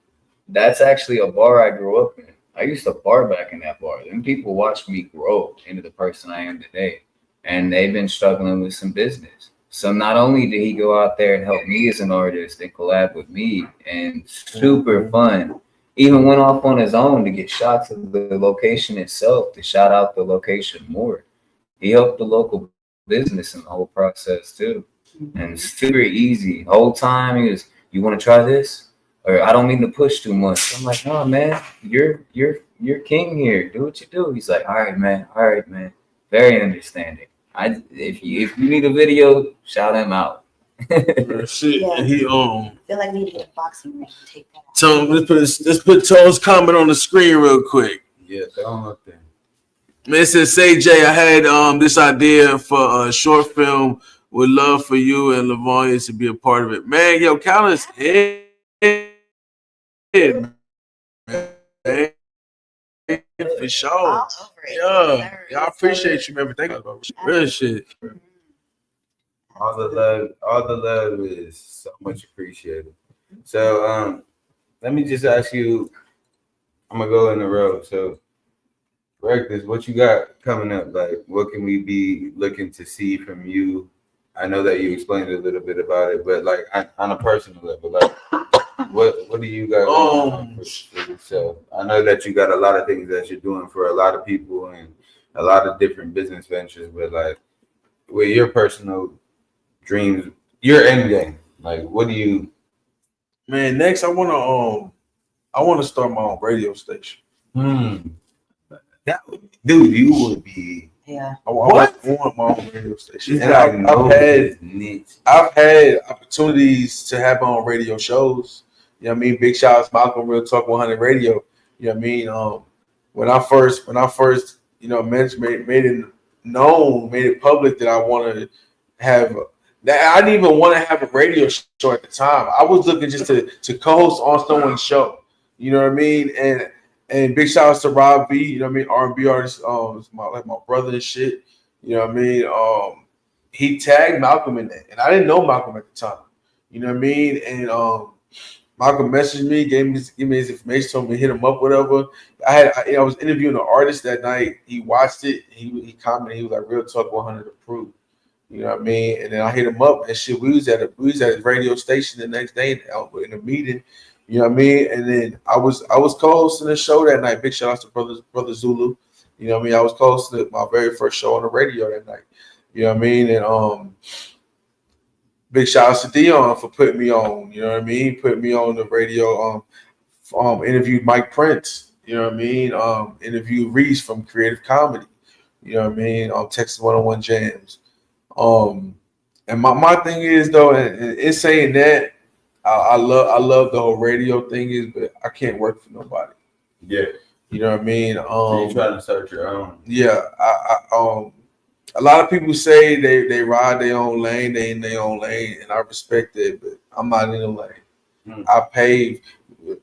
that's actually a bar I grew up in. I used to bar back in that bar. And people watched me grow into the person I am today. And they've been struggling with some business. So not only did he go out there and help me as an artist and collab with me, and super fun, even went off on his own to get shots of the location itself, to shout out the location more. He helped the local business in the whole process too. And super easy. The whole time he was, you want to try this? Or I don't mean to push too much. I'm like, no, man, you're king here. Do what you do. He's like, all right, man. Very understanding. If you need a video, shout him out. Shit. Yeah. And he I feel like we need to get a boxing ring and take that out. Tone, let's put Tone's comment on the screen real quick. Yeah, Tone up there. Man, it says, say Jay, I had this idea for a short film. Would love for you and Lavonia to be a part of it. Man, yo, count us in, man. For sure. All over it. Yeah, I appreciate you, man, for thinking about real shit. All the love is so much appreciated. So let me just ask you, I'm gonna go in a row. So Reckless, what you got coming up? Like, what can we be looking to see from you? I know that you explained a little bit about it, but like on a personal level, like what do you got going on for yourself? I know that you got a lot of things that you're doing for a lot of people and a lot of different business ventures, but like with your personal dreams, your end game, like what do you? Man, next I wanna start my own radio station. Dude, you would be. Yeah. I want my own radio station. And I've I've had opportunities to have my own radio shows. You know what I mean? Big shout out to Malcolm Real Talk 100 Radio. You know what I mean? When I first made it known, made it public that I want to have that, I didn't even want to have a radio show at the time. I was looking just to co-host on someone's show. You know what I mean? And big shout outs to Rob V, you know what I mean, R&B artist, my brother and shit. You know what I mean? He tagged Malcolm in that, and I didn't know Malcolm at the time. You know what I mean? And Malcolm messaged me, gave me his information, told me to hit him up, whatever. I was interviewing an artist that night. He watched it. He commented. He was like, "Real Talk 100 approved." You know what I mean? And then I hit him up and shit. We was at his radio station the next day in a meeting. You know what I mean? And then I was co-hosting the show that night. Big shout out to brother Zulu. You know what I mean? I was co-hosting my very first show on the radio that night. You know what I mean? And big shout out to Dion for putting me on. You know what I mean? Putting me on the radio. Interviewed Mike Prince. You know what I mean? Interview Reese from Creative Comedy. You know what I mean? On Texas 101 Jams. And my thing is though, and it's saying that I love the whole radio thing is, but I can't work for nobody. Yeah. You know what I mean? So you trying to start your own. Yeah. A lot of people say they ride their own lane, they in their own lane, and I respect it, but I'm not in the lane. I paved.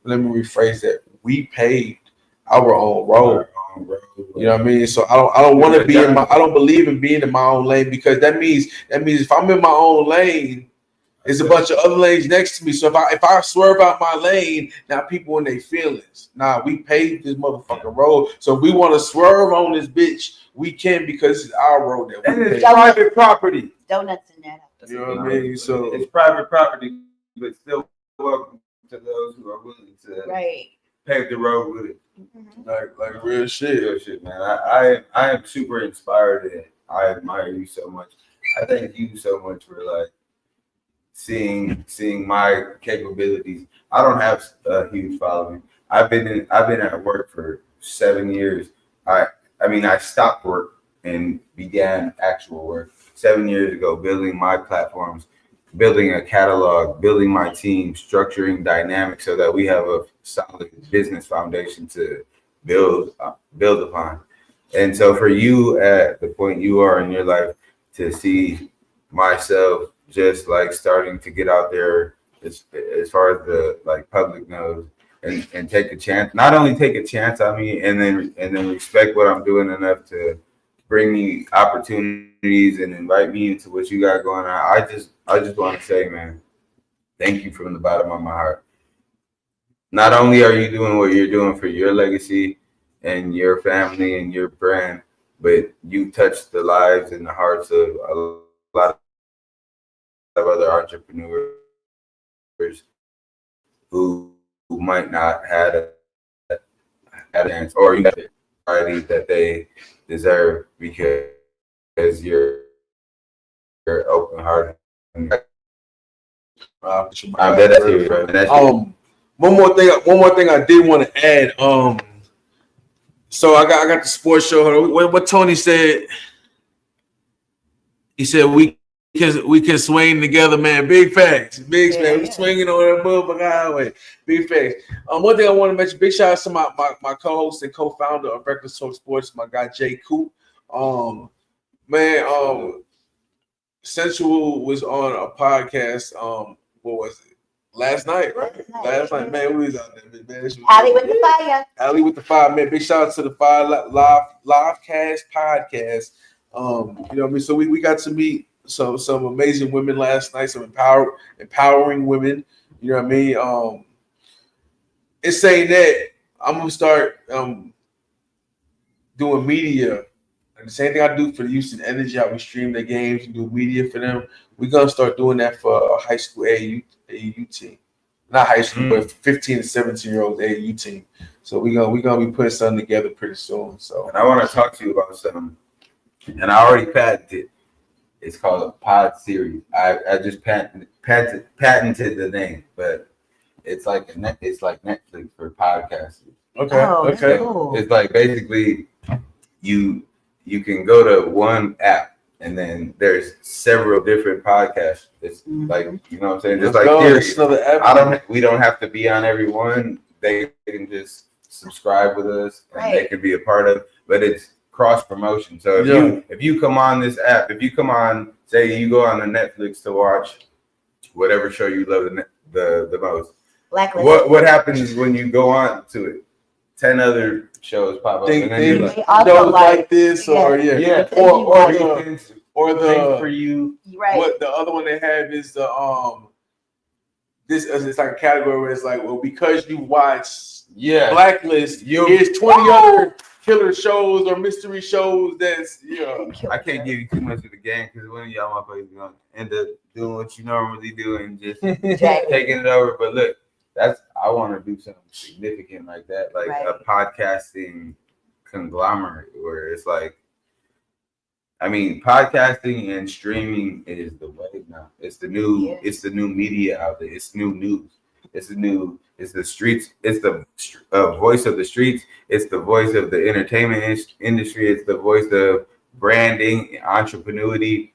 Let me rephrase that. We paved our own road. You know what I mean? So I don't want to be in my. I don't believe in being in my own lane, because that means if I'm in my own lane, there's a bunch of other lanes next to me. So if I swerve out my lane, now people in their feelings. Nah, we paved this motherfucking road. So if we want to swerve on this bitch, we can, because it's our road that we paved. It's private property. Donuts in that. You know what I mean? So it's private property, but still welcome to those who are willing to pave the road with it. Like real shit. Real shit, man. I am super inspired, and I admire you so much. I thank you so much for like seeing my capabilities. I don't have a huge following. I've been at work for 7 years. I stopped work and began actual work 7 years ago, building my platforms, building a catalog, building my team, structuring dynamics so that we have a solid business foundation to build upon. And so for you at the point you are in your life, to see myself just like starting to get out there as far as the like public knows, and take a chance, not only take a chance on me and then respect what I'm doing enough to bring me opportunities and invite me into what you got going on. I just want to say, man, thank you from the bottom of my heart. Not only are you doing what you're doing for your legacy and your family and your brand, but you touched the lives and the hearts of a lot of other entrepreneurs who might not have a chance, or the priority that they deserve, because you're open hearted. I bet that's you, bro. One more thing I did want to add. So I got the sports show. What Tony said. He said we can swing together, man. Big facts, big facts. We swinging on that motherfucking highway. Big facts. One thing I want to mention. Big shout out to my co-host and co-founder of Reckless Talk Sports, my guy Jay Coop. SINNSUAL was on a podcast. What was it? Last night, right? Last night, man. We was out there, man. Alley with the fire. Alley with the fire, man. Big shout out to the Fire Live Cast podcast. You know what I mean? So we got to meet some amazing women last night, some empowering women. You know what I mean? It's saying that I'm gonna start doing media. And the same thing I do for the Houston Energy, how we stream their games and do media for them. We're gonna start doing that for a high school AAU team. Not high school, but 15 to 17-year-old AAU team. So we're gonna be putting something together pretty soon. So, and I want to talk to you about something. And I already patented. It's called a pod series. I just patented the name, but it's like Netflix for podcasters. Okay. Okay. Cool. It's like basically you can go to one app and then there's several different podcasts. It's like, you know what I'm saying? Just like theory. We don't have to be on every one. They can just subscribe with us and they can be a part of, but it's cross promotion. So if you come on this app, if you come on, say you go on the Netflix to watch whatever show you love the most. What happens when you go on to it? 10 other shows pop up, and then you're like, shows like this, or or the for you. Right. What the other one they have is the this it's like a category where it's like, well, because you watch Blacklist, here's 20 other killer shows or mystery shows that's I can't give you too much of the game because one of y'all motherfuckers gonna end up doing what you normally do and just taking it over. But look, I want to do something significant like that, like a podcasting conglomerate where it's like, I mean, podcasting and streaming is the way now. It's the new media outlet. It's new news. It's the streets. It's the voice of the streets. It's the voice of the entertainment industry. It's the voice of branding, entrepreneurship,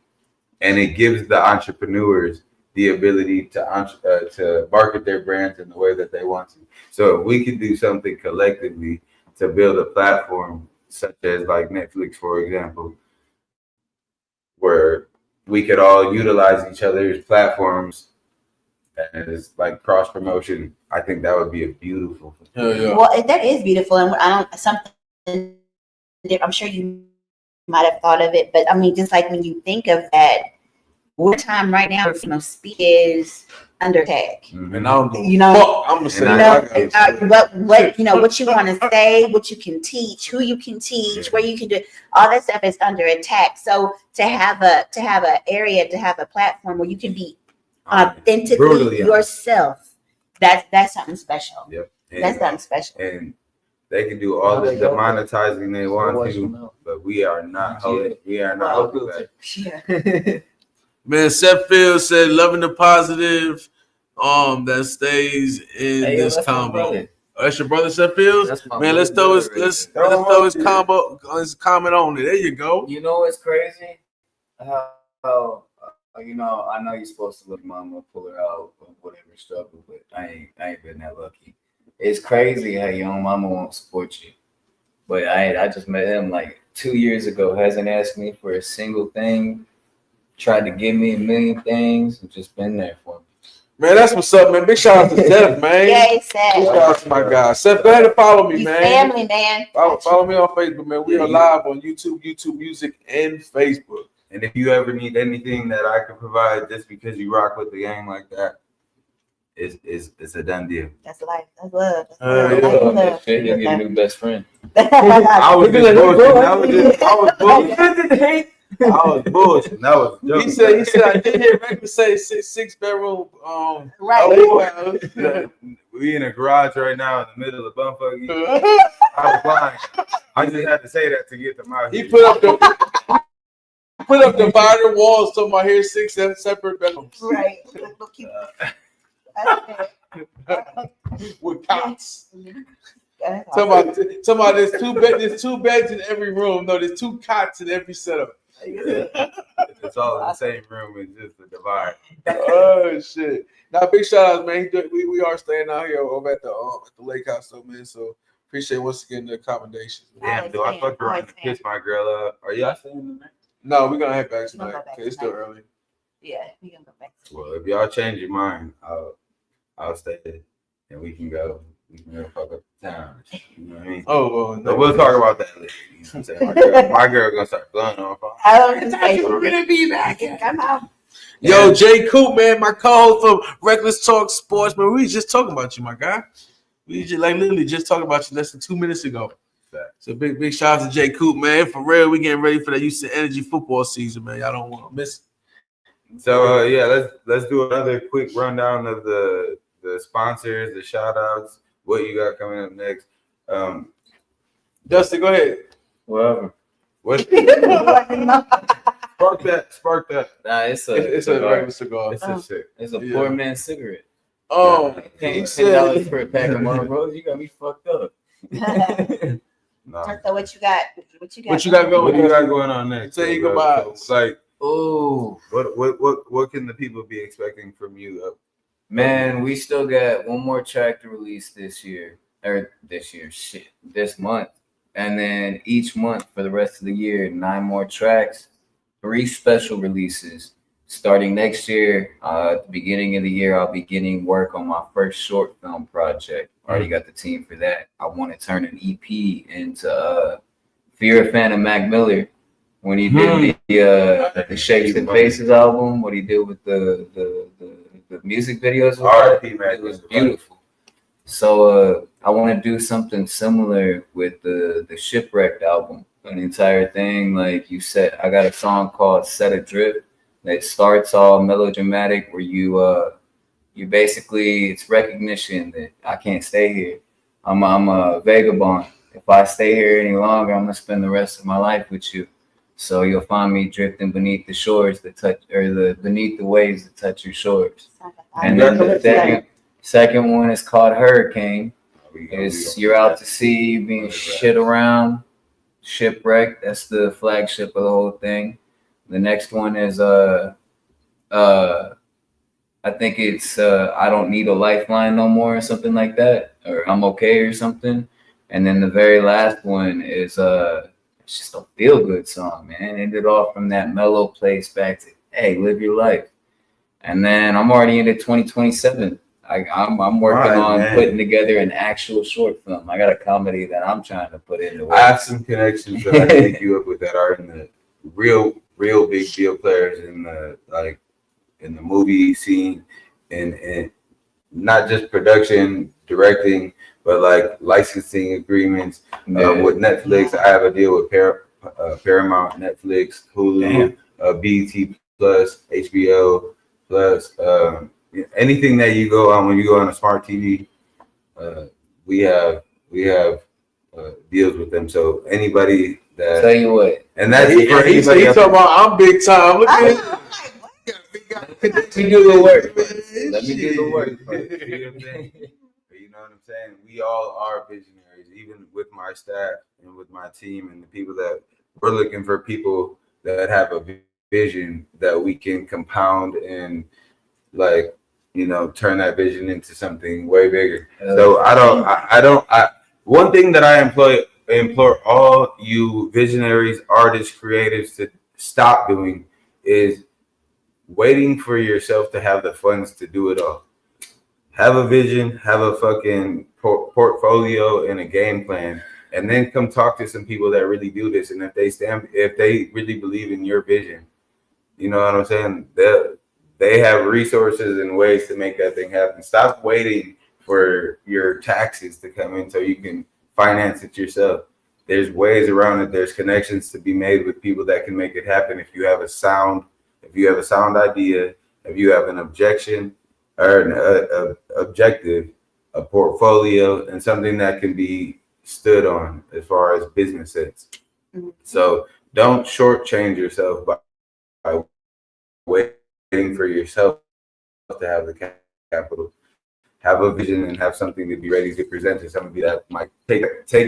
and it gives the entrepreneurs the ability to market their brands in the way that they want to. So if we could do something collectively to build a platform such as like Netflix, for example, where we could all utilize each other's platforms as like cross promotion, I think that would be a beautiful thing. Yeah. Well, that is beautiful, and something that I'm sure you might have thought of it, but I mean, just like when you think of that, what time right now, speak is under tag. And I don't You know, I'm gonna say what what you want to say, what you can teach, who you can teach, where you can do all that stuff is under attack. So to have a area, to have a platform where you can be authentically yourself, that's something special. Yep. That's something special. And they can do all the monetizing they want to, but we are not holding. We are not holding back. Yeah. Man, Seth Fields said, loving the positive that stays in this combo. Oh, that's your brother, Seth Fields? Man, let's throw his comment on it. There you go. You know what's crazy? How I know you're supposed to look mama, pull her out of whatever struggle, but I ain't been that lucky. It's crazy how your own mama won't support you. But I just met him like 2 years ago, hasn't asked me for a single thing. Tried to give me a million things and just been there for me. Man, that's what's up, man. Big shout out to Seth, man. Yeah, Seth. Big shout out to my guy. Seth, go ahead and follow me, man. Family, man. Follow me on Facebook, man. We are live on YouTube Music, and Facebook. And if you ever need anything that I can provide just because you rock with the game like that, it's a done deal. That's life. That's love. That's shit, you'll get a new best friend. I was just bullshitting. I was bullshitting. That was joking. He said, I did hear Reckless say six bedroom. Right. We in a garage right now in the middle of bumfuck. I was lying. I just had to say that to get them out here. He put up divided walls talking about here's 6 separate bedrooms. Right. Look cute. With cots. Talking about there's two beds in every room. No, there's 2 cots in every setup. It's all in the same room. It's just a divide. Oh shit! Now big shout out, man. We are staying out here over at the lake house, though, man. So appreciate once again the accommodations. Damn, do I fuck around and kiss my girl up? Are y'all staying tonight? No, we're gonna head back tonight. It's still early. Yeah, we gonna go back. Well, if y'all change your mind, I'll stay and we can go. We can go fuck up the town. You know what I mean? Oh, well, no. So we'll talk about that later. You know what I'm saying? My girl gonna start blowing on fire. We're gonna be back. Come out. Yo, Jay Coop, man, my co-host of Reckless Talk Sports, man. We was just talking about you, my guy. We just literally just talking about you less than 2 minutes ago. So big shout out to Jay Coop, man. For real, we getting ready for that Houston Energy football season, man. Y'all don't want to miss it. So let's do another quick rundown of the sponsors, the shout outs, what you got coming up next. Justin, go ahead. Whatever. What? Spark that. Nah, it's a regular cigar. It's a poor man's cigarette. Oh, paying $10 for a pack of Marlboros, you got me fucked up. No. So what you got? What you got going on next? Say your goodbyes. So, it's like, oh, what can the people be expecting from you? Man, we still got one more track to release this month. And then each month for the rest of the year, 9 more tracks, 3 special releases. Starting next year, at the beginning of the year, I'll be getting work on my first short film project. Already got the team for that. I want to turn an EP into Fear of Phantom Mac Miller when he did the Shapes and Faces album, what he did with the music videos. It was beautiful. So I want to do something similar with the Shipwrecked album. An entire thing, like you said, I got a song called Set Adrift that starts all melodramatic where you basically, it's recognition that I can't stay here. I'm a vagabond. If I stay here any longer, I'm gonna spend the rest of my life with you. So you'll find me drifting beneath the shores that touch, or beneath the waves that touch your shores. And then Second one is called Hurricane. You're out to sea, being shit around, shipwrecked. That's the flagship of the whole thing. The next one is I think it's I don't need a lifeline no more or something like that, or I'm okay or something. And then the very last one is it's just a feel good song, man. Ended off from that mellow place back to hey, live your life. And then I'm already into 2027. I'm working on putting together an actual short film. I got a comedy that I'm trying to put into it. I have some connections that I can link you up with that are in the real big deal players in the in the movie scene and not just production, directing, but like licensing agreements with Netflix. I have a deal with Paramount, Netflix, Hulu, BET Plus, HBO Plus, anything that you go on when you go on a smart TV, we have deals with them. So anybody that tell you what, and that's he talking about I'm big time. Look at it. Let me do the work. Let me do the work. You know what I'm saying? We all are visionaries, even with my staff and with my team and the people that we're looking for people that have a vision that we can compound and turn that vision into something way bigger. So one thing that I implore all you visionaries, artists, creatives to stop doing is waiting for yourself to have the funds to do it all. Have a vision, have a fucking portfolio and a game plan, and then come talk to some people that really do this. And if they really believe in your vision, you know what I'm saying? They have resources and ways to make that thing happen. Stop waiting for your taxes to come in so you can finance it yourself. There's ways around it. There's connections to be made with people that can make it happen. If you have a sound idea, if you have an objection or an objective, a portfolio, and something that can be stood on as far as business sense. So don't shortchange yourself by waiting for yourself to have the capital. Have a vision and have something to be ready to present to somebody that might take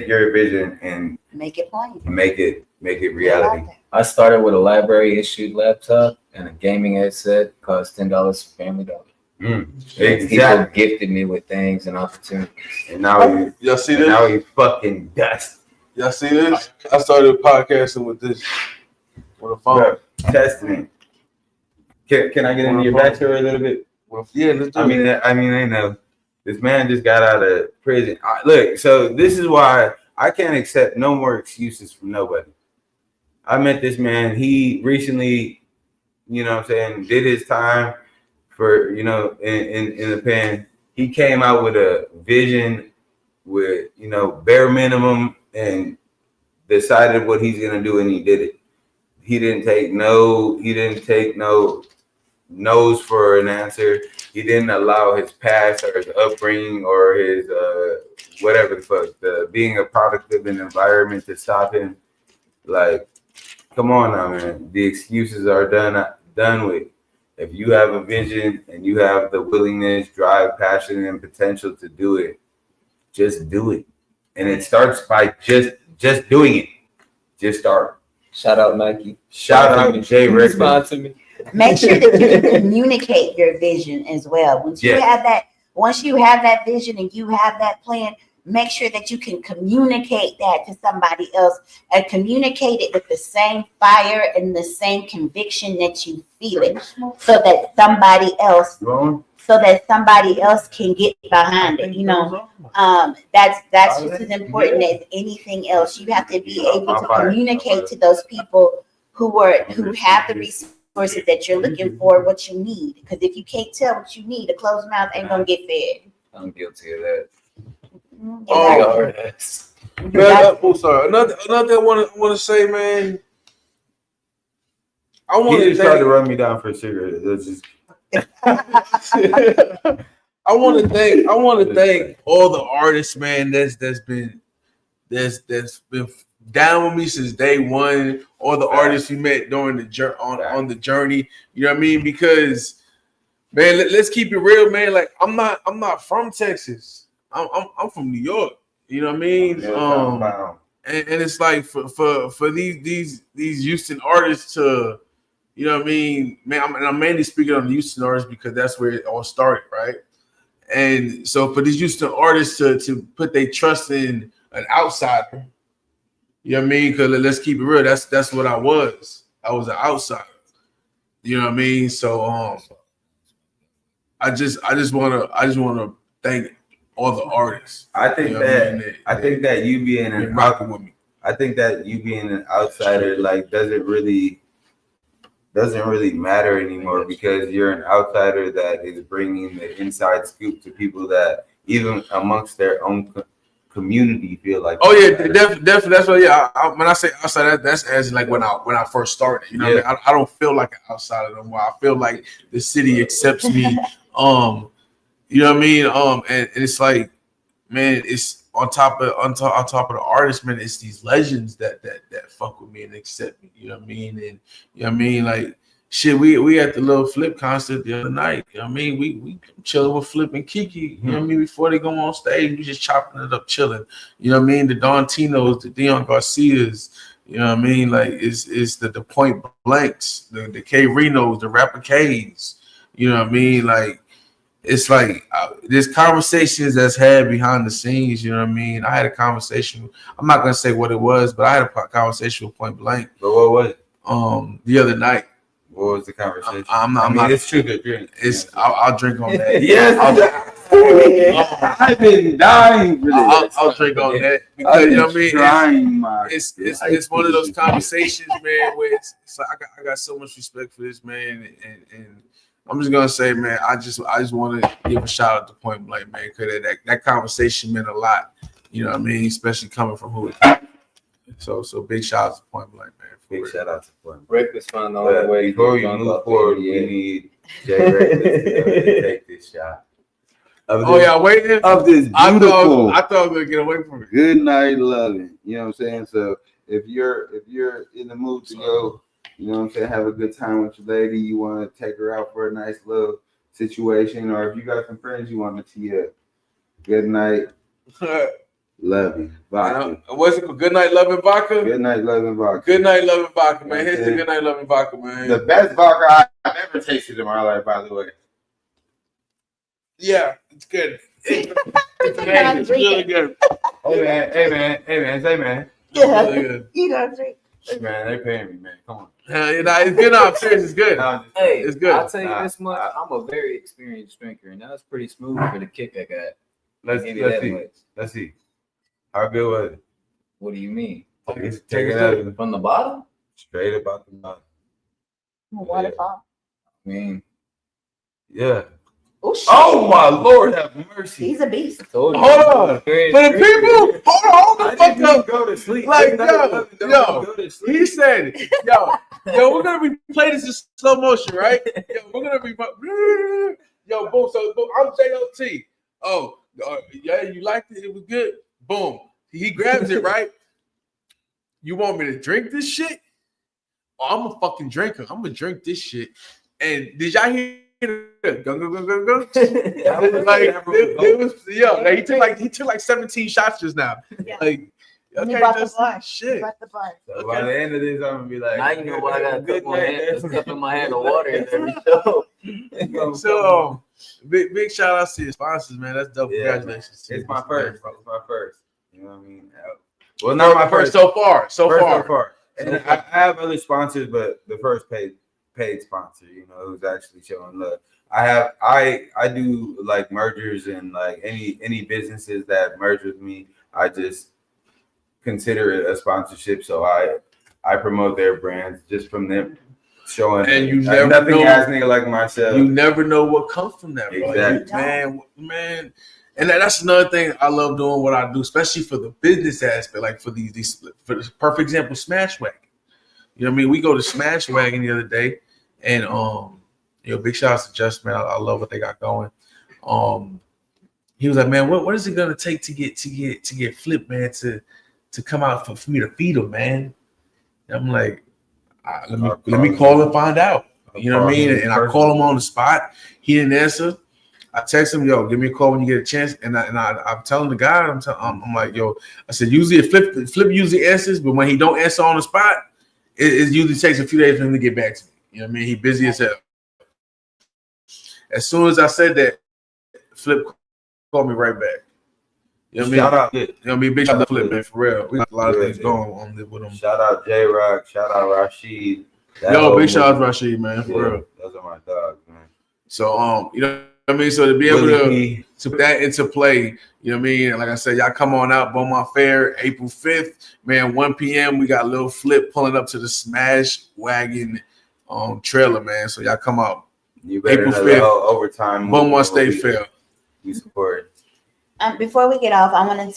your vision and make it plain. Make it reality. I started with a library issued laptop and a gaming headset. Cost $10 for Family Dollar. Exactly. People gifted me with things and opportunities. And now y'all see this? Now you fucking dust. Y'all see this? I started podcasting with this with a phone. Bro, testing it. Can I get into your backstory a little bit? Yeah, let's do it. I know this man just got out of prison. Look, so this is why I can't accept no more excuses from nobody. I met this man. He recently, you know what I'm saying, did his time for, in the pen. He came out with a vision with, bare minimum and decided what he's going to do, and he did it. He didn't take no no's for an answer. He didn't allow his past or his upbringing or his whatever the fuck, being a product of an environment to stop him. Like, come on now, man. The excuses are done with. If you have a vision and you have the willingness, drive, passion, and potential to do it, just do it. And it starts by just doing it. Just start. Shout out Nike. Shout out Jay Reckless. Sponsor me. Make sure that you communicate your vision as well. Once you have that vision and you have that plan, make sure that you can communicate that to somebody else and communicate it with the same fire and the same conviction that you feel it, so that somebody else can get behind it. That's just as important as anything else. You have to be able to communicate to those people who have the resources that you're looking for, what you need. Because if you can't tell what you need, a closed mouth ain't gonna get fed. I'm guilty of that. Sorry. Another thing I want to say, man. He just tried to run me down for a cigarette. I want to thank all the artists, man. That's been down with me since day one. All the artists we met during the on the journey. You know what I mean? Because Man, let's keep it real, man. Like I'm not from Texas. I'm from New York. You know what I mean? And it's like for these Houston artists to, you know what I mean, man. I'm mainly speaking on the Houston artists because that's where it all started, right? And so for these Houston artists to put their trust in an outsider, you know what I mean? Because let's keep it real. That's what I was. I was an outsider. You know what I mean? So I just wanna thank all the artists. I think you know that I think that you being an rocking with me. I think that you being an outsider like doesn't really matter anymore because you're an outsider that is bringing the inside scoop to people that even amongst their own community feel like. Oh yeah, definitely. That's what. When I say outsider, that's as like when I first started. You know, what I mean, I don't feel like an outsider no more. I feel like the city accepts me. You know what I mean? And it's like, man, it's on top of the artists, man. It's these legends that fuck with me and accept me. You know what I mean? And you know what I mean, like. Shit, we at the little Flip concert the other night. You know what I mean? We chilling with Flip and Kiki. You know what I mean? Before they go on stage, we just chopping it up, chilling. You know what I mean? The Don Tinos, the Dion Garcias. You know what I mean? Like it's the Point Blanks, the K Renos, the Rapper K's. You know what I mean? Like it's like there's conversations that's had behind the scenes. You know what I mean? I had a conversation. I'm not gonna say what it was, but I had a conversation with Point Blank. But what was it? The other night. What was the conversation? I'm not. It's true to drink. I'll drink on that. Yes, I've been dying for this. I'll drink on that because you know what I mean. It's one of those conversations, man, where it's like I got so much respect for this man, and I'm just gonna say, man, I just want to give a shout out to Point Blank, man, because that conversation meant a lot. You know what I mean, especially coming from who. So big shout out to Point Blank, man. Big shout out to Point Blank. Reckless found the only way. Before we move forward, we need Jay Reckless to take this shot. Waiting of this beautiful. I thought I was gonna get away from it. Good night, loving. You know what I'm saying? So if you're in the mood to go, you know what I'm saying, have a good time with your lady, you want to take her out for a nice little situation, or if you got some friends you want to tee up. Good night. Loving vodka. What's it called? Good night, loving vodka. Good night, loving vodka. Good night, loving vodka, man. Here's the good night, loving vodka, man. The best vodka I've ever tasted in my life, by the way. Yeah, it's good. It's really good. Hey man, say man. Yeah. Really good. You don't drink. Man, they paying me, man. Come on. It's good. No, I'm serious. It's good. Hey, It's good. I'll tell you this much. I'm a very experienced drinker, and that was pretty smooth for the kick I got. Let's see. How good was it? What do you mean? Take it out From the bottom? straight about the mouth. Waterfall. I mean, Yeah. Oh shit. Oh my Lord, have mercy. He's a beast. Hold on. For the people, hold the fuck up. Go to sleep. Like, yo, he said, yo, we're gonna replay this in slow motion, right? Yo, we're gonna be, yo, boom. So boom, I'm JOT. Oh, yeah, you liked it? It was good. Boom. He grabs it, right? You want me to drink this shit? Oh, I'm a fucking drinker. I'm gonna drink this shit. And did y'all hear? Go. Like it was, yo. Like, he took like 17 shots just now. Yeah. Like, okay, just shit. So by the end of this, I'm gonna be like, now you know why I got a cup in my hand of water in every show. So big shout out to your sponsors, man. That's dope. Yeah, Congratulations. it's my first. It's my first. You know what I mean? Well, not my first so far. So far. And I have other sponsors, but the first paid sponsor, you know, who's actually showing love. I do like mergers and like any businesses that merge with me, I just consider it a sponsorship. So I promote their brands just from them showing. And you like, never nothing know, ass nigga like myself. You never know what comes from that, bro. Exactly. Man. And that's another thing I love doing what I do, especially for the business aspect, like for these for the perfect example, Smash Wagon. You know what I mean? We go to Smash Wagon the other day, and big shout out to Just, man. I love what they got going. He was like, man, what is it gonna take to get Flip, man, to come out for me to feed him, man? And I'm like, let me call and find out. You know what I mean? And I call him on the spot. He didn't answer. I text him, yo, give me a call when you get a chance. And I'm telling the guy, I'm like, yo, I said, usually Flip usually answers, but when he don't answer on the spot, it usually takes a few days for him to get back to me. You know what I mean? He busy as hell. As soon as I said that, Flip called me right back. You know what I mean? Shout out. You know what I mean? Big shout out to Flip, man, for real. We got a lot of things going on with him. Shout out J-Rock. Shout out Rashid. Yo, big shout out to Rashid, man, for real. Those are my dogs, man. So, you know what I mean? So to be able to put that into play, you know what I mean? Like I said, y'all come on out, Beaumont Fair, April 5th, man, 1 p.m. We got a little Flip pulling up to the Smash Wagon trailer, man. So y'all come out. You better April 5th, overtime. Beaumont State Fair. We support. Before we get off, I want to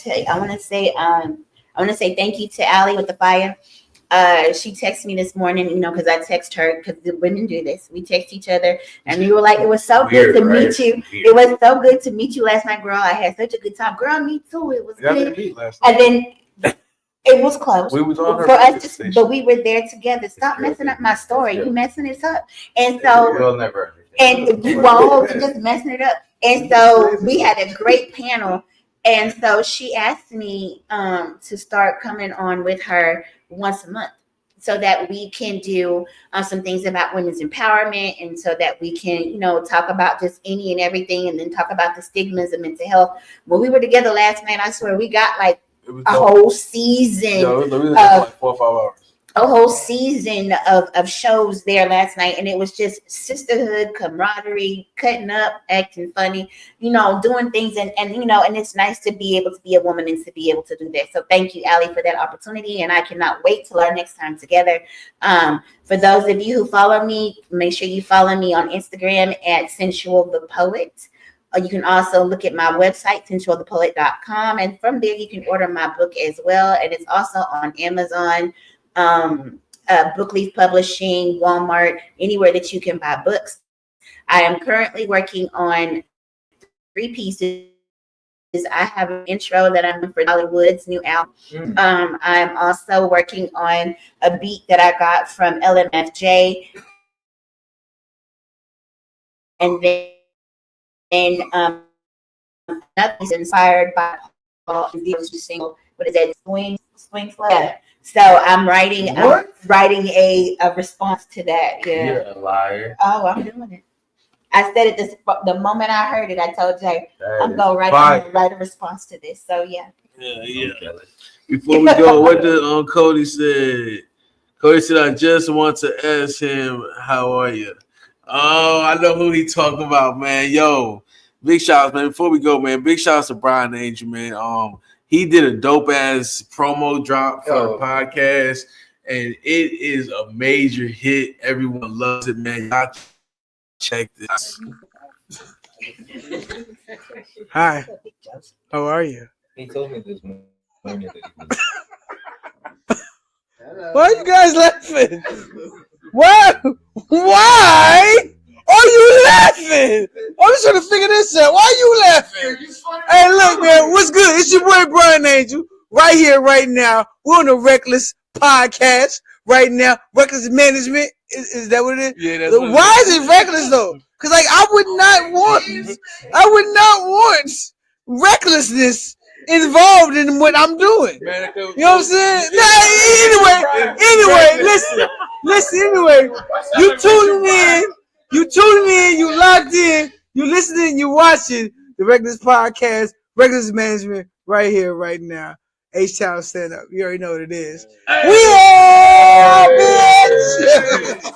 say thank you to Allie with the fire. She texted me this morning, you know, because I text her because women do this. We text each other, and we were like, "It was so good to meet you. It was so good to meet you last night, girl. I had such a good time, girl. Me too. It was good." And then it was close. We was on for us, but we were there together. Stop messing up my story. You messing it up, and so you'll never understand. And you won't just messing it up. And so we had a great panel. And so she asked me to start coming on with her once a month so that we can do some things about women's empowerment, and so that we can, you know, talk about just any and everything, and then talk about the stigmas of mental health. When we were together last night, I swear we got like a whole season. Yeah, it was like 4 or 5 hours. A whole season of shows there last night, and it was just sisterhood, camaraderie, cutting up, acting funny, you know, doing things, and you know, and it's nice to be able to be a woman and to be able to do that. So thank you, Allie, for that opportunity, and I cannot wait till our next time together. For those of you who follow me, make sure you follow me on Instagram at Sensual the Poet. You can also look at my website, sensualthepoet.com, and from there you can order my book as well, and it's also on Amazon, Bookleaf Publishing, Walmart, anywhere that you can buy books. I am currently working on 3 pieces. I have an intro that I'm doing for Hollywood's new album. I'm also working on a beat that I got from LMFJ, and then another is inspired by the single. What is that? Swing Flow. Yeah. So I'm writing a response to that. Yeah. You're a liar. Oh, I'm doing it. I said it the moment I heard it. I told Jay I'm gonna write a response to this. So yeah. Yeah. Before we go, what did Cody said? Cody said, "I just want to ask him, how are you?" Oh, I know who he talking about, man. Yo, big shouts, man. Before we go, man, big shouts to Brian Angel, man. He did a dope ass promo drop for the podcast, and it is a major hit. Everyone loves it, man. Y'all check this. Hi, how are you? He told me this morning that he was. Why are you guys laughing? Why are you laughing? I'm just trying to figure this out. Why are you laughing? Hey, look, man, what's good? It's your boy Brian Angel, right here, right now. We're on the Reckless Podcast right now. Reckless Management, is that what it is? Yeah, that's why is it reckless though? Because like I would not want recklessness involved in what I'm doing. Man, you know what I'm saying? Anyway, listen, anyway, you tuning in, you locked in, you listening, you watching the Reckless Podcast, Reckless Management, right here, right now. H-Town stand up. You already know what it is. We are, bitch!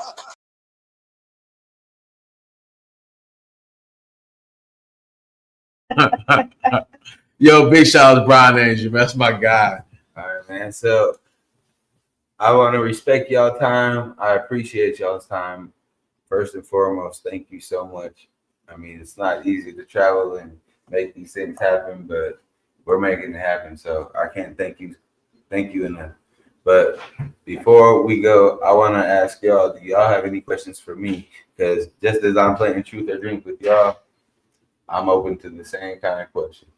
Yo, big shout out to Brian Angel. That's my guy. All right, man. So I want to respect y'all time. I appreciate y'all's time. First and foremost, thank you so much. I mean, it's not easy to travel and make these things happen, but we're making it happen. So I can't thank you enough. But before we go, I want to ask y'all, do y'all have any questions for me? Because just as I'm playing Truth or Drink with y'all, I'm open to the same kind of questions.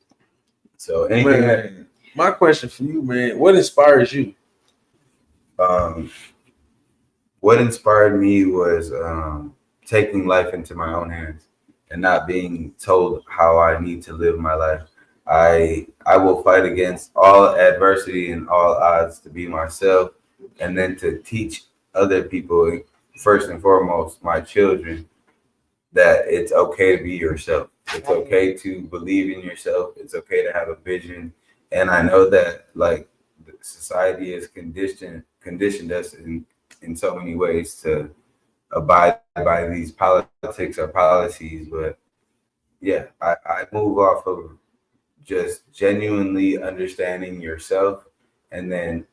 So anything man, my question for you, man, what inspires you? what inspired me was taking life into my own hands and not being told how I need to live my life. I will fight against all adversity and all odds to be myself, and then to teach other people, first and foremost, my children, that it's okay to be yourself. It's okay to believe in yourself. It's okay to have a vision. And I know that like society has conditioned us in so many ways to abide by these politics or policies. But yeah, I move off of just genuinely understanding yourself, and then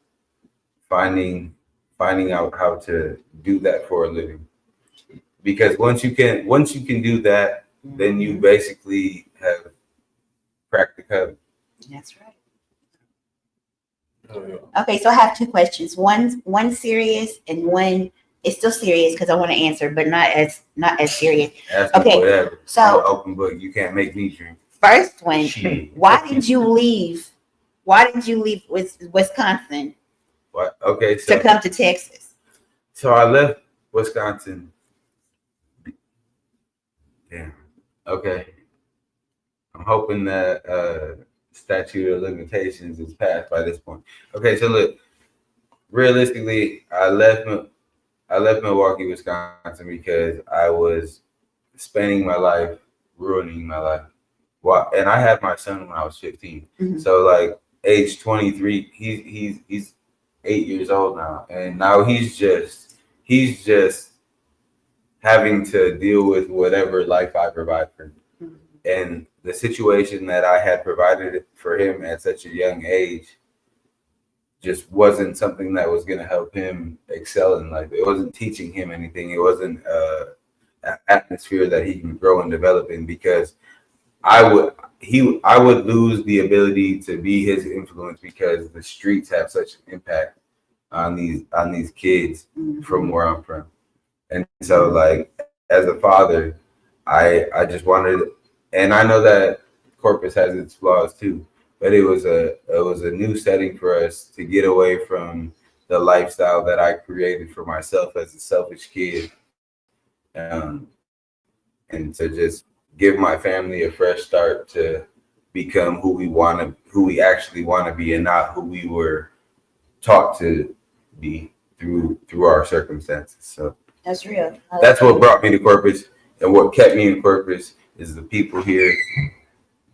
finding out how to do that for a living. Because once you can do that, then you basically have cracked the code. That's right. Okay, so I have two questions. One serious and one is still serious because I want to answer, but not as serious. Ask me Okay, whatever. so I'm an open book. You can't make me drink. first one, Shit. why did you leave? Why did you leave Wisconsin What? Okay, to come to Texas? So I left Wisconsin. Damn. Okay. I'm hoping that statute of limitations is passed by this point. Okay, so look, realistically, I left Milwaukee, Wisconsin because I was spending my life ruining my life. Well, and I had my son when I was 15. Mhm. So like age 23, he's 8 years old now, and now he's just having to deal with whatever life I provide for him. Mhm. And the situation that I had provided for him at such a young age just wasn't something that was going to help him excel in life. It wasn't teaching him anything. It wasn't an atmosphere that he can grow and develop in, because I would lose the ability to be his influence, because the streets have such an impact on these kids from where I'm from. And so like as a father, I just wanted, and I know that Corpus has its flaws too, but it was a new setting for us to get away from the lifestyle that I created for myself as a selfish kid, and to just give my family a fresh start to become who we actually want to be, and not who we were taught to be through our circumstances. So That's real. that's what brought me to Corpus, and what kept me in Corpus is the people here,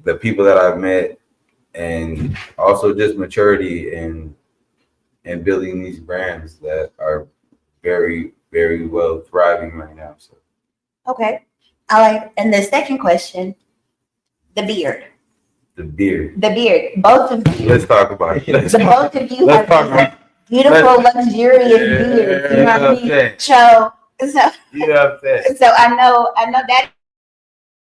the people that I've met, and also just maturity and building these brands that are very, very well thriving right now. So Okay. All right. And the second question, the beard. the beard. The beard. Both of you. Let's talk about it. Both of you Let's talk have about beautiful, luxurious beards. You know what I mean? Okay. So You upset. so I know that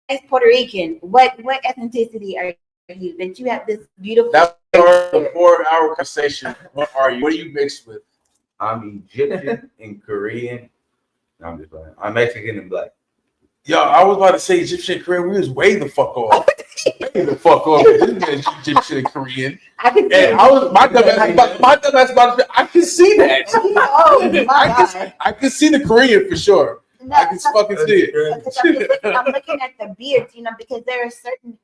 is Puerto Rican. What ethnicity are you? That you have this beautiful. That was a 4-hour conversation. What are you? What are you mixed with? I'm Egyptian and Korean. No, I'm just playing. I'm Mexican and black. Yo, I was about to say Egyptian and Korean. We was way the fuck off. Way the fuck off. This man's Egyptian and Korean. I can see. And I was my dumbass about to, I can see that. Oh my God. I can see the Korean for sure. No, I can fucking see it. I'm looking at the beards, because there are certain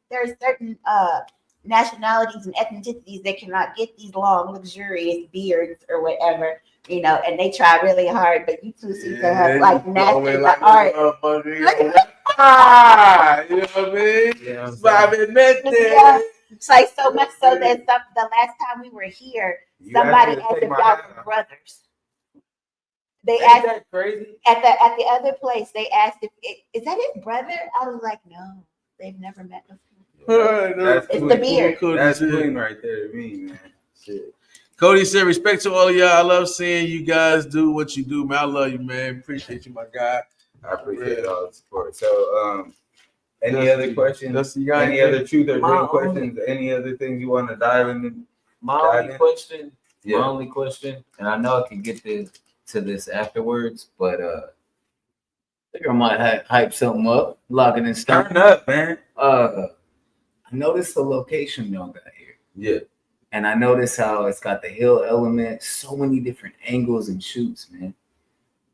nationalities and ethnicities that cannot get these long, luxurious beards or whatever, and they try really hard, but you two seem to have like mastered the art. You know what I mean? Yeah, Yeah. It's like so much so that the last time we were here, somebody asked if y'all were brothers. They asked that crazy? at the other place. They asked if is that his brother? I was like, no, they've never met before. That's It's clean. the beard. That's clean right there to me, man. Shit. Cody said, respect to all of y'all. I love seeing you guys do what you do, man. I love you, man. Appreciate you, my guy. I appreciate all the support. So, any other questions? Any other truth or dream questions? Any other things you want to dive into? My only question, and I know I can get to this afterwards, but I think I might hype something up, lock it in stone. Turn up, man. I noticed the location y'all got here. Yeah. And I noticed how it's got the hill element, so many different angles and shoots, man.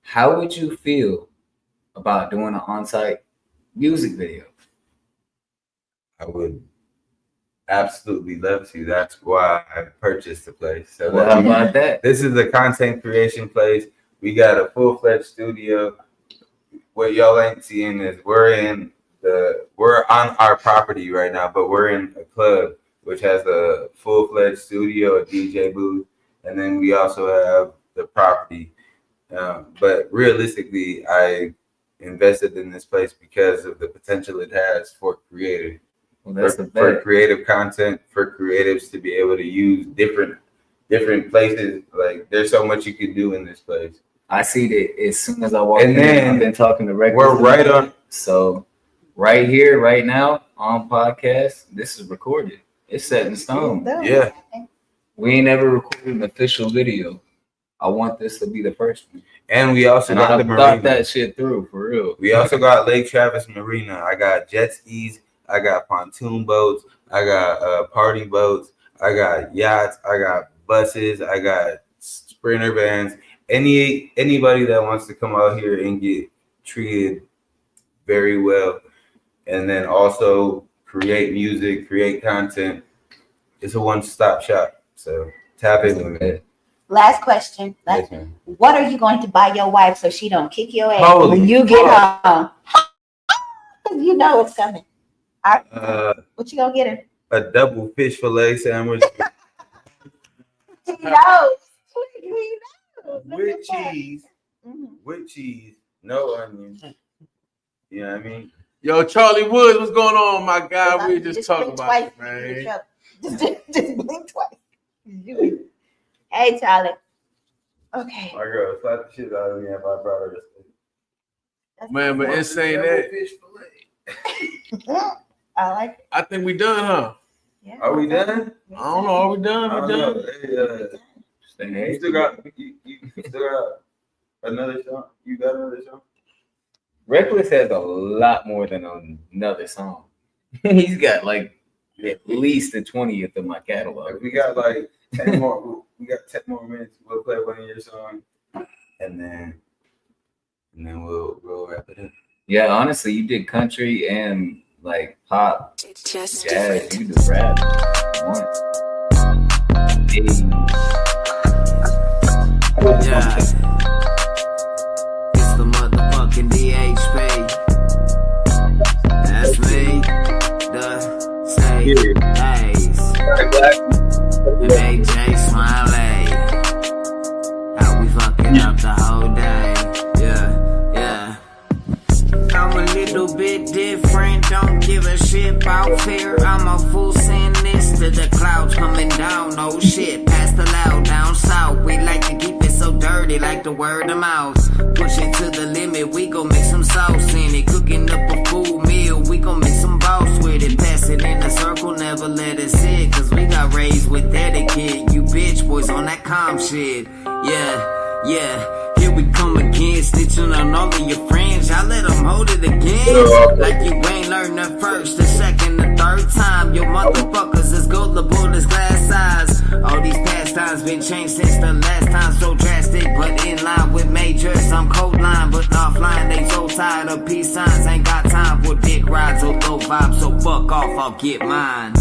how would you feel about doing an on-site music video? I would absolutely love to. That's why I purchased the place. So Well, how about that? This is a content creation place. We got a full-fledged studio. What y'all ain't seeing is we're on our property right now, but we're in a club which has a full-fledged studio, a DJ booth, and then we also have the property. But realistically, I invested in this place because of the potential it has for creative. Well, that's for creative content, for creatives to be able to use different places. Like, there's so much you can do in this place. I see that as soon as I walk And in, then I've been talking to Reckless. we're right on. So right here, right now on podcast, this is recorded. It's set in stone. Yeah. We ain't ever recorded an official video. I want this to be the first one. And we also And got I the thought marina. that shit through for real. We also got Lake Travis Marina. I got jet skis. I got pontoon boats. I got party boats. I got yachts. I got buses. I got sprinter vans. Anybody that wants to come out here and get treated very well, and then also create music, create content. It's a one-stop shop. So tap in with me. Last question. Yes, ma'am. What are you going to buy your wife so she don't kick your ass Holy when you get fuck. home? You know it's coming. What you gonna get her? A double fish fillet sandwich He knows. He knows. with cheese. Mhm. With cheese, no onions. You know what I mean? Yo, Charlie Woods, what's going on, my guy? We just talking blink about it, twice. man. Just blink twice. Hey, Charlie. Okay. My girl slapped the shit out of me if I brought her this thing. Man, but it's saying that. Fish fillet. I like it. I think we done, huh? Yeah. Are we done? I don't know. Are we done? I We don't done? know. Hey, you still got another song? You got another song? Reckless has a lot more than another song. He's got like at least the 20th of my catalog. Like, we got like 10 more. We got 10 more minutes. We'll play one of your songs, and then we'll wrap it up. Yeah, honestly, you did country and like pop, Just jazz. You do rap once. Yeah. It's the motherfucking DHP. That's me. The state HAZE. And AJ Smiley. How we fucking up the whole day. Yeah. I'm a little bit different. Don't give a shit about fear. I'm a fool saying this to the clouds coming down. Oh shit, past the loud down south. We like to keep it so dirty like the word of mouth. Push it to the limit, we gon' make some sauce in it. Cooking up a full meal, we gon' make some boss with it. Pass it in a circle, never let it sit. Cause we got raised with etiquette. You bitch boys on that calm shit. Yeah. Here we come again, stitching on all of your friends. Y'all let them hold it again. Like you ain't learned the first, the second, the third time. Your motherfuckers is gullible as glass size. All these pastimes been changed since the last time. So drastic, but in line with majors. I'm cold line, but offline. They so tired of peace signs. Ain't got time for dick rides or low vibes. So fuck off, I'll get mine.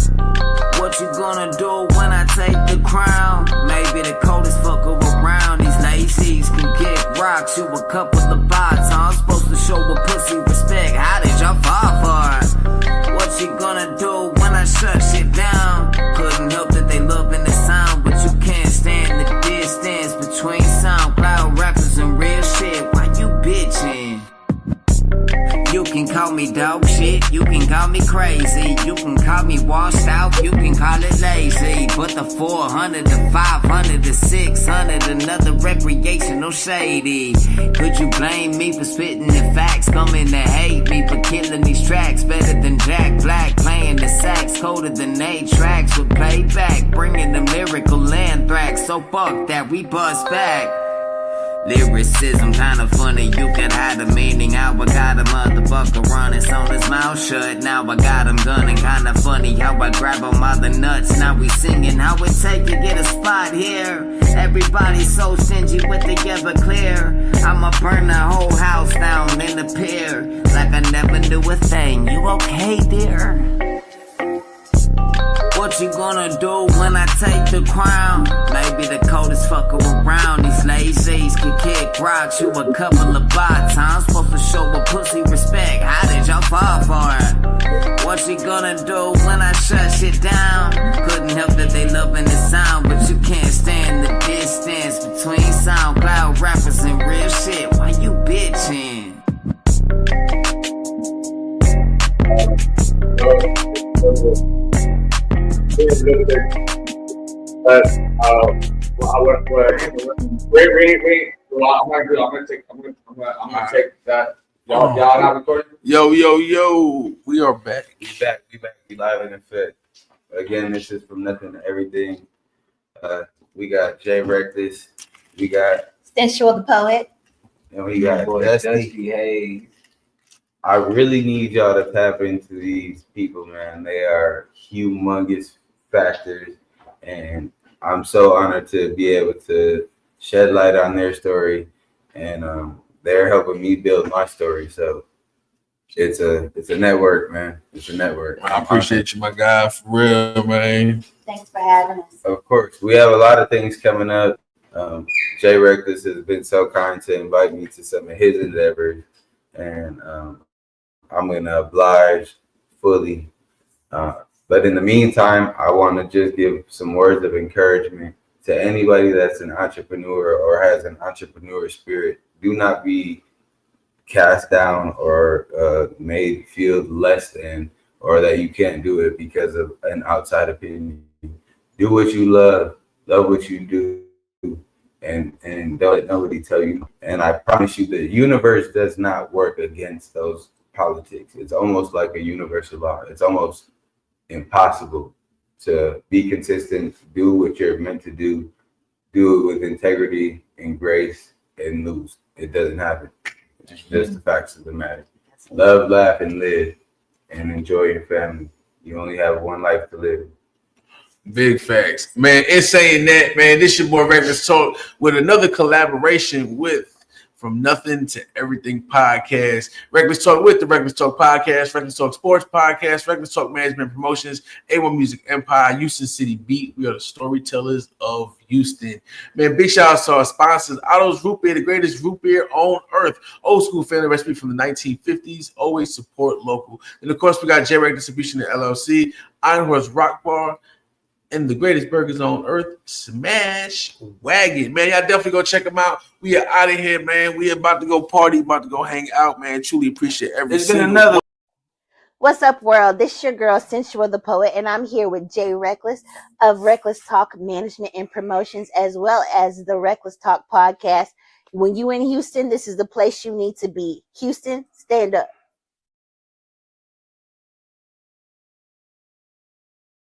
What you gonna do when I take the crown? Maybe the coldest fucker around. These laces can get rocks. You a couple of bots. I'm supposed to show a pussy respect. How did y'all fall for it? What you gonna do when I shut shit down? Couldn't help that they loving the sound, but you can't stand the distance between SoundCloud rappers and real shit. Why you bitching? You can call me dog shit, you can call me crazy, you can call me washed out, you can call it lazy. But the 400, the 500, the 600, another recreational shady. Could you blame me for spitting the facts? Coming to hate me for killing these tracks. Better than Jack Black, playing the sax. Colder than 8 tracks with playback. Bringing them lyrical anthrax. So fuck that, we bust back. Lyricism kinda funny, you can hide the meaning. How I got a motherfucker running on his mouth shut. Now I got him gunning. Kinda funny how I grab him by the nuts. Now we singing how it take to get a spot here. Everybody's so stingy with the Everclear. I'ma burn the whole house down in the pier. Like I never knew a thing. You okay, dear? What you gonna do when I take the crown? Maybe the coldest fucker around. These lazies can kick rocks you a couple of bots. I'm supposed to show a pussy respect. How did y'all fall for it? What you gonna do when I shut shit down? Couldn't help that they loving the sound, but you can't stand the distance between SoundCloud rappers and real shit. Why you bitching? But I'm gonna take that. Y'all not recording? Yo, we are back. We live in effect. Again, this is from nothing to everything. We got Jay Reckless, we got Sensual the Poet, and we got Dusty. HAZE. I really need y'all to tap into these people, man. They are humongous factors, and I'm so honored to be able to shed light on their story, and they're helping me build my story. So it's a network, man. It's a network. I appreciate you, my guy, for real, man. thanks for having us. Of course, we have a lot of things coming up. Jay Reckless has been so kind to invite me to some of his endeavors, and I'm gonna oblige fully. But in the meantime, I want to just give some words of encouragement to anybody that's an entrepreneur or has an entrepreneur spirit. Do not be cast down or made feel less than, or that you can't do it because of an outside opinion. Do what you love what you do, and don't let nobody tell you. And I promise you, the universe does not work against those politics. It's almost like a universal law. It's almost impossible to be consistent, do what you're meant to do it with integrity and grace, and lose. It doesn't happen. It's just the facts of the matter. Love, laugh, and live, and enjoy your family. You only have one life to live. Big facts, man. In saying that, man, this your boy Reckless Talk with another collaboration with From Nothing to Everything podcast. Reckless Talk with the Reckless Talk podcast, Reckless Talk Sports podcast, Reckless Talk Management Promotions, A1 Music Empire, Houston City Beat. We are the storytellers of Houston. Man, big shout out to our sponsors. Otto's Root Beer, the greatest root beer on earth. Old school family recipe from the 1950s. Always support local. And of course, we got J Rec Distribution and LLC, Iron Horse Rock Bar, and the greatest burgers on earth, Smash Wagon. Man, y'all definitely go check them out. We are out of here, man. We about to go party, about to go hang out, man. Truly appreciate every There's been single another. What's up, world? This is your girl, Sensual the Poet, and I'm here with Jay Reckless of Reckless Talk Management and Promotions, as well as the Reckless Talk podcast. When you in Houston, this is the place you need to be. Houston, stand up.